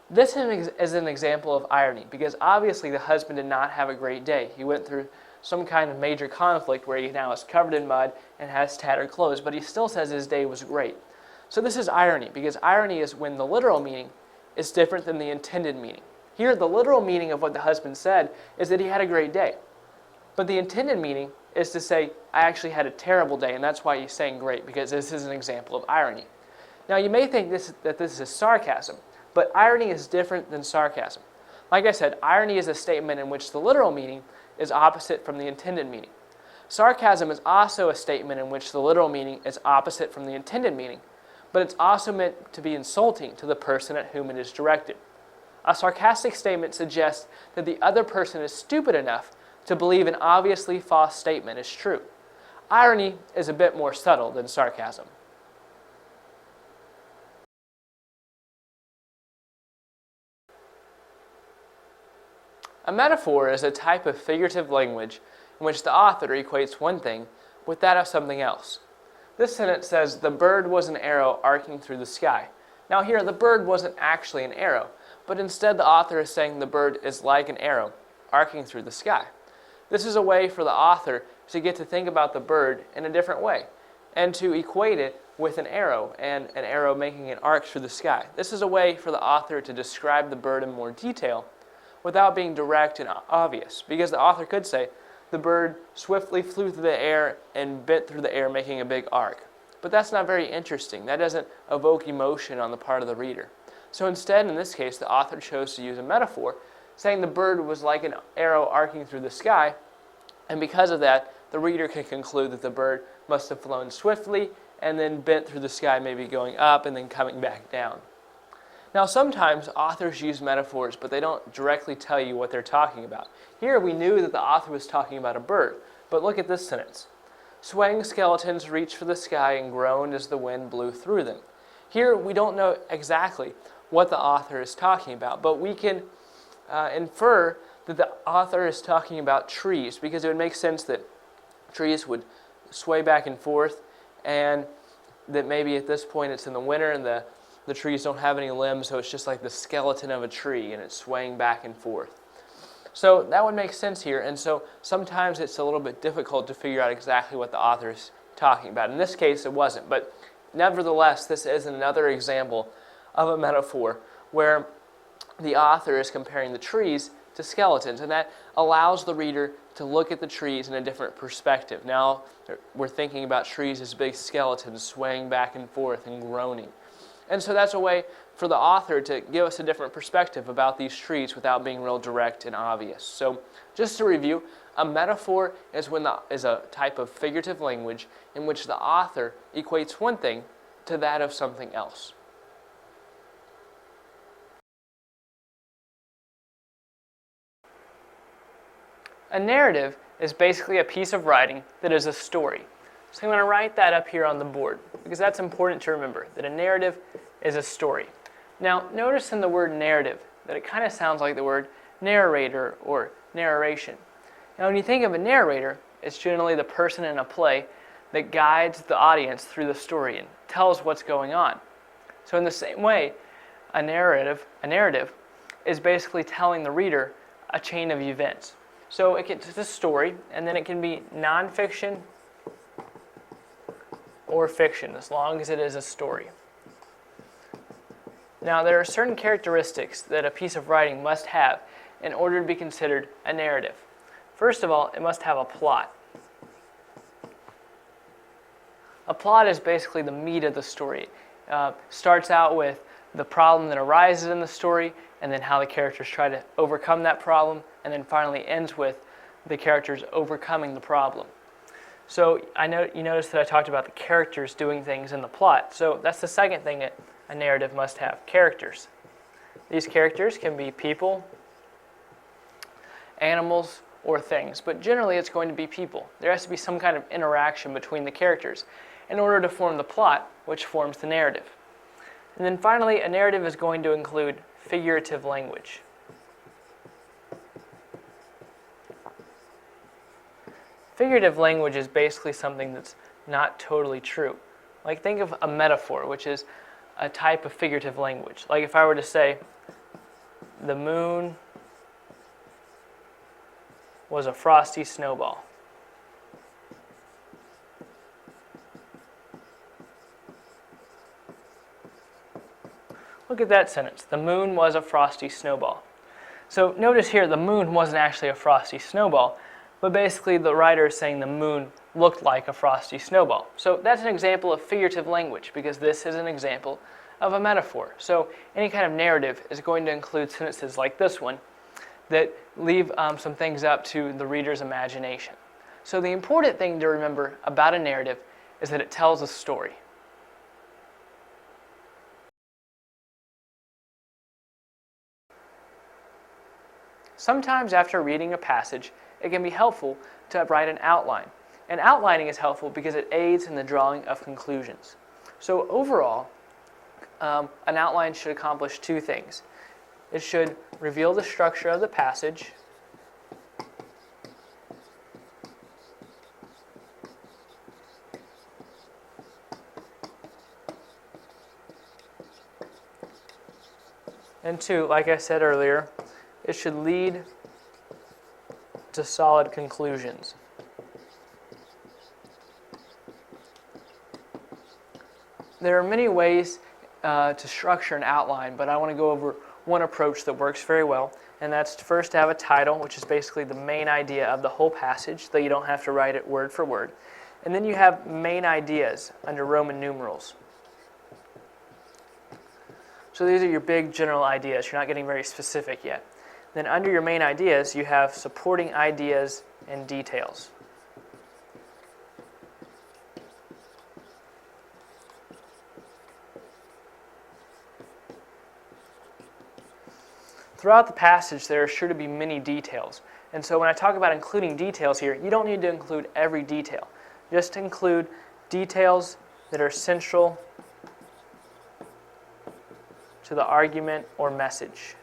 This is an example of irony, because obviously the husband did not have a great day. He went through some kind of major conflict where he now is covered in mud and has tattered clothes, but he still says his day was great. So this is irony, because irony is when the literal meaning is different than the intended meaning. Here, the literal meaning of what the husband said is that he had a great day. But the intended meaning is to say, I actually had a terrible day, and that's why he's saying great, because this is an example of irony. Now, you may think that this is sarcasm, but irony is different than sarcasm. Like I said, irony is a statement in which the literal meaning is opposite from the intended meaning. Sarcasm is also a statement in which the literal meaning is opposite from the intended meaning, but it's also meant to be insulting to the person at whom it is directed. A sarcastic statement suggests that the other person is stupid enough to believe an obviously false statement is true. Irony is a bit more subtle than sarcasm. A metaphor is a type of figurative language in which the author equates one thing with that of something else. This sentence says, "The bird was an arrow arcing through the sky." Now here, the bird wasn't actually an arrow, but instead the author is saying the bird is like an arrow arcing through the sky. This is a way for the author to get to think about the bird in a different way and to equate it with an arrow and an arrow making an arc through the sky. This is a way for the author to describe the bird in more detail without being direct and obvious, because the author could say the bird swiftly flew through the air and bent through the air making a big arc. But that's not very interesting. That doesn't evoke emotion on the part of the reader. So instead, in this case, the author chose to use a metaphor, saying the bird was like an arrow arcing through the sky, and because of that, the reader can conclude that the bird must have flown swiftly and then bent through the sky, maybe going up and then coming back down. Now, sometimes authors use metaphors, but they don't directly tell you what they're talking about. Here, we knew that the author was talking about a bird, but look at this sentence. Swaying skeletons reached for the sky and groaned as the wind blew through them. Here, we don't know exactly what the author is talking about, but we can infer that the author is talking about trees, because it would make sense that trees would sway back and forth, and that maybe at this point it's in the winter and the trees don't have any limbs, so it's just like the skeleton of a tree and it's swaying back and forth. So that would make sense here, and so sometimes it's a little bit difficult to figure out exactly what the author is talking about. In this case, it wasn't, but nevertheless, this is another example of a metaphor where the author is comparing the trees to skeletons, and that allows the reader to look at the trees in a different perspective. Now we're thinking about trees as big skeletons swaying back and forth and groaning. And so that's a way for the author to give us a different perspective about these trees without being real direct and obvious. So just to review, a metaphor is a type of figurative language in which the author equates one thing to that of something else. A narrative is basically a piece of writing that is a story. So I'm going to write that up here on the board, because that's important to remember, that a narrative is a story. Now, notice in the word narrative that it kind of sounds like the word narrator or narration. Now, when you think of a narrator, it's generally the person in a play that guides the audience through the story and tells what's going on. So in the same way, a narrative is basically telling the reader a chain of events. So it's a story, and then it can be nonfiction or fiction, as long as it is a story. Now, there are certain characteristics that a piece of writing must have in order to be considered a narrative. First of all, it must have a plot. A plot is basically the meat of the story. Starts out with the problem that arises in the story, and then how the characters try to overcome that problem, and then finally ends with the characters overcoming the problem. So you notice that I talked about the characters doing things in the plot. So that's the second thing that a narrative must have, characters. These characters can be people, animals, or things, but generally it's going to be people. There has to be some kind of interaction between the characters in order to form the plot, which forms the narrative. And then finally, a narrative is going to include figurative language. Figurative language is basically something that's not totally true. Like, think of a metaphor, which is a type of figurative language. Like if I were to say, the moon was a frosty snowball. Look at that sentence. The moon was a frosty snowball. So notice here, the moon wasn't actually a frosty snowball, but basically the writer is saying the moon looked like a frosty snowball. So that's an example of figurative language, because this is an example of a metaphor. So any kind of narrative is going to include sentences like this one that leave some things up to the reader's imagination. So the important thing to remember about a narrative is that it tells a story. Sometimes after reading a passage, it can be helpful to write an outline. And outlining is helpful because it aids in the drawing of conclusions. So overall, an outline should accomplish two things. It should reveal the structure of the passage, and two, like I said earlier, it should lead to solid conclusions. There are many ways to structure an outline, but I want to go over one approach that works very well, and that's to first have a title, which is basically the main idea of the whole passage, though you don't have to write it word for word. And then you have main ideas under Roman numerals. So these are your big general ideas. You're not getting very specific yet. Then under your main ideas, you have supporting ideas and details. Throughout the passage, there are sure to be many details. And so when I talk about including details here, you don't need to include every detail. Just include details that are central to the argument or message.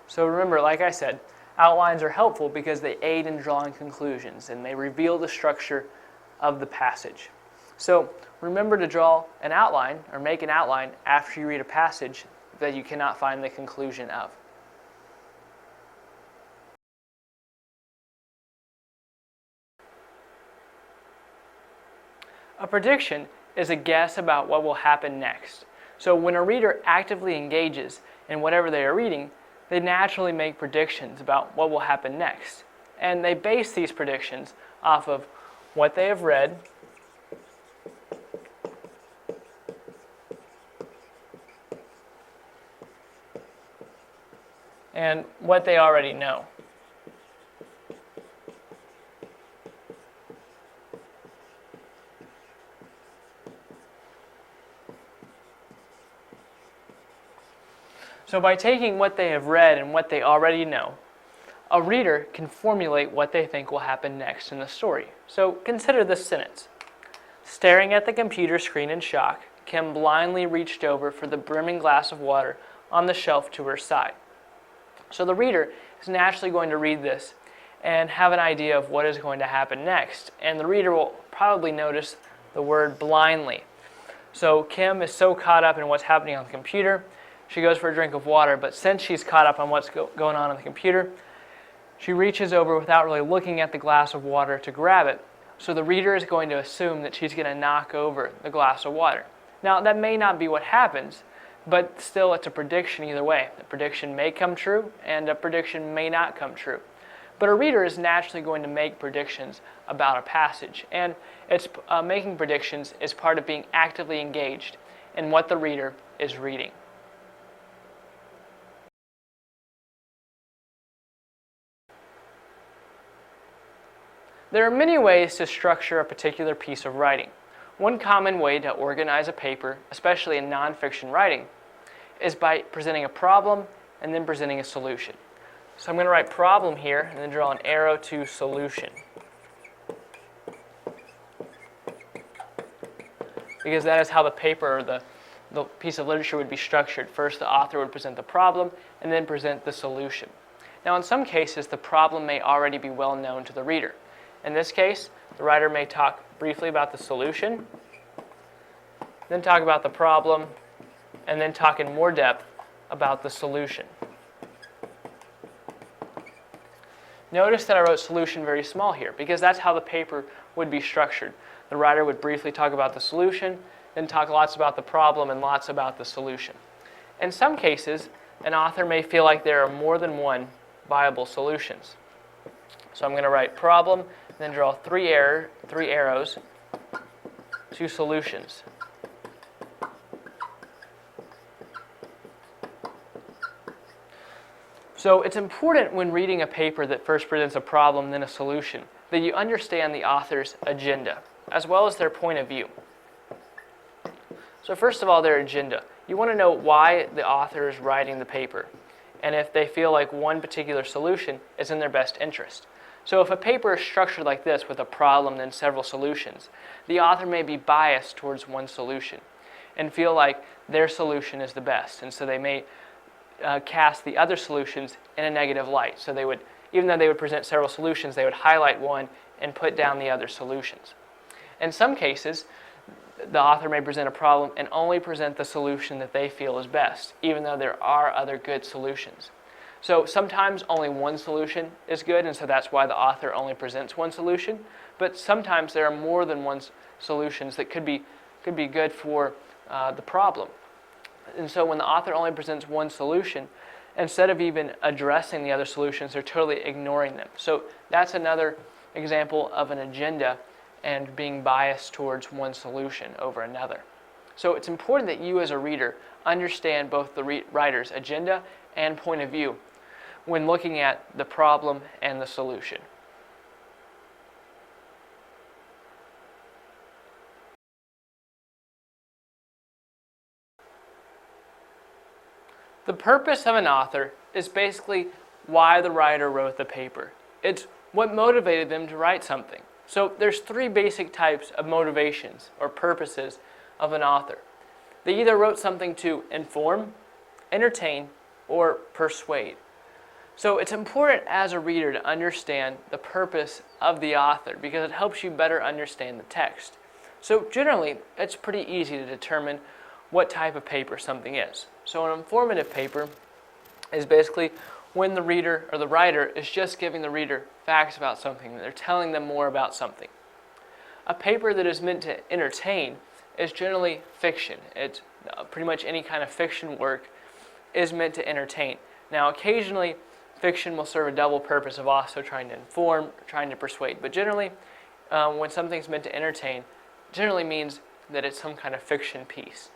So remember, like I said, outlines are helpful because they aid in drawing conclusions and they reveal the structure of the passage. So remember to draw an outline or make an outline after you read a passage that you cannot find the conclusion of. A prediction is a guess about what will happen next. So when a reader actively engages in whatever they are reading, they naturally make predictions about what will happen next. And they base these predictions off of what they have read, and what they already know. So by taking what they have read and what they already know, a reader can formulate what they think will happen next in the story. So consider this sentence. Staring at the computer screen in shock, Kim blindly reached over for the brimming glass of water on the shelf to her side. So the reader is naturally going to read this and have an idea of what is going to happen next. And the reader will probably notice the word blindly. So Kim is so caught up in what's happening on the computer she goes for a drink of water, but since she's caught up on what's going on the computer, she reaches over without really looking at the glass of water to grab it. So the reader is going to assume that she's going to knock over the glass of water. Now, that may not be what happens, but still it's a prediction either way. A prediction may come true, and a prediction may not come true. But a reader is naturally going to make predictions about a passage, and making predictions is part of being actively engaged in what the reader is reading. There are many ways to structure a particular piece of writing. One common way to organize a paper, especially in nonfiction writing, is by presenting a problem and then presenting a solution. So I'm going to write problem here and then draw an arrow to solution. Because that is how the paper or the piece of literature would be structured. First, the author would present the problem and then present the solution. Now, in some cases, the problem may already be well known to the reader. In this case, the writer may talk briefly about the solution, then talk about the problem, and then talk in more depth about the solution. Notice that I wrote solution very small here because that's how the paper would be structured. The writer would briefly talk about the solution, then talk lots about the problem and lots about the solution. In some cases, an author may feel like there are more than one viable solutions. So I'm going to write problem, then draw three arrows to solutions. So it's important when reading a paper that first presents a problem, then a solution, that you understand the author's agenda, as well as their point of view. So first of all, their agenda. You want to know why the author is writing the paper, and if they feel like one particular solution is in their best interest. So if a paper is structured like this with a problem then several solutions, the author may be biased towards one solution and feel like their solution is the best, and so they may cast the other solutions in a negative light. So they would, even though they would present several solutions, they would highlight one and put down the other solutions. In some cases, the author may present a problem and only present the solution that they feel is best, even though there are other good solutions. So sometimes only one solution is good, and so that's why the author only presents one solution. But sometimes there are more than one solutions that could be good for the problem. And so when the author only presents one solution, instead of even addressing the other solutions, they're totally ignoring them. So that's another example of an agenda and being biased towards one solution over another. So it's important that you as a reader understand both the writer's agenda and point of view when looking at the problem and the solution. The purpose of an author is basically why the writer wrote the paper. It's what motivated them to write something. So there's three basic types of motivations or purposes of an author. They either wrote something to inform, entertain, or persuade. So it's important as a reader to understand the purpose of the author because it helps you better understand the text. So generally, it's pretty easy to determine what type of paper something is. So an informative paper is basically when the reader or the writer is just giving the reader facts about something. They're telling them more about something. A paper that is meant to entertain is generally fiction. It's pretty much any kind of fiction work is meant to entertain. Now, occasionally, fiction will serve a double purpose of also trying to inform, trying to persuade. But generally, when something's meant to entertain, generally means that it's some kind of fiction piece.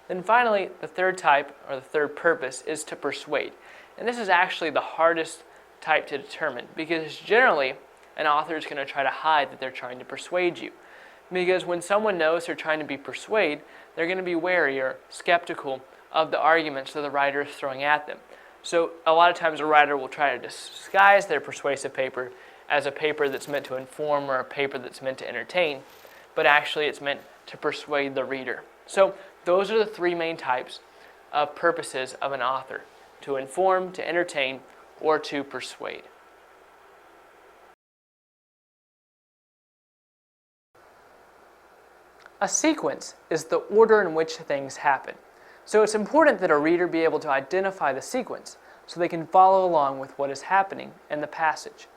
Then finally, the third type, or the third purpose, is to persuade. And this is actually the hardest type to determine because generally, an author is going to try to hide that they're trying to persuade you. Because when someone knows they're trying to be persuaded, they're going to be wary or skeptical of the arguments that the writer is throwing at them. So a lot of times a writer will try to disguise their persuasive paper as a paper that's meant to inform or a paper that's meant to entertain, but actually it's meant to persuade the reader. So those are the three main types of purposes of an author: to inform, to entertain, or to persuade. A sequence is the order in which things happen. So it's important that a reader be able to identify the sequence so they can follow along with what is happening in the passage.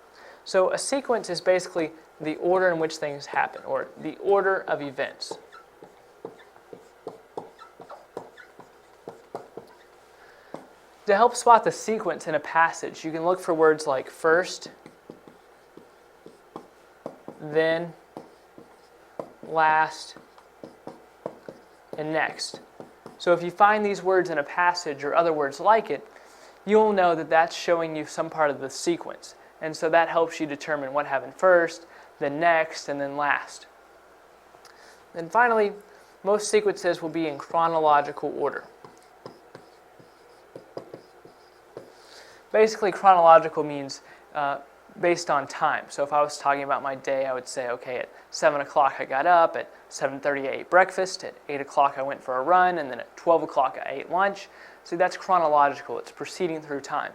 So a sequence is basically the order in which things happen, or the order of events. To help spot the sequence in a passage, you can look for words like first, then, last, and next. So if you find these words in a passage or other words like it, you'll know that that's showing you some part of the sequence. And so that helps you determine what happened first, then next, and then last. And finally, most sequences will be in chronological order. Basically, chronological means based on time. So if I was talking about my day, I would say, okay, at 7 o'clock I got up, at 7:30 I ate breakfast, at 8 o'clock I went for a run, and then at 12 o'clock I ate lunch. See, that's chronological. It's proceeding through time.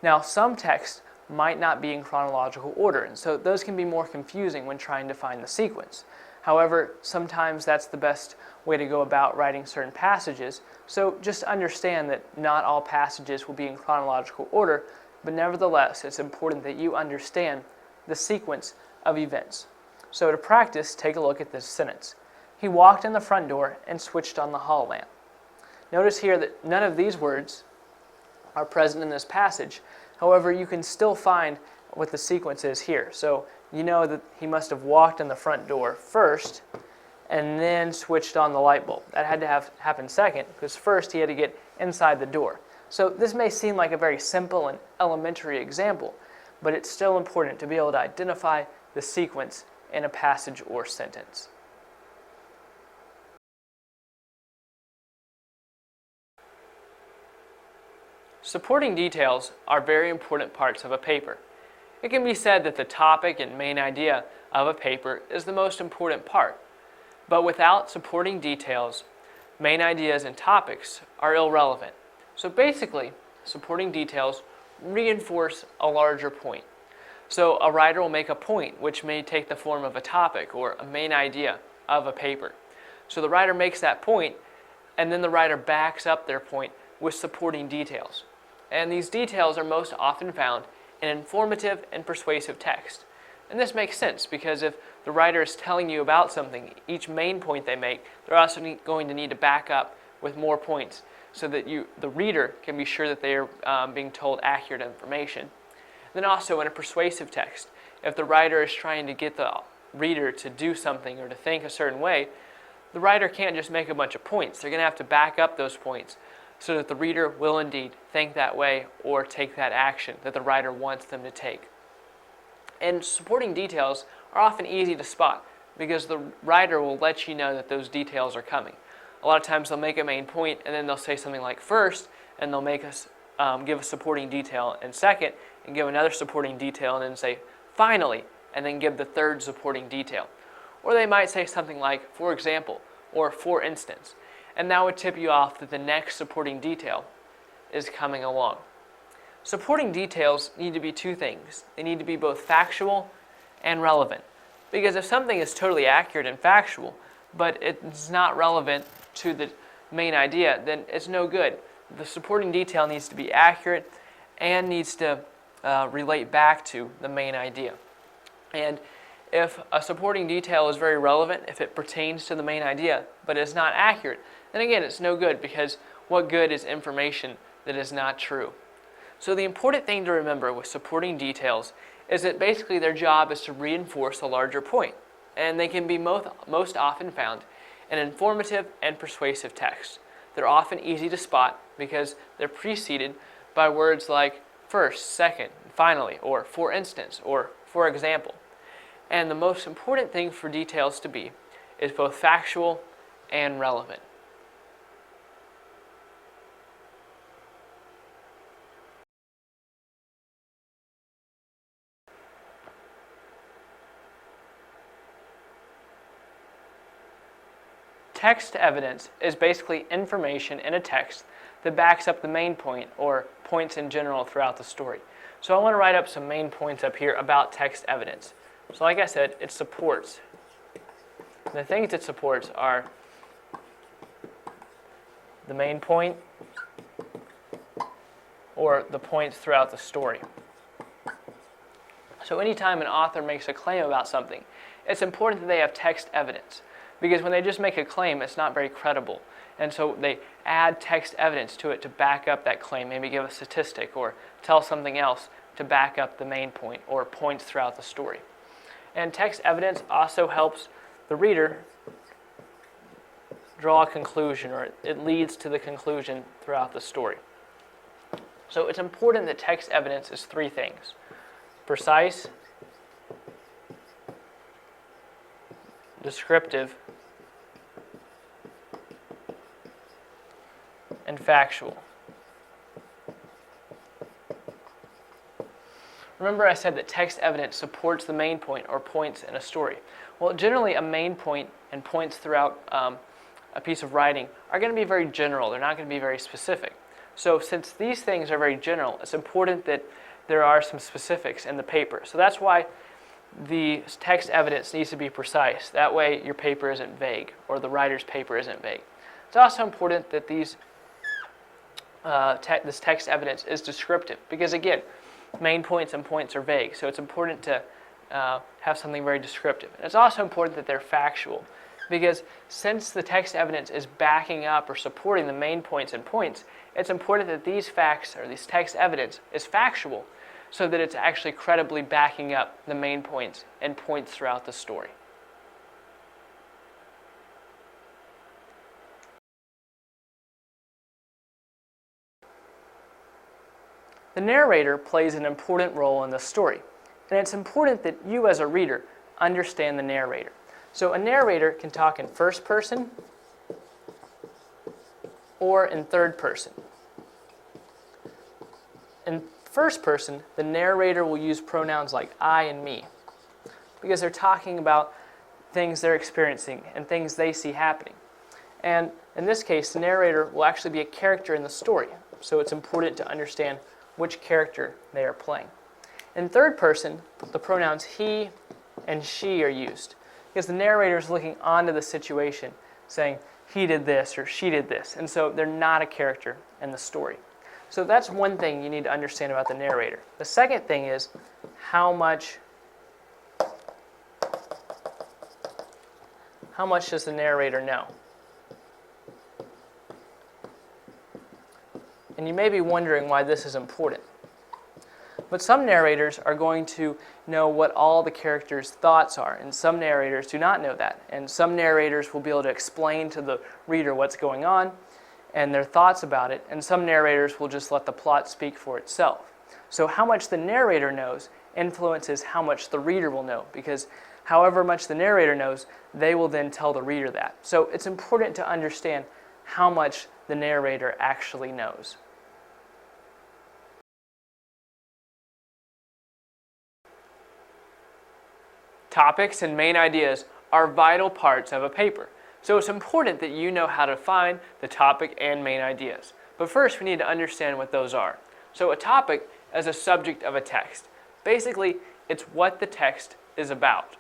Now, some texts might not be in chronological order, and so those can be more confusing when trying to find the sequence. However, sometimes that's the best way to go about writing certain passages, so just understand that not all passages will be in chronological order, but nevertheless, it's important that you understand the sequence of events. So to practice, take a look at this sentence. He walked in the front door and switched on the hall lamp. Notice here that none of these words are present in this passage. However, you can still find what the sequence is here. So you know that he must have walked in the front door first and then switched on the light bulb. That had to have happened second, because first he had to get inside the door. So this may seem like a very simple and elementary example, but it's still important to be able to identify the sequence in a passage or sentence. Supporting details are very important parts of a paper. It can be said that the topic and main idea of a paper is the most important part. But without supporting details, main ideas and topics are irrelevant. So basically, supporting details reinforce a larger point. So a writer will make a point which may take the form of a topic or a main idea of a paper. So the writer makes that point, and then the writer backs up their point with supporting details. And these details are most often found in informative and persuasive text. And this makes sense because if the writer is telling you about something, each main point they make, they're also going to need to back up with more points so that the reader can be sure that they are being told accurate information. Then also in a persuasive text, if the writer is trying to get the reader to do something or to think a certain way, the writer can't just make a bunch of points. They're going to have to back up those points so that the reader will indeed think that way or take that action that the writer wants them to take. And supporting details are often easy to spot because the writer will let you know that those details are coming. A lot of times they'll make a main point and then they'll say something like first, and they'll make us give a supporting detail and second, and give another supporting detail and then say finally, and then give the third supporting detail. Or they might say something like for example or for instance, and that would tip you off that the next supporting detail is coming along. Supporting details need to be two things. They need to be both factual and relevant. Because if something is totally accurate and factual, but it's not relevant to the main idea, then it's no good. The supporting detail needs to be accurate and needs to relate back to the main idea. And if a supporting detail is very relevant, if it pertains to the main idea, but is not accurate, then again, it's no good because what good is information that is not true? So the important thing to remember with supporting details is that basically their job is to reinforce a larger point, and they can be most often found in informative and persuasive text. They're often easy to spot because they're preceded by words like first, second, finally, or for instance, or for example. And the most important thing for details to be is both factual and relevant. Text evidence is basically information in a text that backs up the main point or points in general throughout the story. So I want to write up some main points up here about text evidence. So like I said, it supports. The things it supports are the main point or the points throughout the story. So anytime an author makes a claim about something, it's important that they have text evidence, because when they just make a claim, it's not very credible. And so they add text evidence to it to back up that claim, maybe give a statistic or tell something else to back up the main point or points throughout the story. And text evidence also helps the reader draw a conclusion, or it leads to the conclusion throughout the story. So it's important that text evidence is three things: precise, descriptive, and factual. Remember I said that text evidence supports the main point or points in a story. Well, generally a main point and points throughout a piece of writing are going to be very general. They're not going to be very specific. So since these things are very general, it's important that there are some specifics in the paper. So that's why the text evidence needs to be precise. That way your paper isn't vague, or the writer's paper isn't vague. It's also important that this text evidence is descriptive, because again, main points and points are vague, so it's important to have something very descriptive. And it's also important that they're factual, because since the text evidence is backing up or supporting the main points and points, it's important that these facts or this text evidence is factual, so that it's actually credibly backing up the main points and points throughout the story. The narrator plays an important role in the story, and it's important that you as a reader understand the narrator. So a narrator can talk in first person or in third person. In first person, the narrator will use pronouns like I and me, because they're talking about things they're experiencing and things they see happening. And in this case, the narrator will actually be a character in the story, so it's important to understand which character they are playing. In third person, the pronouns he and she are used, because the narrator is looking onto the situation, saying he did this or she did this, and so they're not a character in the story. So that's one thing you need to understand about the narrator. The second thing is how much does the narrator know? And you may be wondering why this is important. But some narrators are going to know what all the characters' thoughts are, and some narrators do not know that. And some narrators will be able to explain to the reader what's going on and their thoughts about it, and some narrators will just let the plot speak for itself. So how much the narrator knows influences how much the reader will know, because however much the narrator knows, they will then tell the reader that. So it's important to understand how much the narrator actually knows. Topics and main ideas are vital parts of a paper. So it's important that you know how to find the topic and main ideas. But first, we need to understand what those are. So a topic is a subject of a text. Basically, it's what the text is about.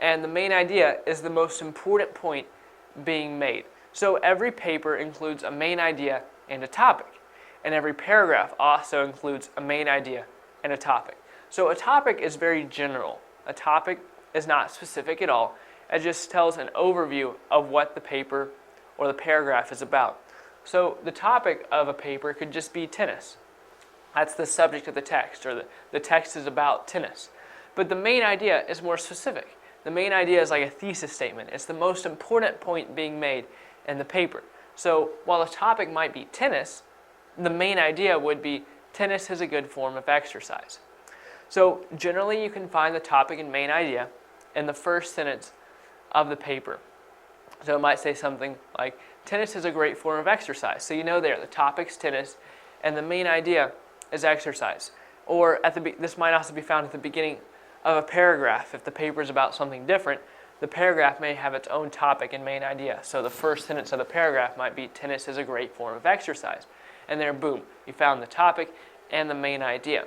And the main idea is the most important point being made. So every paper includes a main idea and a topic. And every paragraph also includes a main idea and a topic. So a topic is very general. A topic is not specific at all. It just tells an overview of what the paper or the paragraph is about. So the topic of a paper could just be tennis. That's the subject of the text, or the text is about tennis. But the main idea is more specific. The main idea is like a thesis statement. It's the most important point being made in the paper. So while the topic might be tennis, the main idea would be tennis is a good form of exercise. So generally you can find the topic and main idea in the first sentence of the paper. So it might say something like, tennis is a great form of exercise. So you know there, the topic's tennis and the main idea is exercise. Or this might also be found at the beginning of a paragraph. If the paper is about something different, the paragraph may have its own topic and main idea. So the first sentence of the paragraph might be, tennis is a great form of exercise. And there, boom, you found the topic and the main idea.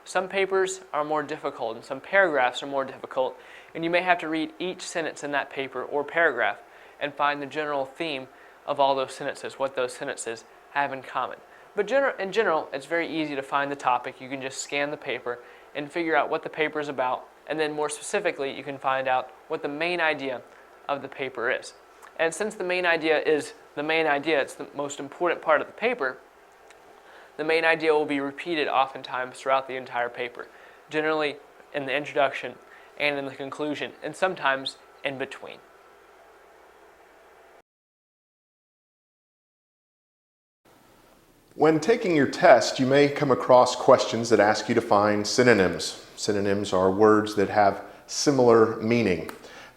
Some papers are more difficult and some paragraphs are more difficult, and you may have to read each sentence in that paper or paragraph and find the general theme of all those sentences, what those sentences have in common. But in general, it's very easy to find the topic. You can just scan the paper and figure out what the paper is about, and then more specifically, you can find out what the main idea of the paper is. And since the main idea is the main idea, it's the most important part of the paper, the main idea will be repeated oftentimes throughout the entire paper, generally in the introduction and in the conclusion, and sometimes in between. When taking your test, you may come across questions that ask you to find synonyms. Synonyms are words that have similar meaning.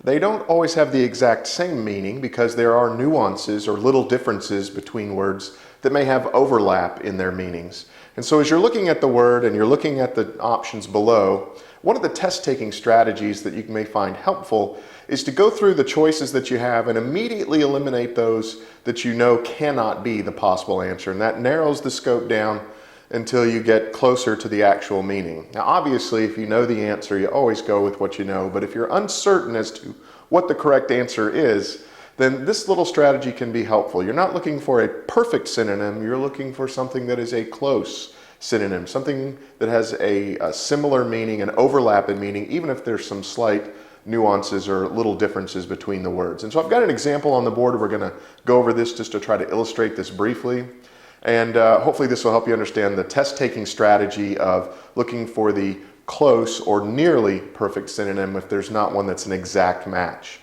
They don't always have the exact same meaning because there are nuances or little differences between words that may have overlap in their meanings. And so as you're looking at the word and you're looking at the options below, one of the test-taking strategies that you may find helpful is to go through the choices that you have and immediately eliminate those that you know cannot be the possible answer. And that narrows the scope down until you get closer to the actual meaning. Now, obviously, if you know the answer, you always go with what you know. But if you're uncertain as to what the correct answer is, then this little strategy can be helpful. You're not looking for a perfect synonym, you're looking for something that is a close synonym, something that has a similar meaning, an overlap in meaning, even if there's some slight nuances or little differences between the words. And so I've got an example on the board. We're going to go over this just to try to illustrate this briefly. And hopefully this will help you understand the test-taking strategy of looking for the close or nearly perfect synonym if there's not one that's an exact match.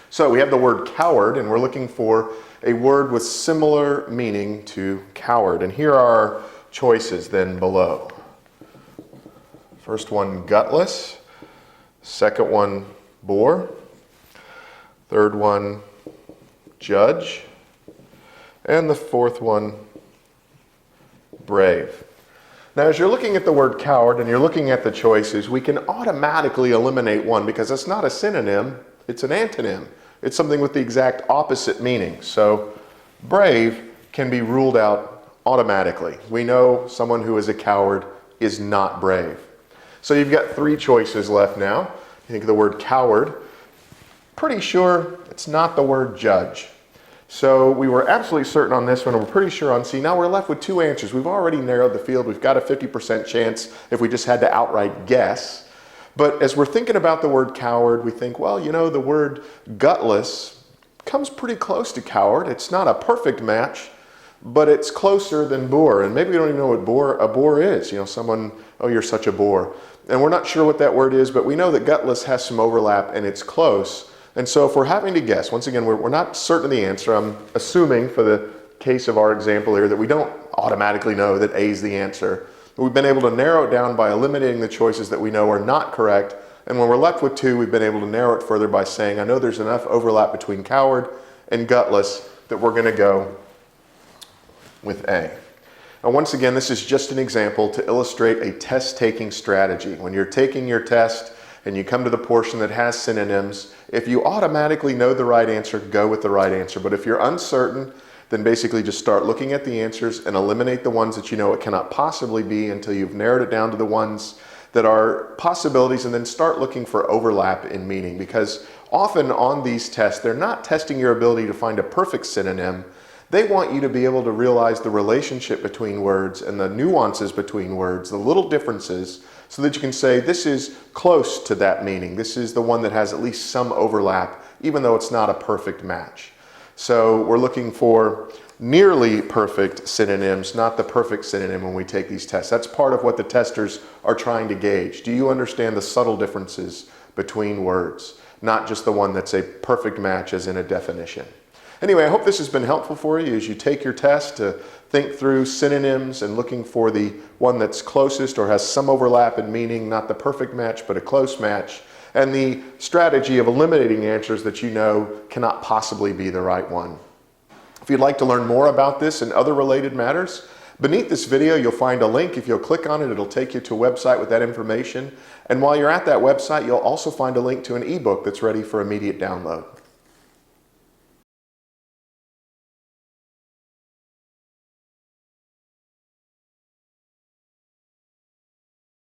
So we have the word coward, and we're looking for a word with similar meaning to coward. And here are our choices then below. First one, gutless. Second one, bore. Third one, judge. And the fourth one, brave. Now, as you're looking at the word coward and you're looking at the choices, we can automatically eliminate one because it's not a synonym, it's an antonym. It's something with the exact opposite meaning. So brave can be ruled out automatically. We know someone who is a coward is not brave. So you've got three choices left now. You think of the word coward. Pretty sure it's not the word judge. So we were absolutely certain on this one, and we're pretty sure on C. Now we're left with two answers. We've already narrowed the field. We've got a 50% chance if we just had to outright guess. But as we're thinking about the word coward, we think, well, you know, the word gutless comes pretty close to coward. It's not a perfect match, but it's closer than bore. And maybe we don't even know what a bore is. You know, someone, oh, you're such a bore. And we're not sure what that word is, but we know that gutless has some overlap and it's close. And so if we're having to guess, once again, we're not certain of the answer. I'm assuming for the case of our example here that we don't automatically know that A is the answer. But we've been able to narrow it down by eliminating the choices that we know are not correct. And when we're left with two, we've been able to narrow it further by saying, I know there's enough overlap between coward and gutless that we're going to go with A. Now, once again, this is just an example to illustrate a test-taking strategy. When you're taking your test and you come to the portion that has synonyms, if you automatically know the right answer, go with the right answer. But if you're uncertain, then basically just start looking at the answers and eliminate the ones that you know it cannot possibly be until you've narrowed it down to the ones that are possibilities, and then start looking for overlap in meaning. Because often on these tests, they're not testing your ability to find a perfect synonym. They want you to be able to realize the relationship between words and the nuances between words, the little differences, so that you can say, this is close to that meaning. This is the one that has at least some overlap, even though it's not a perfect match. So we're looking for nearly perfect synonyms, not the perfect synonym when we take these tests. That's part of what the testers are trying to gauge. Do you understand the subtle differences between words, not just the one that's a perfect match as in a definition? Anyway, I hope this has been helpful for you as you take your test to think through synonyms and looking for the one that's closest or has some overlap in meaning, not the perfect match, but a close match, and the strategy of eliminating answers that you know cannot possibly be the right one. If you'd like to learn more about this and other related matters, beneath this video you'll find a link. If you'll click on it, it'll take you to a website with that information. And while you're at that website, you'll also find a link to an ebook that's ready for immediate download.